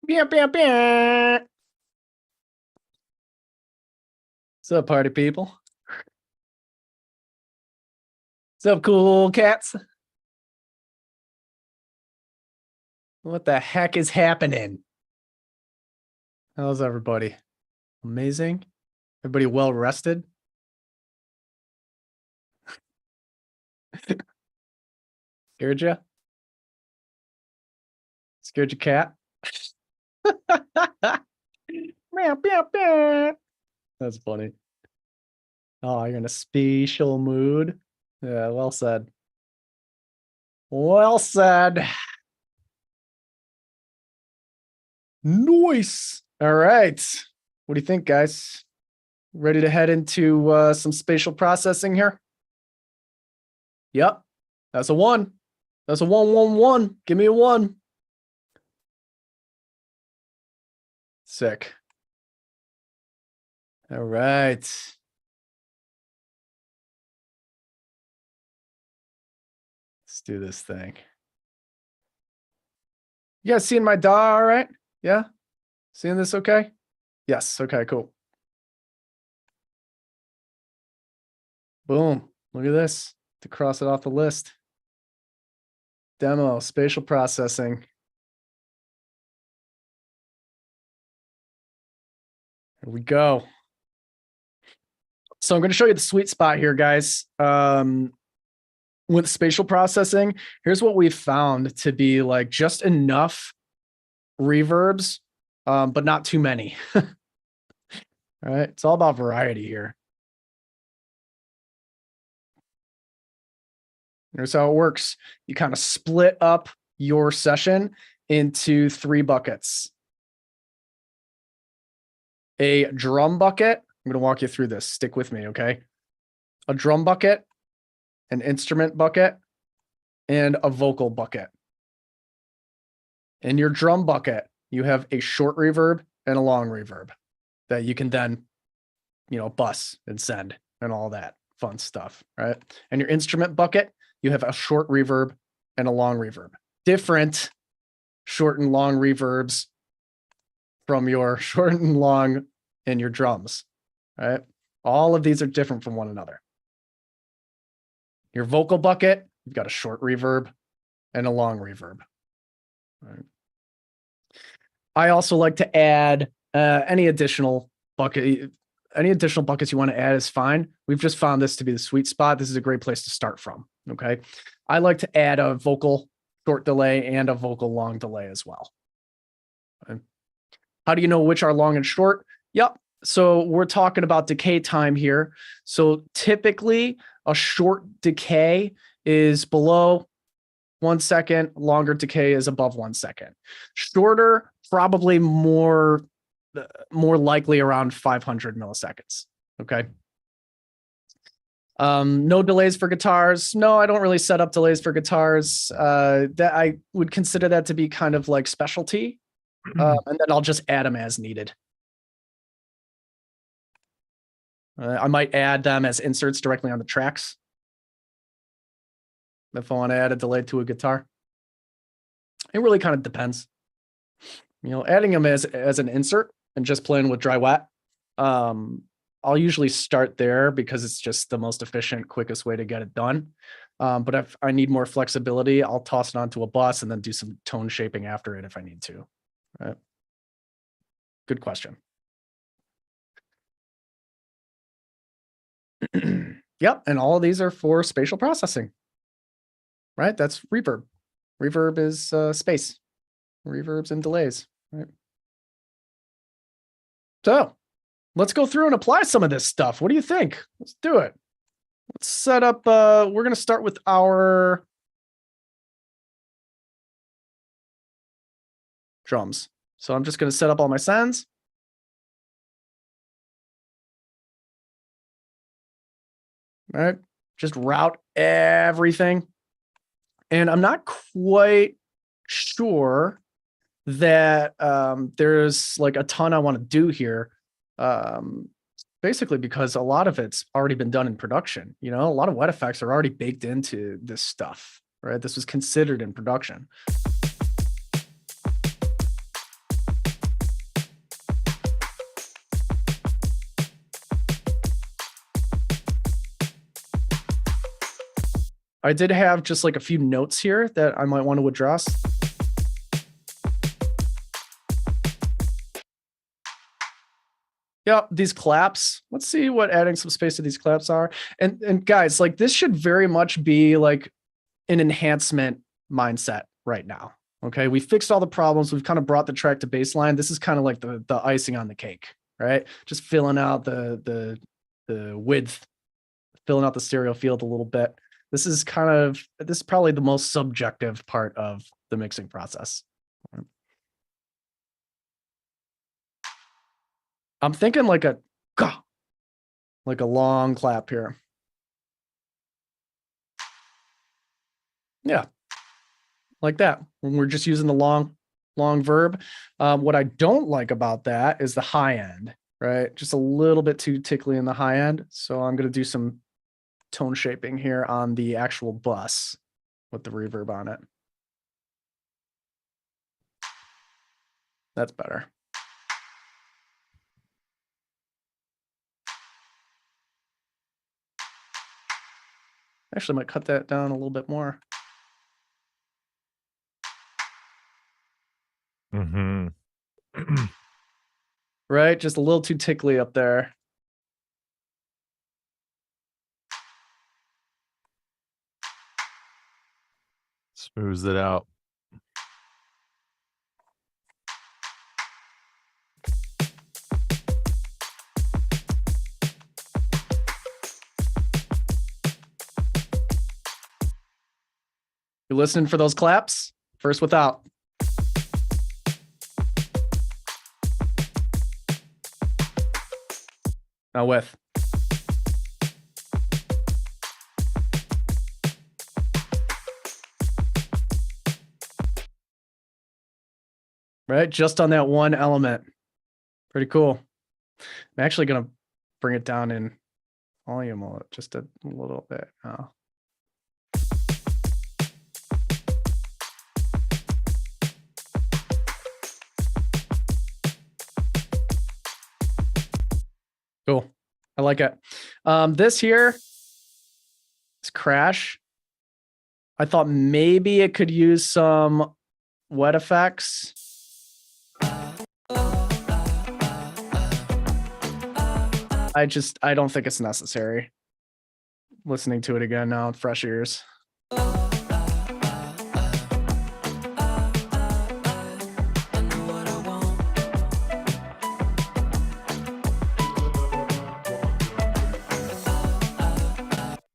What's up, party people? What's up, cool cats? What the heck is happening? How's everybody? Amazing? Everybody well rested? Scared you? Scared your cat? That's funny. Oh, you're in a spatial mood? Yeah, well said. Well said. Nice. All right. What do you think, guys? Ready to head into some spatial processing here? Yep. That's a 1. That's a 111. Give me a 1. Sick. All right. Let's do this thing. You guys seeing my DAW all right? Yeah? Seeing this okay? Yes. Okay, cool. Boom. Look at this. To cross it off the list. Demo, spatial processing. Here we go. So I'm going to show you the sweet spot here, guys. With spatial processing, here's what we've found to be like just enough reverbs, but not too many. All right. It's all about variety here. Here's how it works. You kind of split up your session into 3 buckets. A drum bucket. I'm going to walk you through this. Stick with me, okay? A drum bucket, an instrument bucket, and a vocal bucket. In your drum bucket, you have a short reverb and a long reverb that you can then, bus and send and all that fun stuff, right? And your instrument bucket, you have a short reverb and a long reverb. Different short and long reverbs from your short and long in your drums, right? All of these are different from one another. Your vocal bucket, you've got a short reverb and a long reverb. Right. I also like to add any additional buckets you want to add is fine. We've just found this to be the sweet spot. This is a great place to start from. Okay. I like to add a vocal short delay and a vocal long delay as well. Okay. How do you know which are long and short? Yep. So we're talking about decay time here. So typically a short decay is below 1 second, longer decay is above 1 second. Shorter, probably more likely around 500 milliseconds. Okay. No delays for guitars. No, I don't really set up delays for guitars. That I would consider that to be kind of like specialty. And then I'll just add them as needed. I might add them as inserts directly on the tracks if I want to add a delay to a guitar. It really kind of depends. Adding them as an insert and just playing with dry wet. I'll usually start there because it's just the most efficient, quickest way to get it done. But if I need more flexibility, I'll toss it onto a bus and then do some tone shaping after it if I need to. Right. Good question. Yep. And all of these are for spatial processing, right? That's reverb. Reverb is space, reverbs and delays, right? So let's go through and apply some of this stuff. What do you think? Let's do it. Let's set up, we're going to start with our drums. So I'm just going to set up all my sends. All right, just route everything. And I'm not quite sure that there's like a ton I want to do here. Basically because a lot of it's already been done in production. A lot of wet effects are already baked into this stuff, right? This was considered in production. I did have just like a few notes here that I might want to address. Yeah, these claps. Let's see what adding some space to these claps are. And guys, like this should very much be like an enhancement mindset right now. Okay, we fixed all the problems. We've kind of brought the track to baseline. This is kind of like the icing on the cake, right? Just filling out the width, filling out the stereo field a little bit. This is probably the most subjective part of the mixing process. I'm thinking like a long clap here. Yeah, like that. When we're just using the long verb. What I don't like about that is the high end, right? Just a little bit too tickly in the high end. So I'm going to do some tone shaping here on the actual bus with the reverb on it. That's better. Actually, I might cut that down a little bit more. Mm-hmm. Right? Just a little too tickly up there. Smooths it out. You listening for those claps? First without. Now with. Right? Just on that one element. Pretty cool. I'm actually going to bring it down in volume just a little bit. Oh. Cool. I like it. This here is crash. I thought maybe it could use some wet effects. I don't think it's necessary. Listening to it again now, fresh ears.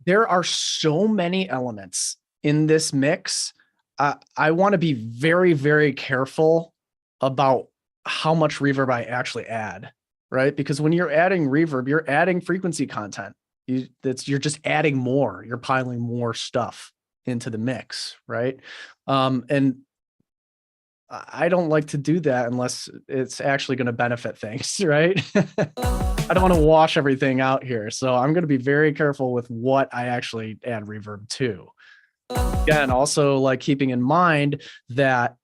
There are so many elements in this mix. I want to be very, very careful about how much reverb I actually add, right? Because when you're adding reverb, you're adding frequency content. You're just adding more. You're piling more stuff into the mix, right? And I don't like to do that unless it's actually going to benefit things, right? I don't want to wash everything out here. So I'm going to be very careful with what I actually add reverb to. Again, also like keeping in mind that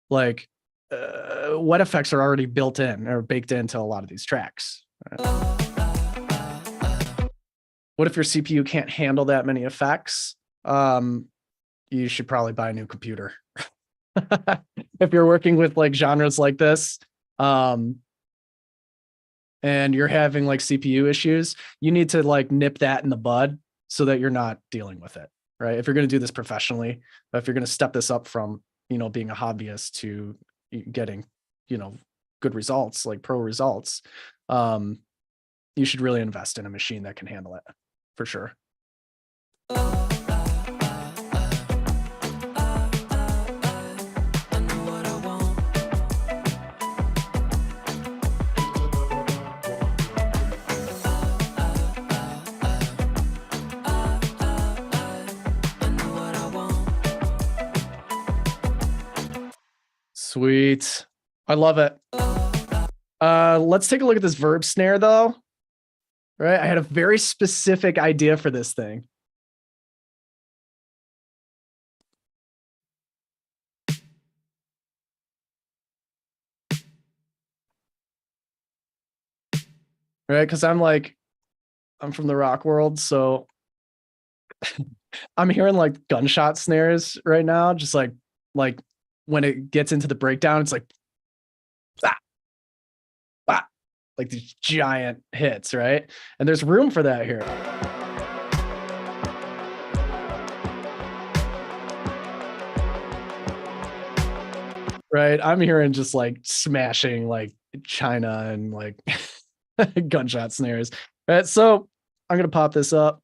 like wet effects are already built in or baked into a lot of these tracks. What if your CPU can't handle that many effects? You should probably buy a new computer. If you're working with like genres like this, and you're having like CPU issues, you need to like nip that in the bud so that you're not dealing with it, right? If you're going to do this professionally, if you're going to step this up from, being a hobbyist to getting, good results, like pro results, you should really invest in a machine that can handle it for sure. Sweet. I love it. Let's take a look at this verb snare though. Right? I had a very specific idea for this thing. Right? Because I'm from the rock world, so I'm hearing like gunshot snares right now, just like when it gets into the breakdown, it's like bah, bah, like these giant hits, right? And there's room for that here. Right. I'm hearing just like smashing like China and like gunshot snares. Right. So I'm gonna pop this up.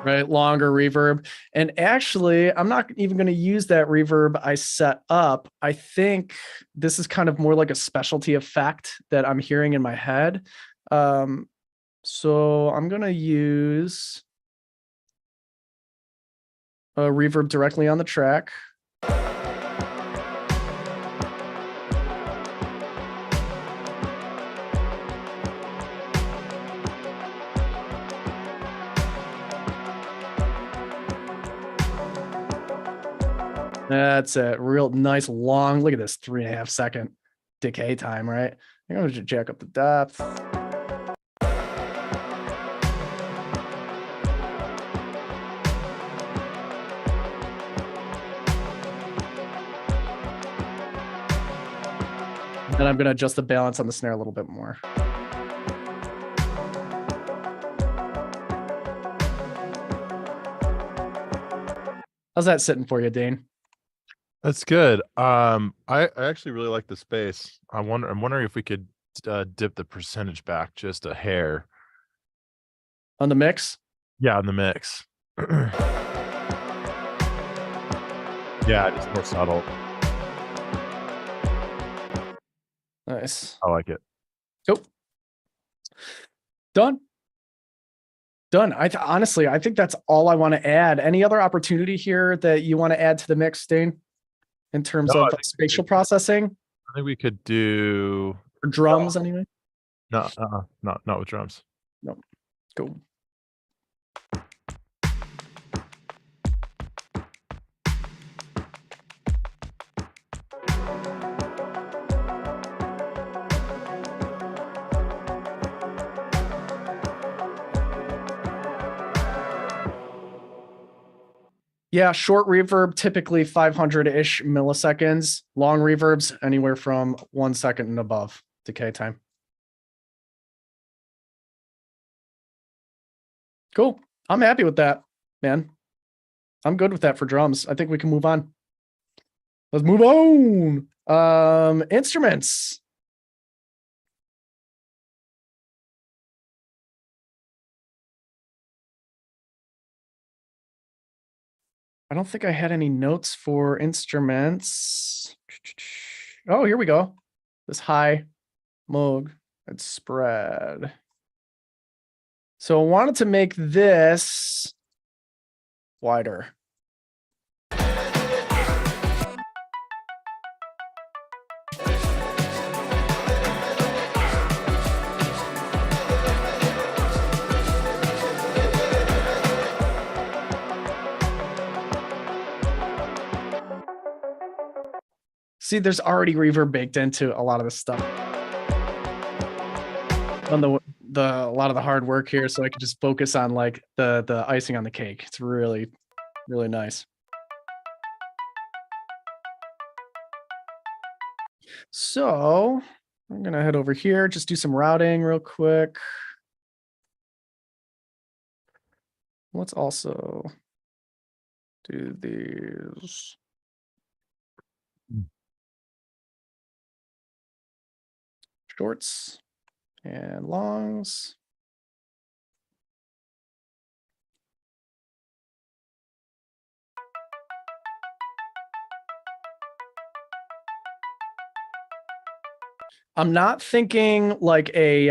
Right, longer reverb. And actually, I'm not even going to use that reverb I set up. I think this is kind of more like a specialty effect that I'm hearing in my head. So I'm going to use a reverb directly on the track. That's a real nice long, look at this 3.5 second decay time, right? I'm going to jack up the depth. And I'm going to adjust the balance on the snare a little bit more. How's that sitting for you, Dane? That's good. I actually really like the space. I'm wondering if we could dip the percentage back just a hair. On the mix? Yeah, in the mix. Yeah, just more subtle. Nice. I like it. Cool. Done. Done. Honestly, I think that's all I want to add. Any other opportunity here that you want to add to the mix, Dane? In terms No, I of think spatial processing I think we could do or drums anyway? not with drums. No. Cool. Yeah, short reverb, typically 500-ish milliseconds. Long reverbs, anywhere from 1 second and above decay time. Cool. I'm happy with that, man. I'm good with that for drums. I think we can move on. Let's move on. Instruments. I don't think I had any notes for instruments. Oh, here we go. This high, Moog, and spread. So I wanted to make this wider. See, there's already reverb baked into a lot of this stuff. On a lot of the hard work here, so I can just focus on like the icing on the cake. It's really, really nice. So I'm gonna head over here, just do some routing real quick. Let's also do these. Shorts and longs. I'm not thinking like a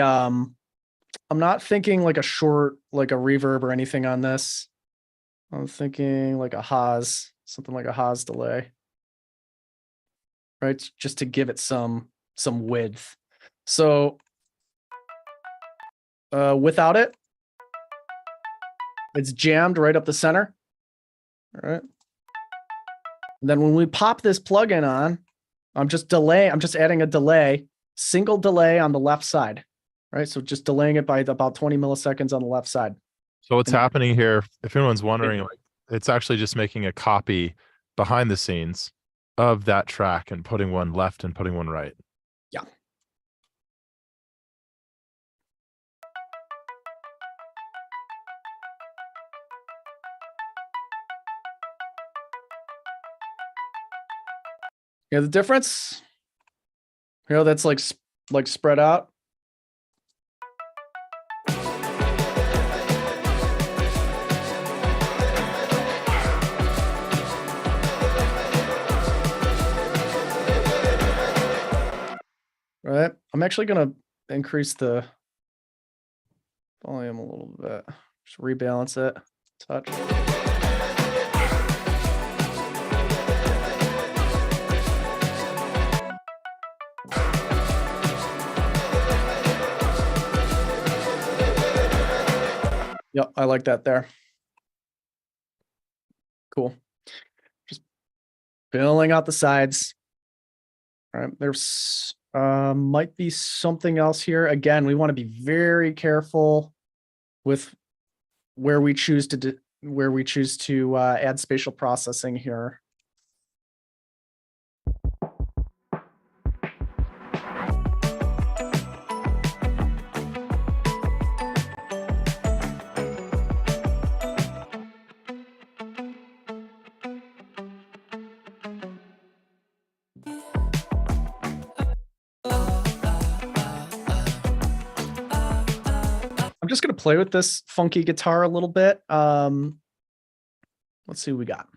short, like a reverb or anything on this. I'm thinking like a Haas, something like a Haas delay. Right? Just to give it some width. So without it, it's jammed right up the center. All right. And then when we pop this plugin on, I'm just adding a delay, single delay on the left side, right? So just delaying it by about 20 milliseconds on the left side. So what's And- happening here, if anyone's wondering, like, it's actually just making a copy behind the scenes of that track and putting one left and putting one right. Yeah. Yeah, the difference. You know, that's like spread out. Right. I'm actually gonna increase the volume a little bit. Just rebalance it. Touch. Yep, I like that there. Cool. Just filling out the sides. All right, there's might be something else here. Again, we want to be very careful with where we choose to add spatial processing here. I'm just going to play with this funky guitar a little bit. Let's see what we got.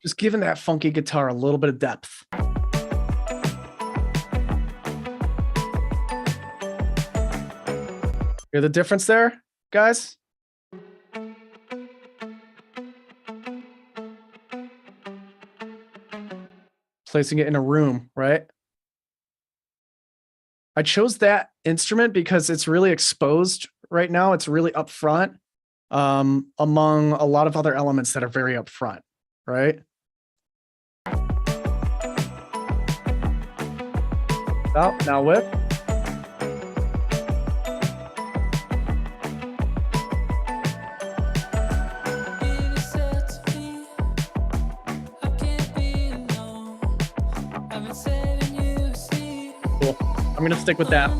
Just giving that funky guitar a little bit of depth. Hear the difference there, guys? Placing it in a room, right? I chose that instrument because it's really exposed right now. It's really upfront among a lot of other elements that are very upfront, right? Oh, now whip. Cool. I'm gonna stick with that.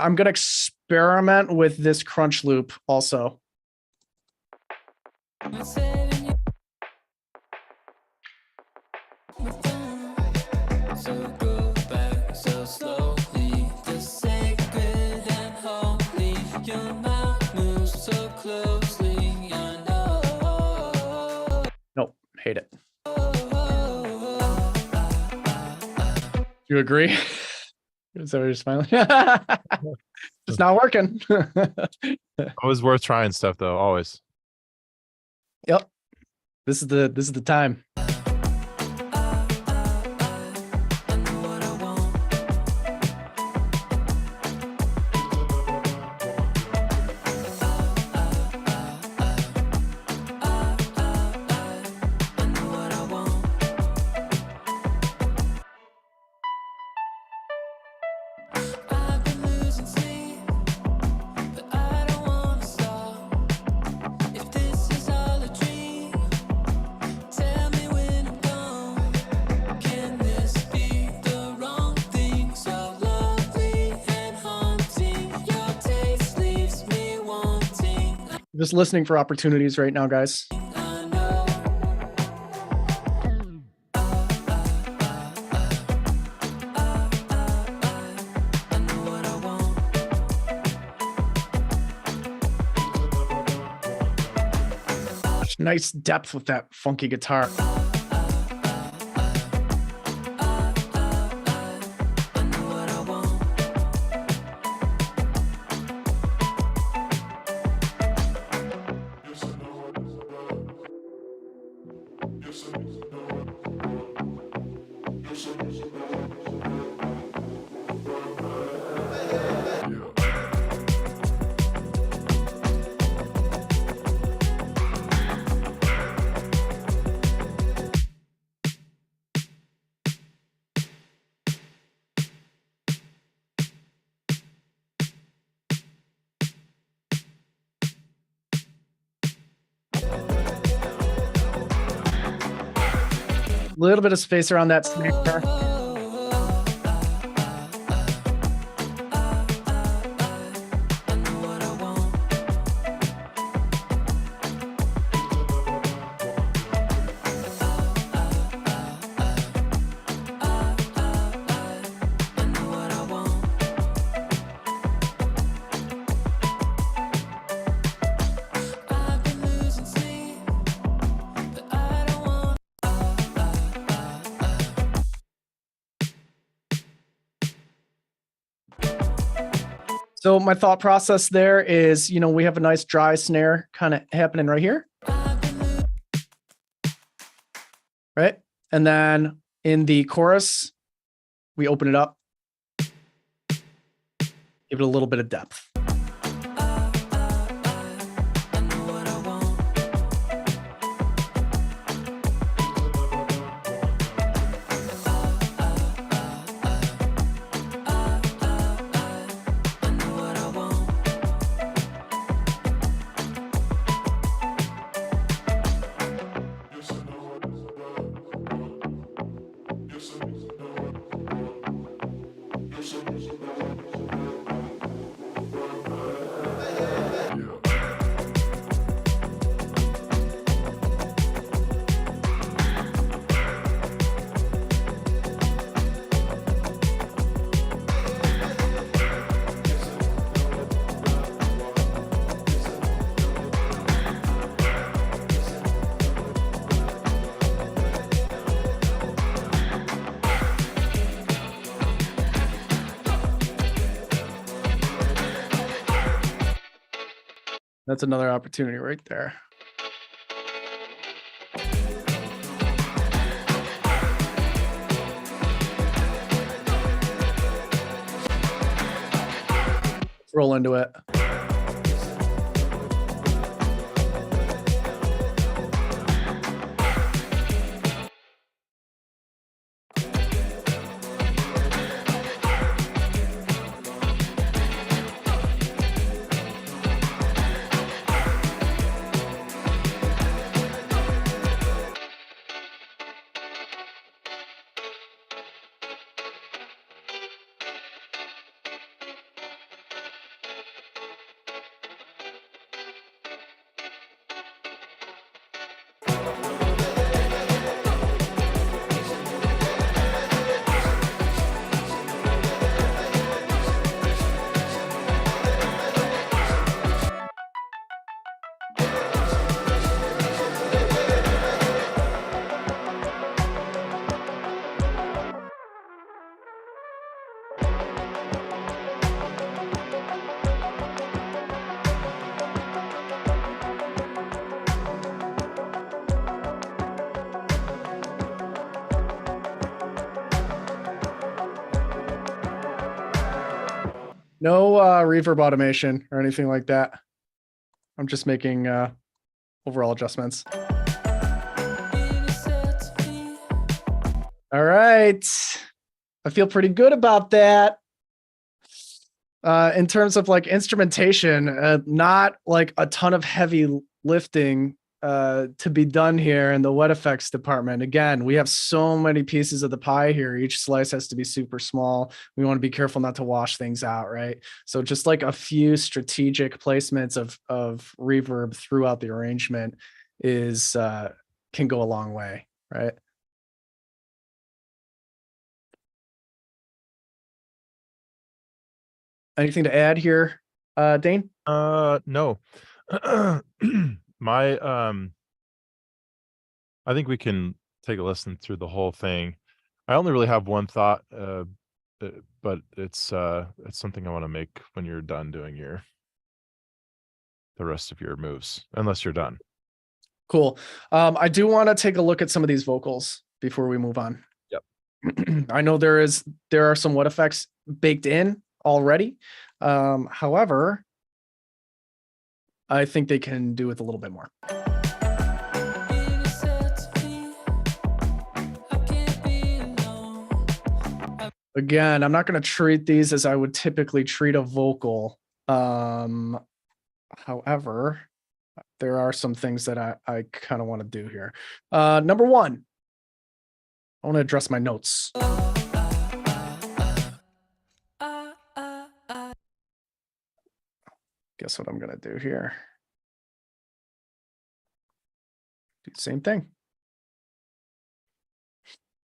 I'm gonna experiment with this crunch loop also. Nope, hate it. You agree? Is that what you're smiling? It's not working. Always worth trying stuff though, always. Yep. This is the time. Just listening for opportunities right now, guys. nice depth with that funky guitar. Little bit of space around that snare. So my thought process there is, we have a nice dry snare kind of happening right here. Right? And then in the chorus, we open it up. Give it a little bit of depth. That's another opportunity right there. Let's roll into it. No reverb automation or anything like that. I'm just making overall adjustments. All right. I feel pretty good about that. In terms of like instrumentation, not like a ton of heavy lifting to be done here in the wet effects department. Again, we have so many pieces of the pie here. Each slice has to be super small. We want to be careful not to wash things out, right? So just like a few strategic placements of reverb throughout the arrangement is can go a long way, right? Anything to add here, Dane? No. My I think we can take a listen through the whole thing. I only really have one thought, but it's something I want to make when you're done doing the rest of your moves, unless you're done. Cool. I do want to take a look at some of these vocals before we move on. Yep. I know there are some what effects baked in already. However, I think they can do with a little bit more. Again, I'm not going to treat these as I would typically treat a vocal. However, there are some things that I kind of want to do here. Number one, I want to address my notes. Guess what I'm going to do here? Do the same thing.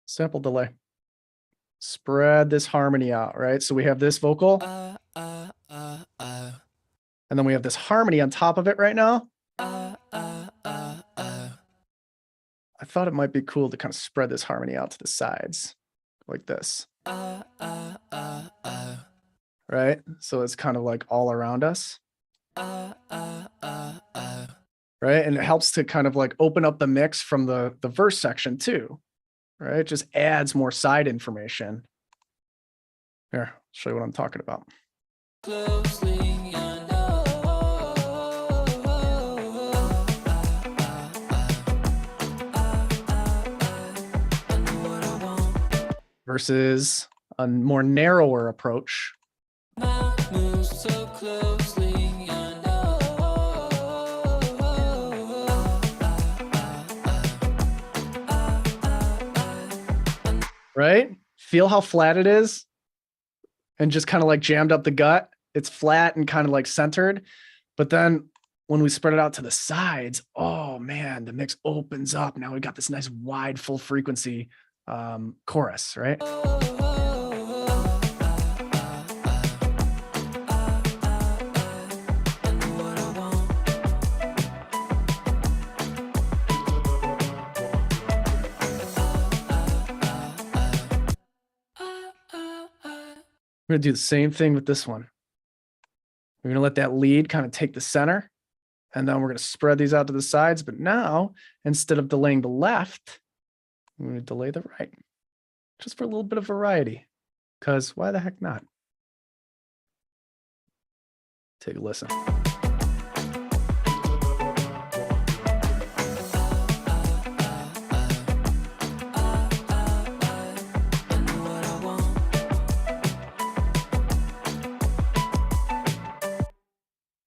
Sample delay. Spread this harmony out, right? So we have this vocal. And then we have this harmony on top of it right now. I thought it might be cool to kind of spread this harmony out to the sides like this. Right? So it's kind of like all around us. Right? And it helps to kind of like open up the mix from the verse section too. Right? It just adds more side information. Here, I'll show you what I'm talking about. Versus a more narrower approach. Right? Feel how flat it is? And just kind of like jammed up the gut. It's flat and kind of like centered. But then when we spread it out to the sides, oh man, the mix opens up. Now we got this nice wide full frequency chorus, right? We're going to do the same thing with this one. We're going to let that lead kind of take the center, and then we're going to spread these out to the sides. But now, instead of delaying the left, I'm going to delay the right, just for a little bit of variety, because why the heck not? Take a listen.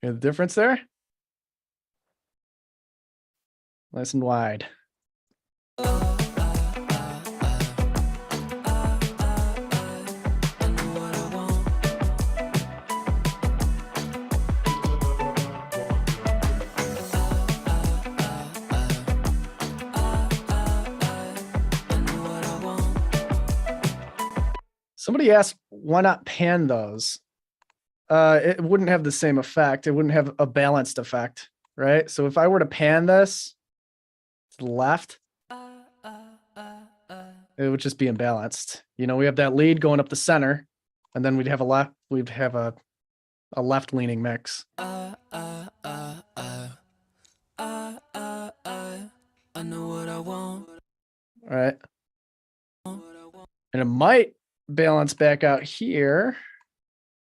Hear the difference there? Nice and wide. Somebody asked, why not pan those? It wouldn't have the same effect. It wouldn't have a balanced effect, right? So if I were to pan this to the left, it would just be imbalanced. You know, we have that lead going up the center, and then we'd have a left leaning mix. I know what I want. All right. And it might balance back out here.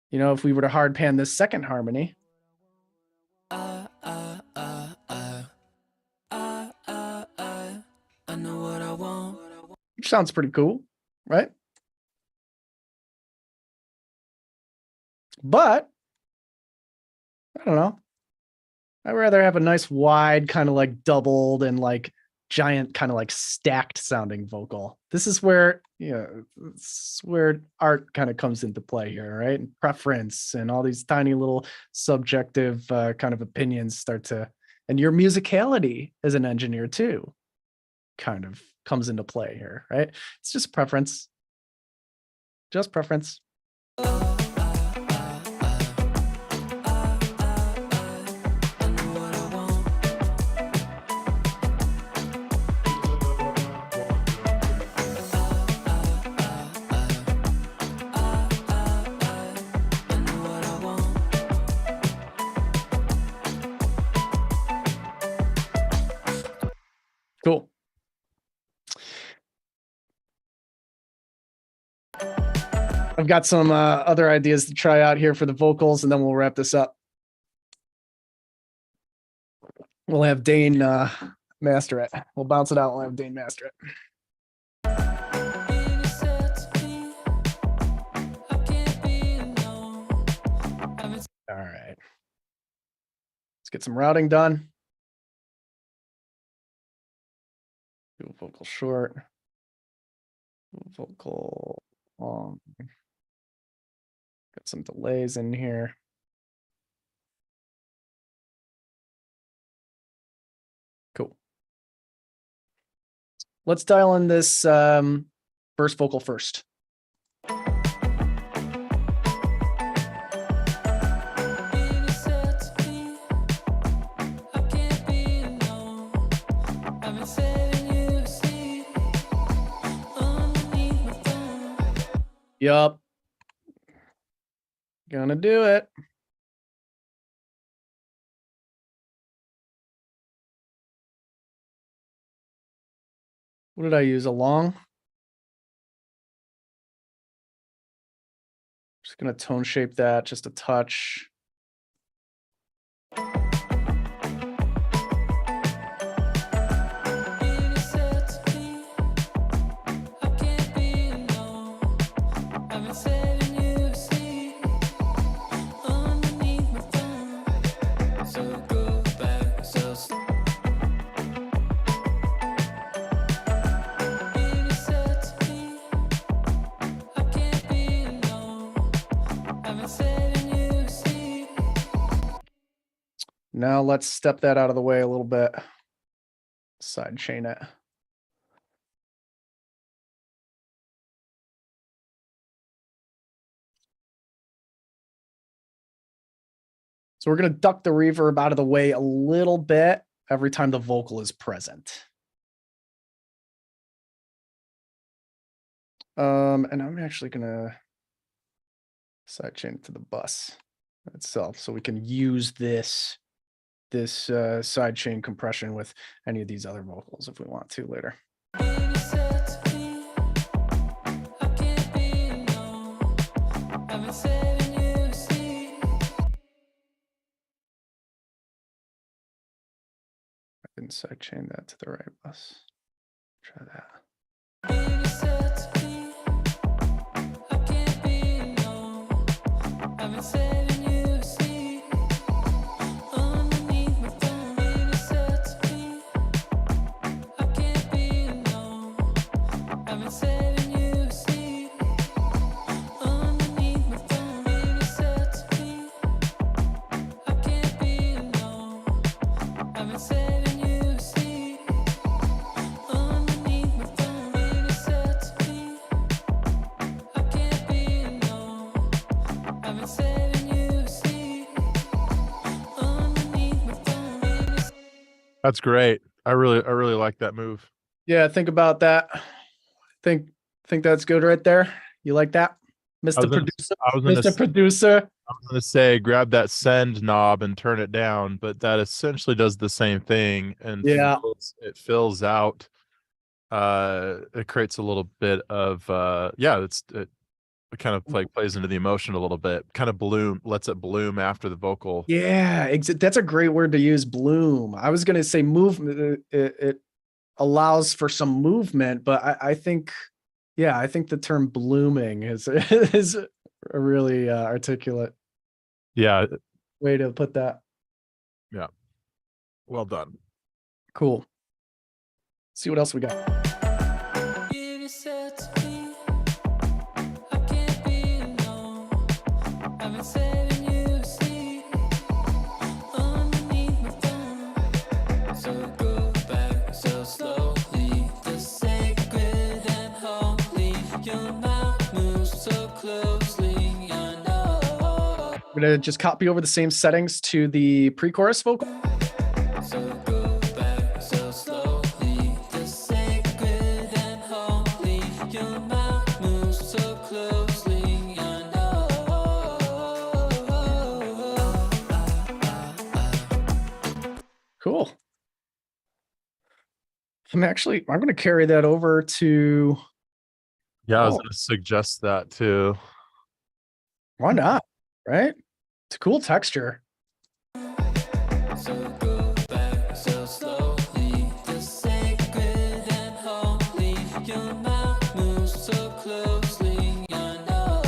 You know, if we were to hard pan this second harmony. I know what I want. Which sounds pretty cool, right? But I don't know. I'd rather have a nice wide kind of like doubled and like giant kind of like stacked sounding vocal. This is where, you know, it's where art kind of comes into play here, right? And preference and all these tiny little subjective kind of opinions start to, and your musicality as an engineer too kind of comes into play here, right? It's just preference. Just preference. I've got some other ideas to try out here for the vocals, and then we'll wrap this up. We'll have Dane master it. We'll bounce it out. We'll have Dane master it. All right. Let's get some routing done. Do a vocal short. Do a vocal long. Got some delays in here. Cool. Let's dial in this first vocal first. Yup. Gonna do it. What did I use? A long? Just gonna tone shape that just a touch. Now let's step that out of the way a little bit. Side chain it. So we're going to duck the reverb out of the way a little bit every time the vocal is present. And I'm actually going to sidechain it to the bus itself so we can use this sidechain compression with any of these other vocals if we want to later. I didn't sidechain that to the right bus. Try that. That's great. I really like that move. Yeah, think about that. Think that's good right there. You like that, Mr. Producer? Mr. Producer. I was gonna say grab that send knob and turn it down, but that essentially does the same thing and Yeah. it fills out. It creates a little bit of it kind of like plays into the emotion a little bit, kind of lets it bloom after the vocal. Yeah, that's a great word to use, bloom. I was going to say movement. It allows for some movement, but I think the term blooming is a really articulate way to put that. Yeah. Well done. Cool. Let's see what else we got. We're going to just copy over the same settings to the pre-chorus vocal. Cool. I'm going to carry that over to. Yeah, I was going to suggest that too. Why not? Right? It's a cool texture. So go back so slowly, the sacred and holy. Your mouth moves so closely, I know.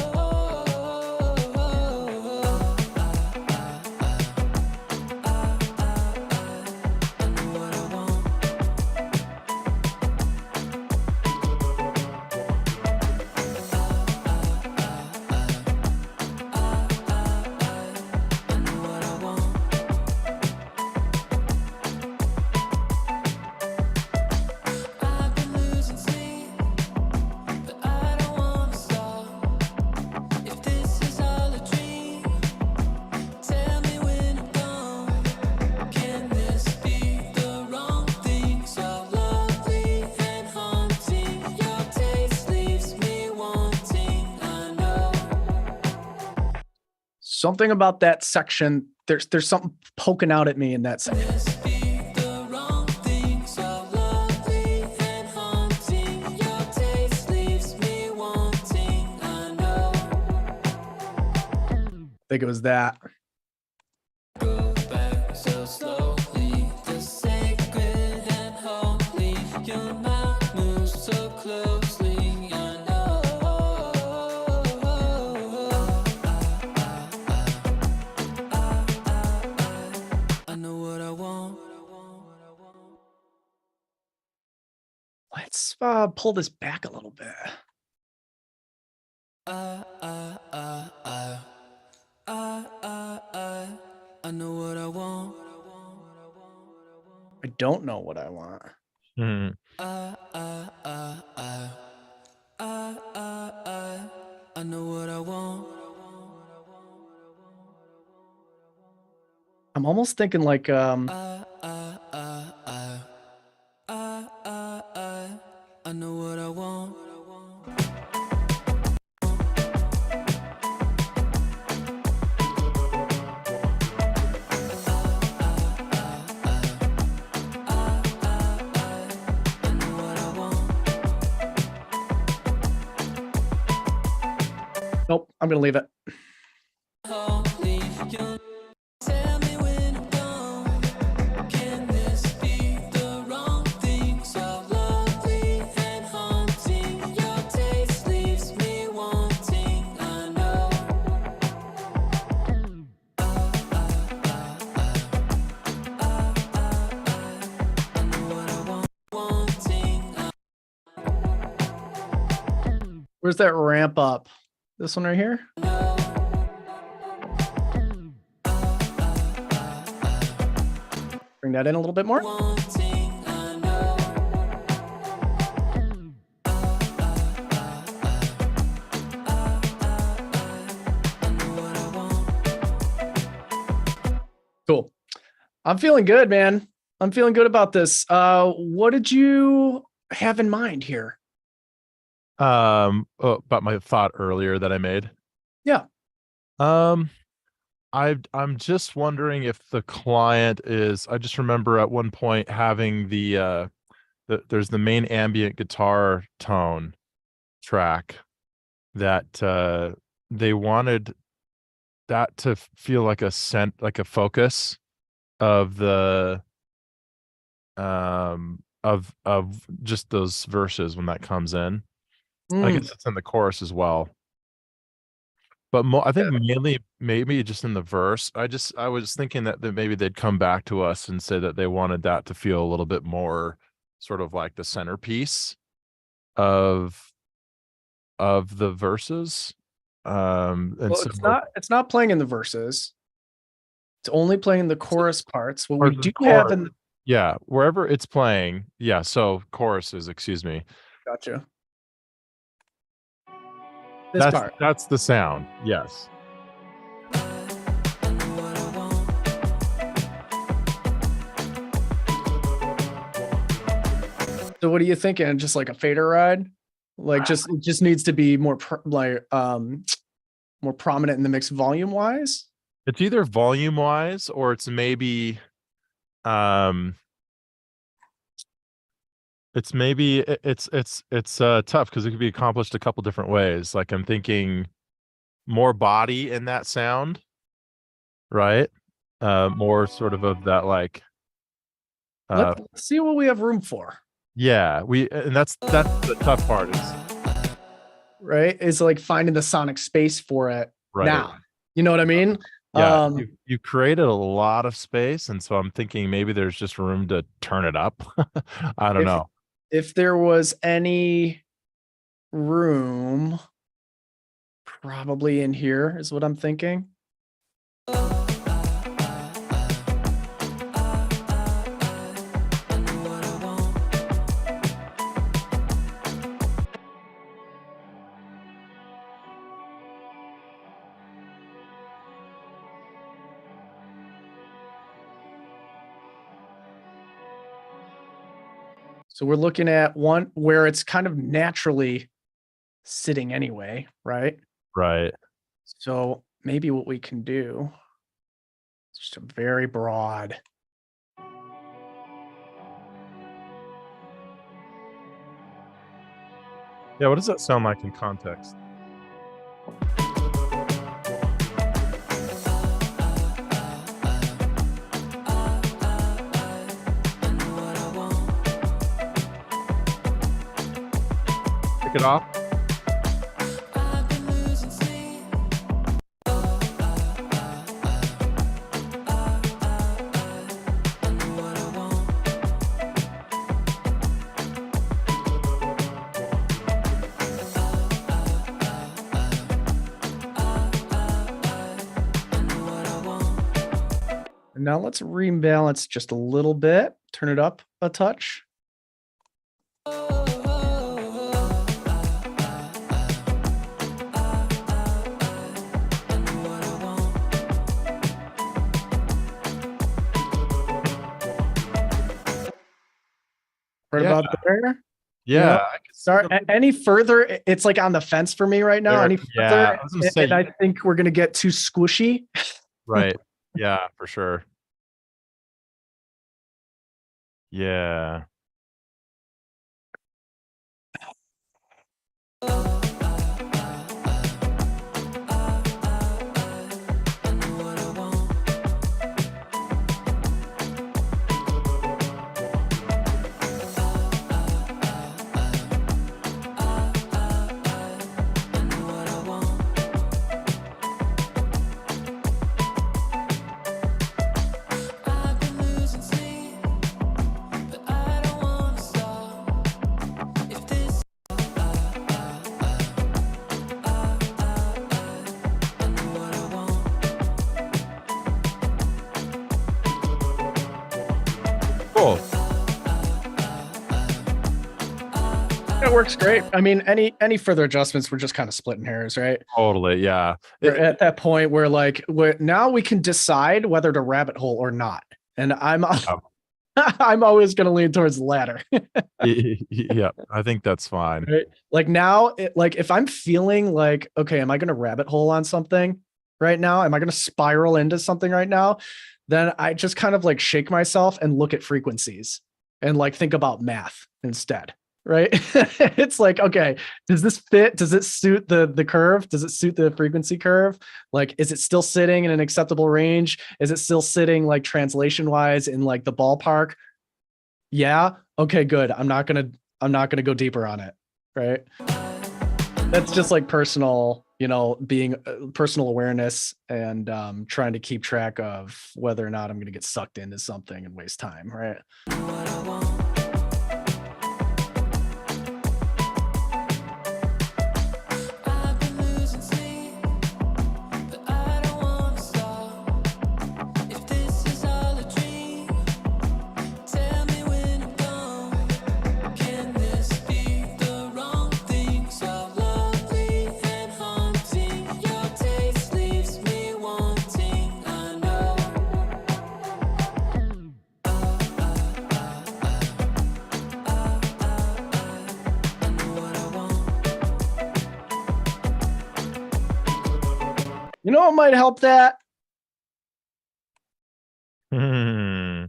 I know what I want. I know what I want. I've been losing sleep, but I don't wanna stop. If this is all a dream, tell me when I'm gone. Can this be the wrong thing? So lovely and haunting. Your taste leaves me wanting. I know. Something about that section. There's something poking out at me in that section. This be the wrong thing. So lovely and haunting. Your taste leaves me wanting. I know. I think it was that. Go back so slowly, the sacred and holy. Your mouth moves so closely, I know. I know what I want. Let's pull this back a little bit. I know what I want. I don't know what I want. Hmm. I know what I want. I'm almost thinking like I know what I want. I know what I want. nope, I'm gonna leave it. Holy, you tell me when I'm gone. Can this be the wrong thing? So lovely and haunting. Your taste leaves me wanting. I know. I know what I want. Wanting. Where's that ramp up? This one right here? Bring that in a little bit more. Wanting. I know. I know what I want. Cool. I'm feeling good, man. I'm feeling good about this. What did you have in mind here? About my thought earlier that I made. Yeah. I'm just wondering if the client is. I just remember at one point having there's the main ambient guitar tone track that they wanted that to feel like a focus of the of just those verses when that comes in. I Mm, guess it's in the chorus as well. But I think mainly maybe just in the verse. I was thinking that maybe they'd come back to us and say that they wanted that to feel a little bit more sort of like the centerpiece of the verses. And well, so it's not playing in the verses. It's only playing the chorus parts. What or we the do have chorus. in Yeah, wherever it's playing. Yeah, so choruses, excuse me. gotcha. This part. That's the sound. Yes. I know what I want. So what are you thinking? Just like a fader ride? Like it just needs to be more more prominent in the mix volume wise? It's either volume wise or it's maybe it's tough because it could be accomplished a couple different ways. Like I'm thinking more body in that sound, right? More sort of that like Let's see what we have room for. yeah, and that's the tough part is Right? Is like finding the sonic space for it right. now. You know what I mean? Yeah, you created a lot of space, and so I'm thinking maybe there's just room to turn it up. I don't know. If there was any room, probably in here is what I'm thinking. So we're looking at one where it's kind of naturally sitting anyway, right? Right. So maybe what we can do is just a very broad. Yeah, what does that sound like in context? Pick it off. And now let's rebalance just a little bit, turn it up a touch. Right Yeah. about there. Yeah, know, I could see Start the- any further, it's like on the fence for me right now. There- Any yeah, further, I was gonna say and I think we're gonna get too squishy. right. Yeah, for sure. Yeah. I've been losing sleep, but I don't wanna stop. If this I know what I want. Cool. It works great. I mean, any further adjustments, we're just kind of splitting hairs, right? Totally. Yeah. We're at that point where like now we can decide whether to rabbit hole or not. And I'm I'm always gonna lean towards the latter. Yeah, I think that's fine. Right? Like now, like if I'm feeling like, okay, am I gonna rabbit hole on something right now? Am I gonna spiral into something right now? Then I just kind of like shake myself and look at frequencies and like think about math instead. Right. It's like, okay, does this fit? Does it suit the curve? Does it suit the frequency curve? Like, is it still sitting in an acceptable range? Is it still sitting like translation wise in like the ballpark? Yeah. Okay, good. I'm not gonna go deeper on it. Right. That's just like personal, being personal awareness and trying to keep track of whether or not I'm gonna get sucked into something and waste time. Right. I've been losing sleep, but I don't wanna stop. If this is all a dream, tell me when I'm gone. Can this be the wrong thing? So lovely and haunting. Your taste leaves me wanting. I know. I know what I want. You know what might help that? Hmm.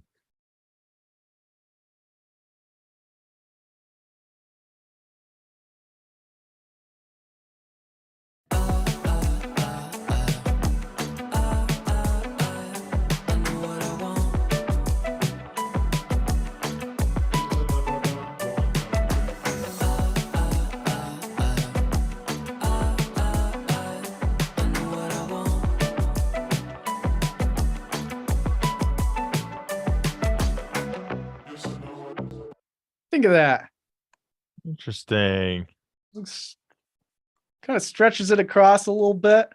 think of that? Interesting. Looks kind of stretches it across a little bit.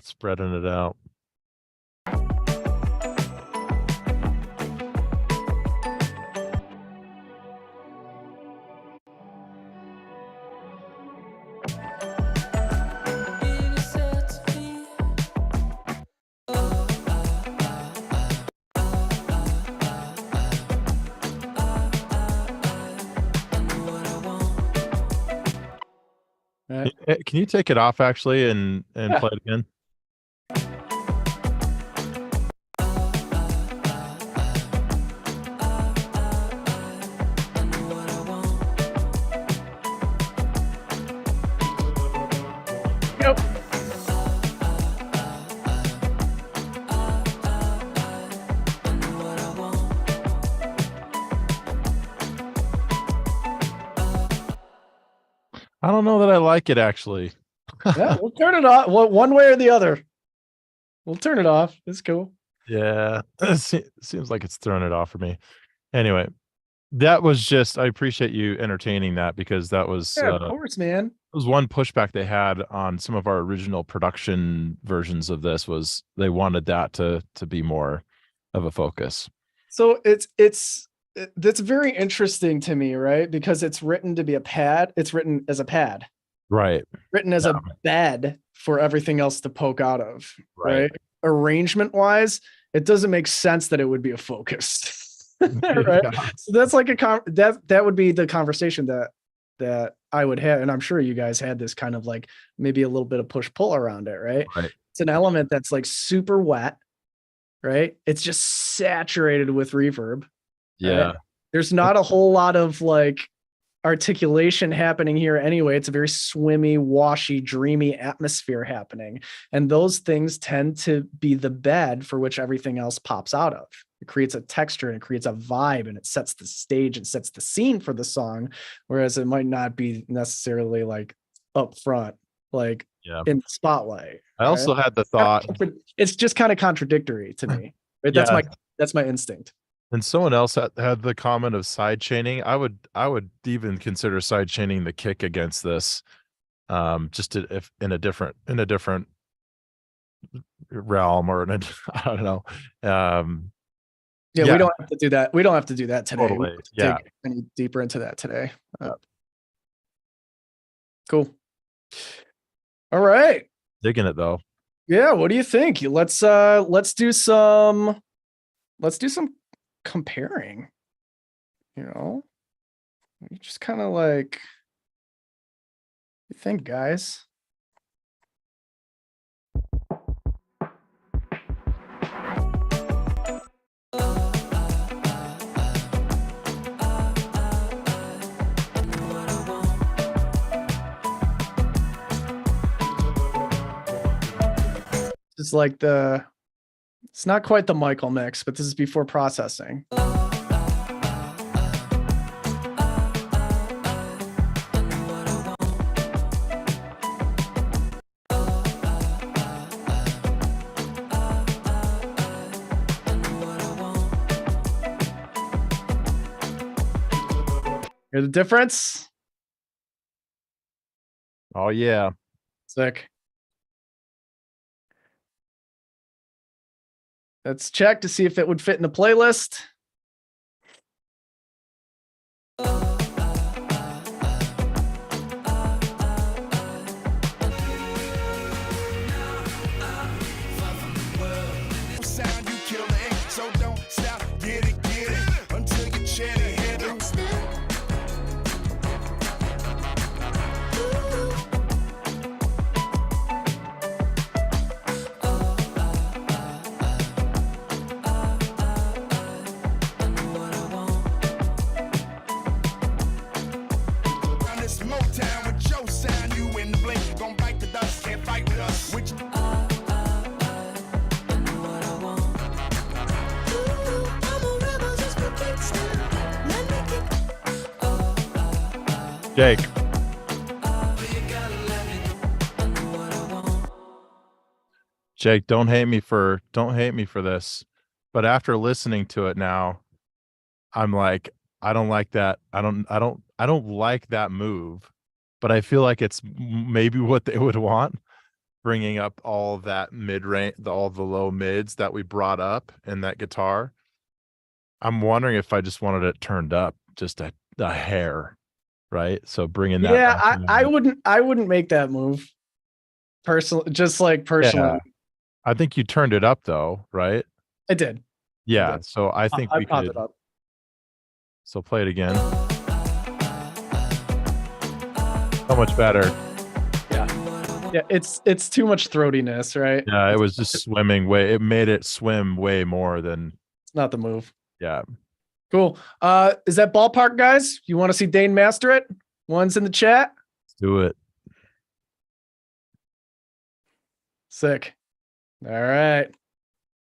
Spreading it out. Right. Can you take it off actually and Yeah. play it again? Yep. I don't know that I like it actually. Yeah, we'll turn it off. Well, one way or the other. We'll turn it off. It's cool. Yeah, seems like it's throwing it off for me. Anyway, that was just, I appreciate you entertaining that because that was Yeah, of course, man. was one pushback they had on some of our original production versions of this was they wanted that to be more of a focus. So that's very interesting to me, right? Because it's written to be a pad. It's written as a pad, Right. written as a bed for everything else to poke out of, right? Arrangement wise, it doesn't make sense that it would be a focus, right? Yeah. So that's like that would be the conversation that I would have, and I'm sure you guys had this kind of like maybe a little bit of push pull around it, right? Right. It's an element that's like super wet, right? It's just saturated with reverb. Yeah. Right? There's not a whole lot of like articulation happening here anyway. It's a very swimmy, washy, dreamy atmosphere happening. And those things tend to be the bed for which everything else pops out of. It creates a texture and it creates a vibe and it sets the stage and sets the scene for the song. Whereas it might not be necessarily like up front, like in the spotlight. I also had the thought, it's just kind of contradictory to me. Right? Yeah. That's my instinct. and someone else had the comment of side chaining. I would even consider side chaining the kick against this, just if in a different realm or I don't know. Yeah, we don't have to do that. We don't have to do that today. Totally. We don't have to Yeah. dig any deeper into that today. Cool. All right. Digging it though. Yeah. What do you think? Let's do some comparing. You know, you just kind of like, you think, guys? It's like it's not quite the Michael mix, but this is before processing. Hear the difference? Oh yeah. Sick. Let's check to see if it would fit in the playlist. Sound you killing, so don't stop, get it until you chat it, hit it. On this Motown with your sound, you in the blink, gon' bite the dust, can't fight with us. Which Jake. Jake, don't hate me for this. But after listening to it now, I'm like, I don't like that. I don't like that move, but I feel like it's maybe what they would want, bringing up all that mid range, all the low mids that we brought up in that guitar. I'm wondering if I just wanted it turned up just a hair, right? So bringing that. Yeah, back I wouldn't make that move. Personally, just like personally, Yeah. I think you turned it up though, right? I did. Yeah. So I think I we popped could. it up. So play it again. So much better. Yeah, it's too much throatiness, right? Yeah, it was just swimming way. It made it swim way more than. It's not the move. Yeah. Cool. Is that ballpark, guys? You want to see Dane master it? One's in the chat. Let's do it. Sick. All right.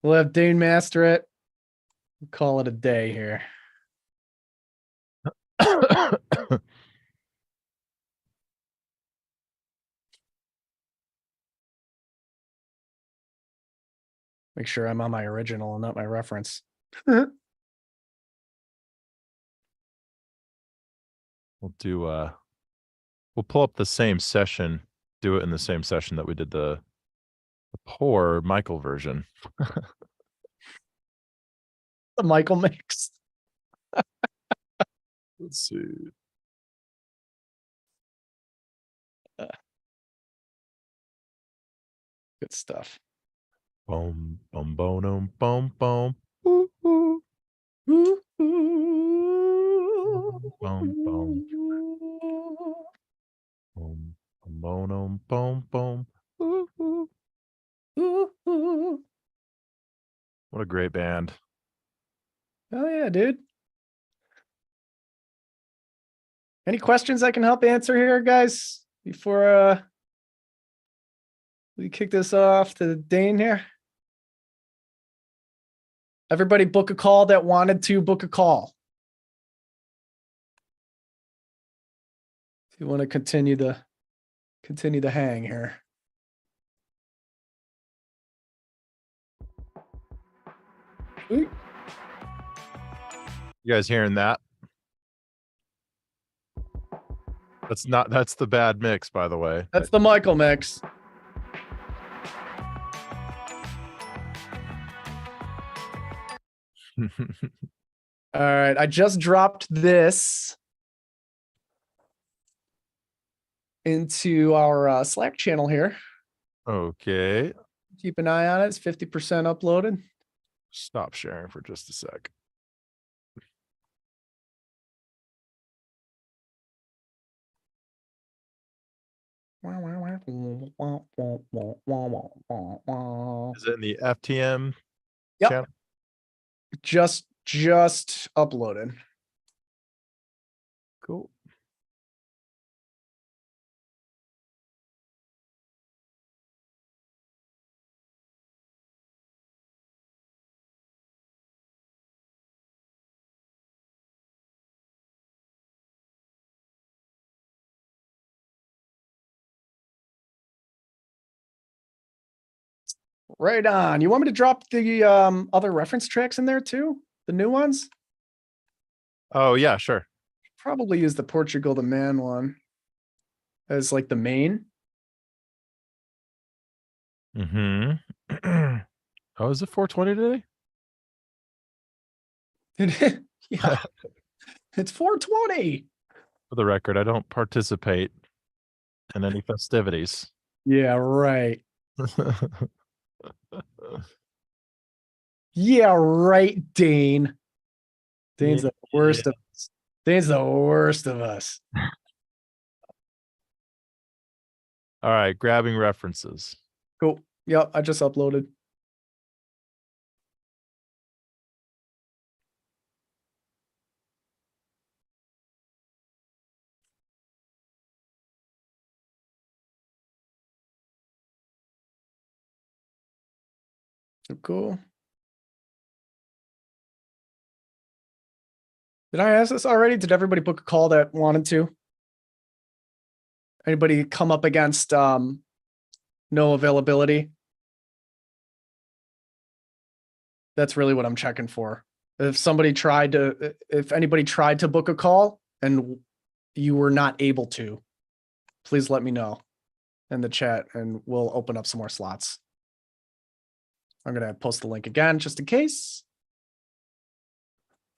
We'll have Dane master it. We'll call it a day here. Make sure I'm on my original and not my reference. We'll do we'll pull up the same session, do it in the same session that we did the poor Michael version. The Michael mix. Let's see. Good stuff. Boom, boom, boom, boom, boom. Ooh, ooh. Boom, Boom, boom. Boom, boom, boom, boom. Ooh, ooh. What a great band. Oh yeah, dude. Any questions I can help answer here, guys, before we kick this off to Dane here? Everybody book a call that wanted to book a call. If you want to continue the hang here. Sweet. You guys hearing that? That's the bad mix, by the way. That's the Michael mix. All right, I just dropped this into our Slack channel here. Okay. Keep an eye on it. It's 50% uploaded. Stop sharing for just a sec. Is it in the FTM Yep. channel? Just uploaded. Cool. Right on. You want me to drop the other reference tracks in there too? The new ones? Oh yeah, sure. Probably use the Portugal the Man one as like the main. Mm-hmm. Oh, is it 420 today? Yeah. It's 420. For the record, I don't participate in any festivities. Yeah, right. Yeah, right, Dane. Dane's the worst of us. Dane's the worst of us. All right, grabbing references. Cool. Yep, I just uploaded. Cool. Did I ask this already? Did everybody book a call that wanted to? Anybody come up against no availability? That's really what I'm checking for. If anybody tried to book a call and you were not able to, please let me know in the chat and we'll open up some more slots. I'm going to post the link again just in case.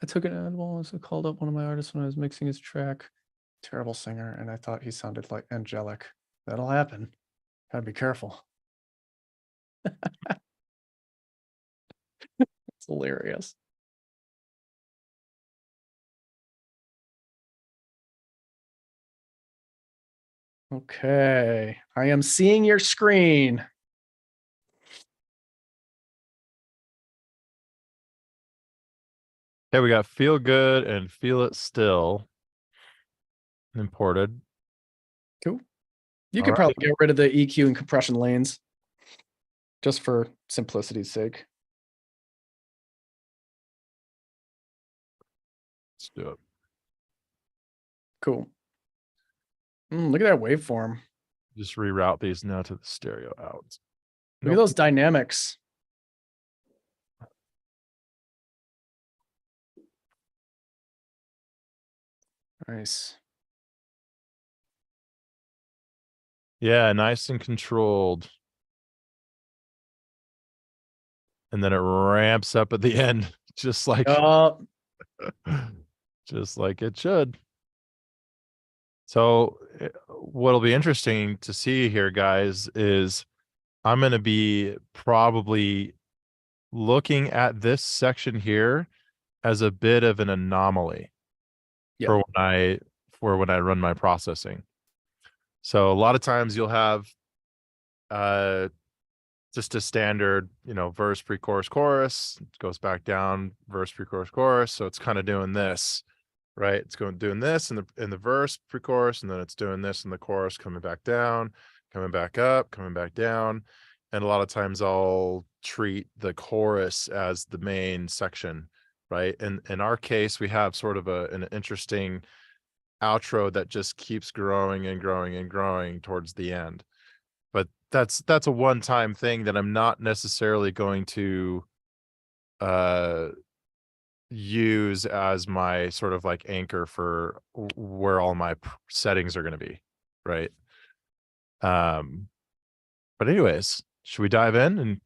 I took an edible and called up one of my artists when I was mixing his track. Terrible singer, and I thought he sounded like angelic. That'll happen. Gotta be careful. It's hilarious. Okay, I am seeing your screen. Okay, we got Feel Good and Feel It Still imported. Cool. You All could right. probably get rid of the EQ and compression lanes just for simplicity's sake. Let's do it. Cool. Look at that waveform. Just reroute these now to the stereo out. Look at those dynamics. Nice. Yeah, nice and controlled. And then it ramps up at the end, just like just like it should. So what'll be interesting to see here, guys, is I'm going to be probably looking at this section here as a bit of an anomaly for when I run my processing. So a lot of times you'll have just a standard, verse, pre-chorus, chorus, it goes back down, verse, pre-chorus, chorus. So it's kind of doing this, right? It's doing this in the verse, pre-chorus, and then it's doing this in the chorus, coming back down, coming back up, coming back down. And a lot of times I'll treat the chorus as the main section, right? And in our case, we have sort of an interesting outro that just keeps growing and growing and growing towards the end. But that's a one-time thing that I'm not necessarily going to use as my sort of like anchor for where all my settings are going to be, right? But anyways, should we dive in and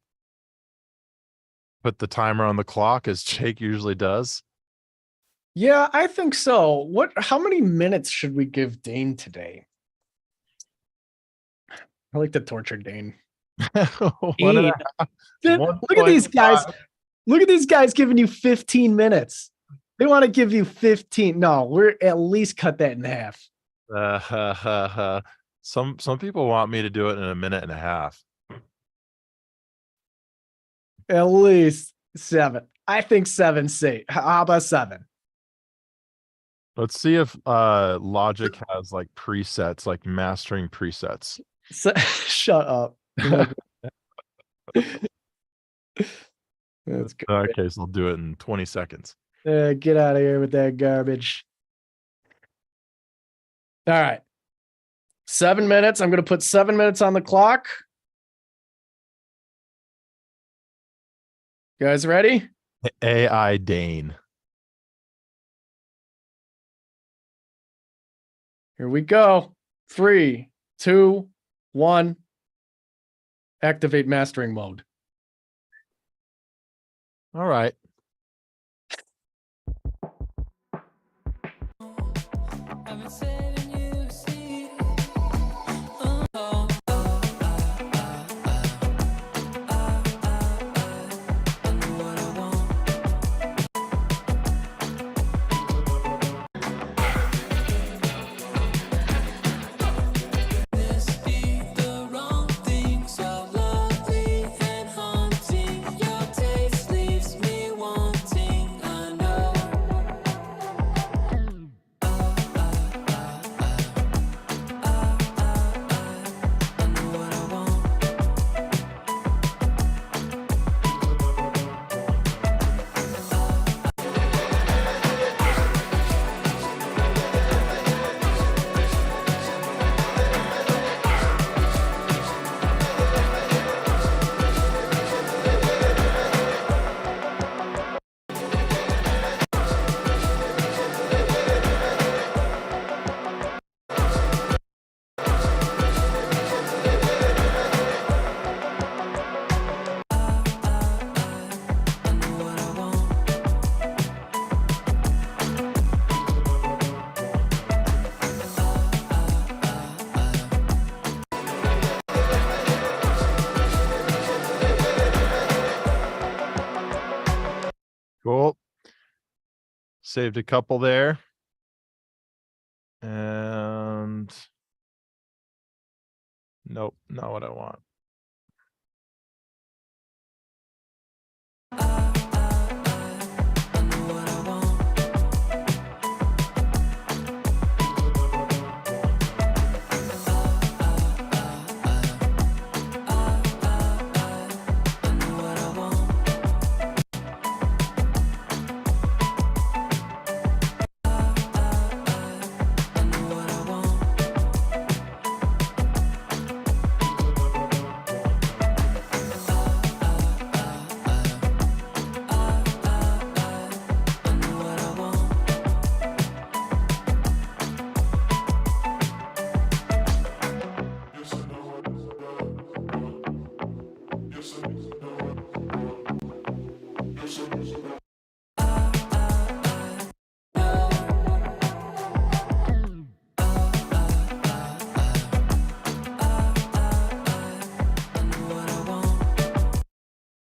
put the timer on the clock as Jake usually does? Yeah, I think so. How many minutes should we give Dane today? I like to torture Dane. Look Look at these guys. Look at these guys giving you 15 minutes. They want to give you 15. No, we're at least cut that in half. Some people want me to do it in a minute and a half. At least 7. I think 7's safe. How about 7? Let's see if Logic has like presets, like mastering presets. Shut up. That's good. In that case, I'll do it in 20 seconds. Get out of here with that garbage. All right. 7 minutes. I'm going to put 7 minutes on the clock. You guys ready? AI Dane. Here we go. 3, 2, 1. Activate mastering mode. All right. I've been setting you to see. I know what I want. This be the wrong thing, so lovely and haunting. Your taste leaves me Saved a couple there. And nope, not what I want.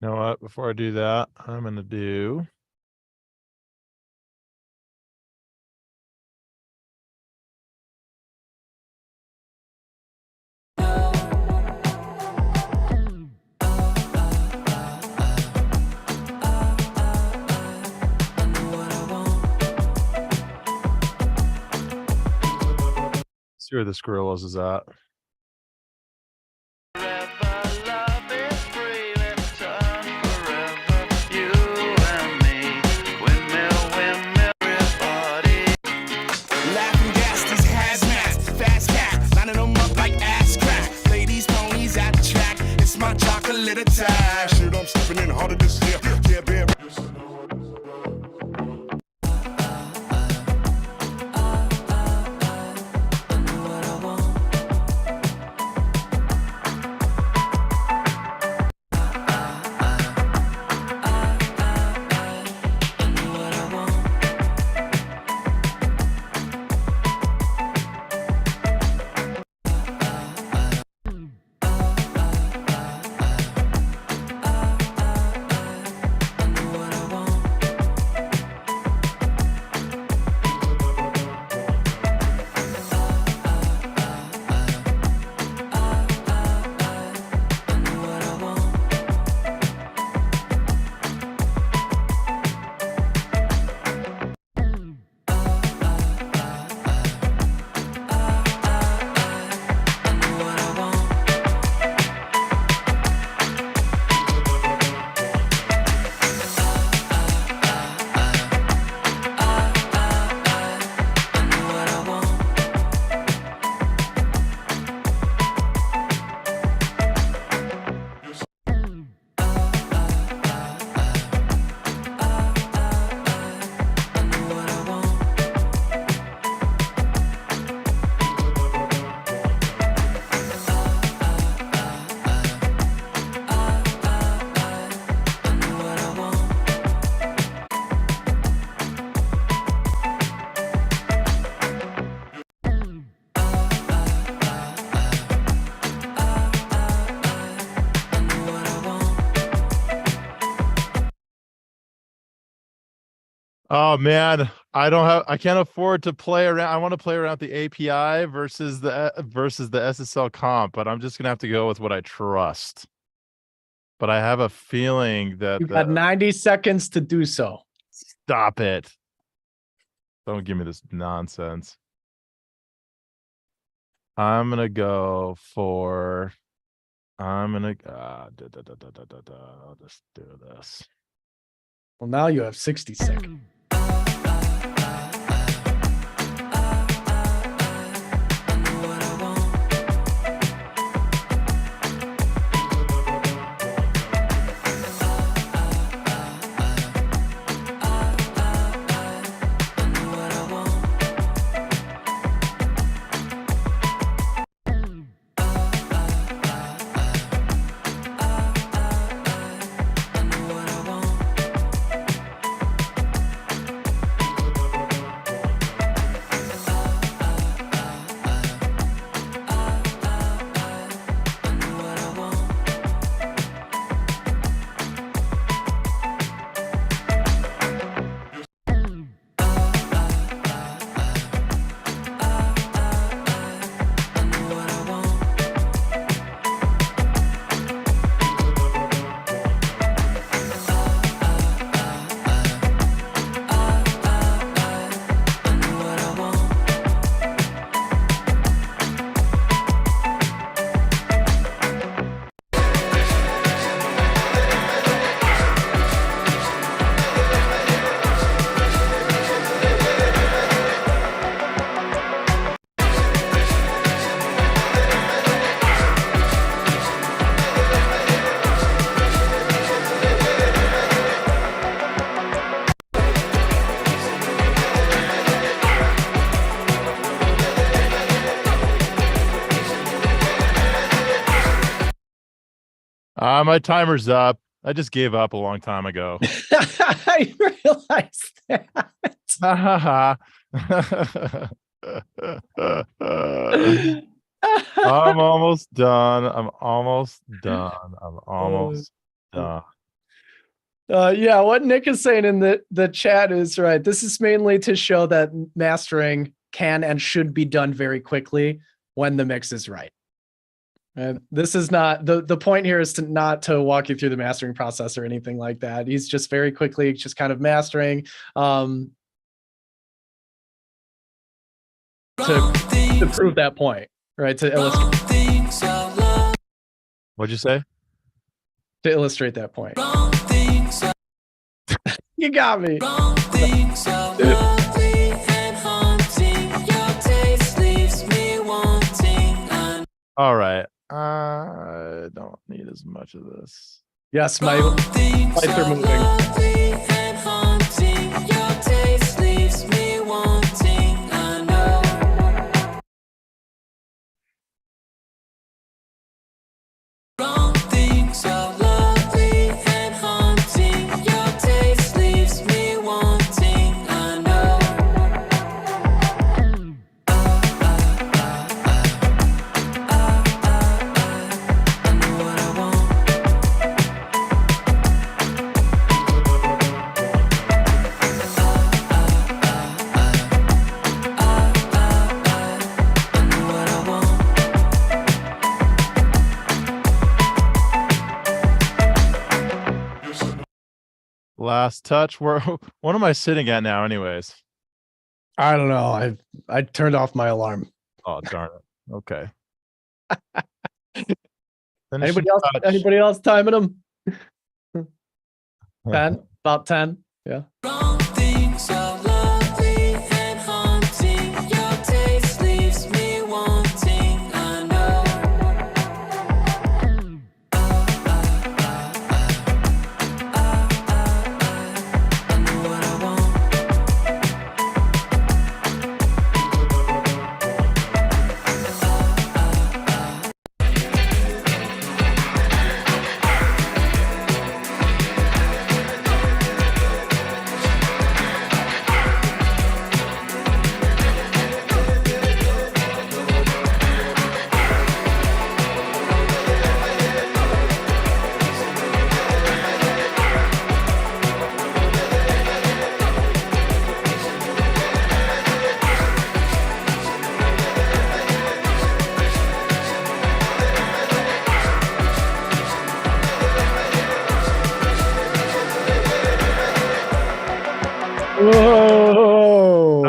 You know what? Before I do that, I'm gonna do. See where the squirrels is at. Laughing gas, these hazmats, fast cat, lining them up like ass crack. Ladies, ponies at the track, it's my chocolate attack. Shit, I'm stepping in harder this year. Yeah, bear. Oh man, I can't afford to play around. I want to play around the API versus the SSL comp, but I'm just gonna have to go with what I trust. But I have a feeling that You've got 90 seconds to do so. stop it. Don't give me this nonsense. I'm gonna go for I'll just do this. Well, now you have 60 seconds. My timer's up. I just gave up a long time ago. I realized that. Ha ha ha. I'm almost done. I'm almost done. Yeah, what Nick is saying in the chat is right. This is mainly to show that mastering can and should be done very quickly when the mix is right. And this is not the point here is not to walk you through the mastering process or anything like that. He's just very quickly just kind of mastering to prove that point, right? To illustrate. What'd you say? To illustrate that point. You got me. All right. I don't need as much of this. Yes, my lights are moving. Last touch. Where what am I sitting at now, anyways? I don't know. I turned off my alarm. Oh darn it. Okay. Anybody else timing them? 10? About 10? Yeah. Whoa.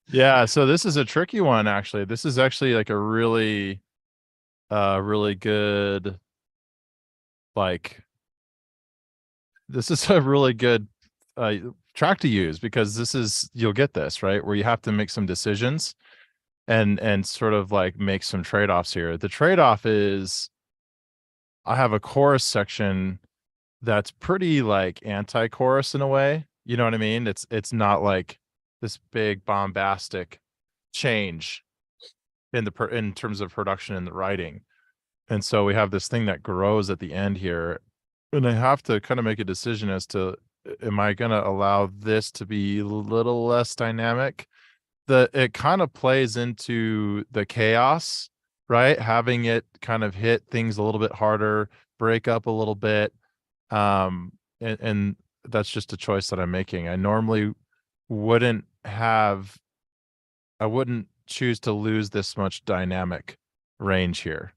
Yeah, so this is a tricky one actually. This is actually like a really really good this is a really good track to use because this is you'll get this, right? Where you have to make some decisions and sort of like make some trade-offs here. The trade-off is I have a chorus section that's pretty like anti-chorus in a way. You know what I mean? It's not like this big bombastic change in terms of production and the writing. And so we have this thing that grows at the end here. And I have to kind of make a decision as to, am I going to allow this to be a little less dynamic? It kind of plays into the chaos, right? Having it kind of hit things a little bit harder, break up a little bit. And that's just a choice that I'm making. I normally wouldn't choose to lose this much dynamic range here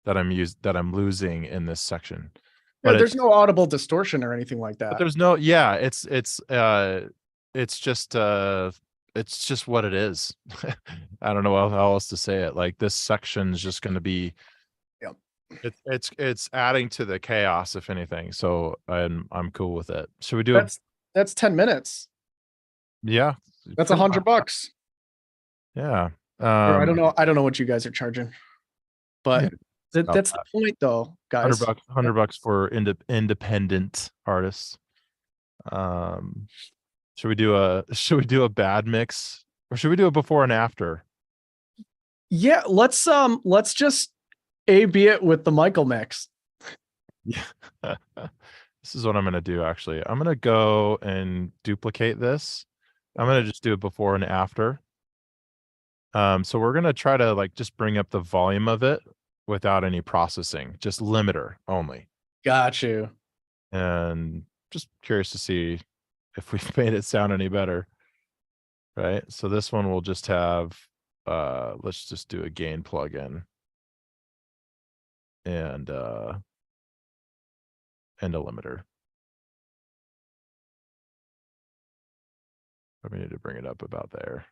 that I'm losing in this section. Yeah, there's no audible distortion or anything like that. But there's no, yeah, it's just what it is. I don't know how else to say it. Like this section is just going to be, it's adding to the chaos, if anything. So I'm cool with it. Should we do that's 10 minutes. Yeah. That's $100. Yeah. Or I don't know what you guys are charging, but that's the point though, guys. $100 for independent artists. Should we do a bad mix or should we do a before and after? Yeah, let's just A-B it with the Michael mix. Yeah. This is what I'm going to do, actually. I'm going to go and duplicate this. I'm going to just do it before and after. So we're going to try to like just bring up the volume of it without any processing, just limiter only. Got you. And just curious to see if we've made it sound any better. Right. So this one will just have, let's just do a gain plugin. And a limiter. We need to bring it up about there.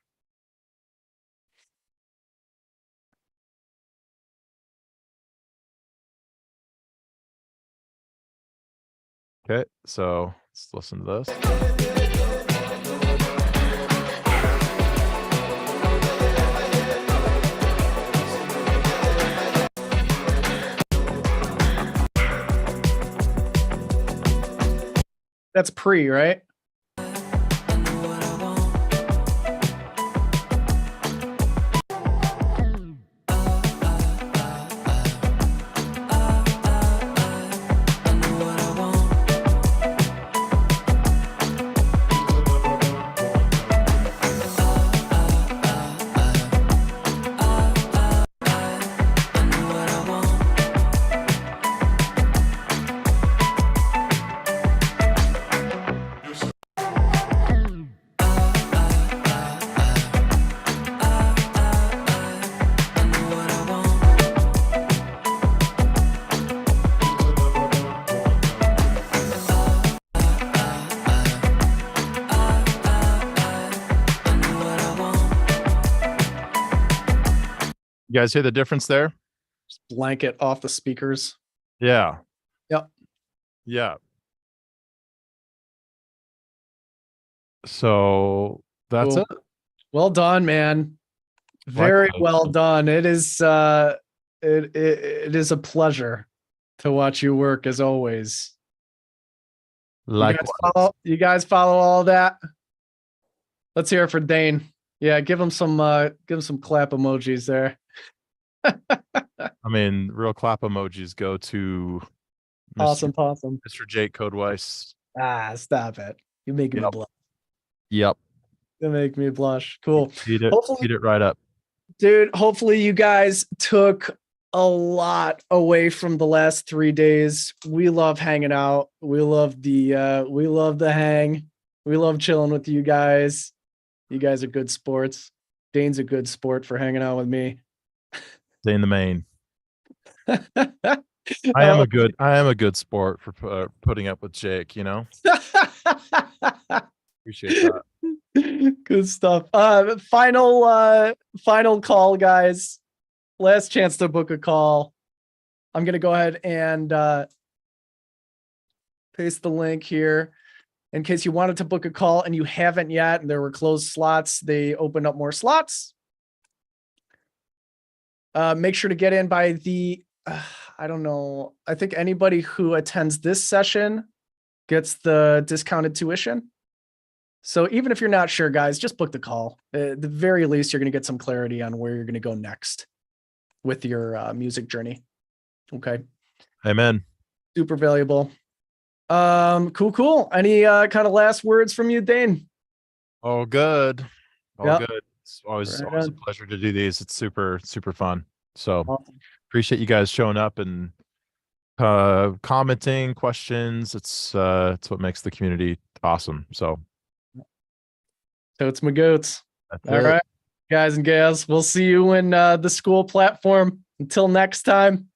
Okay, so let's listen to this. That's pre, right? You guys hear the difference there? Just blanket off the speakers. Yeah. Yep. Yeah. So that's Cool. it. Well done, man. Very Likewise. well done. It is it is a pleasure to watch you work as always. Likewise. You guys follow all that? Let's hear it for Dane. Yeah, give him some clap emojis there. I mean, real clap emojis go to Awesome, awesome. Mr. Jake Codeweiss. Ah, stop it. You make me Yep. blush. Yep. You make me blush. Cool. Eat it. Hopefully- Eat it right up. Dude, hopefully you guys took a lot away from the last 3 days. We love hanging out. We love the hang. We love chilling with you guys. You guys are good sports. Dane's a good sport for hanging out with me. Stay in the main. I am a good sport for putting up with Jake, you know? Appreciate that. Good stuff. Final call, guys. Last chance to book a call. I'm gonna go ahead and paste the link here in case you wanted to book a call and you haven't yet, and there were closed slots. They opened up more slots. Make sure to get in by the I don't know. I think anybody who attends this session gets the discounted tuition. So even if you're not sure, guys, just book the call. At the very least, you're going to get some clarity on where you're going to go next with your music journey. Okay. Amen. Super valuable. Cool. Any kind of last words from you, Dane? Oh, good. All Yep. good. It's always Right a on. pleasure to do these. It's super fun. So Awesome. appreciate you guys showing up and commenting, questions. It's what makes the community awesome. So Totes my goats. that's All it. right, guys and gals, we'll see you in the school platform. Until next time.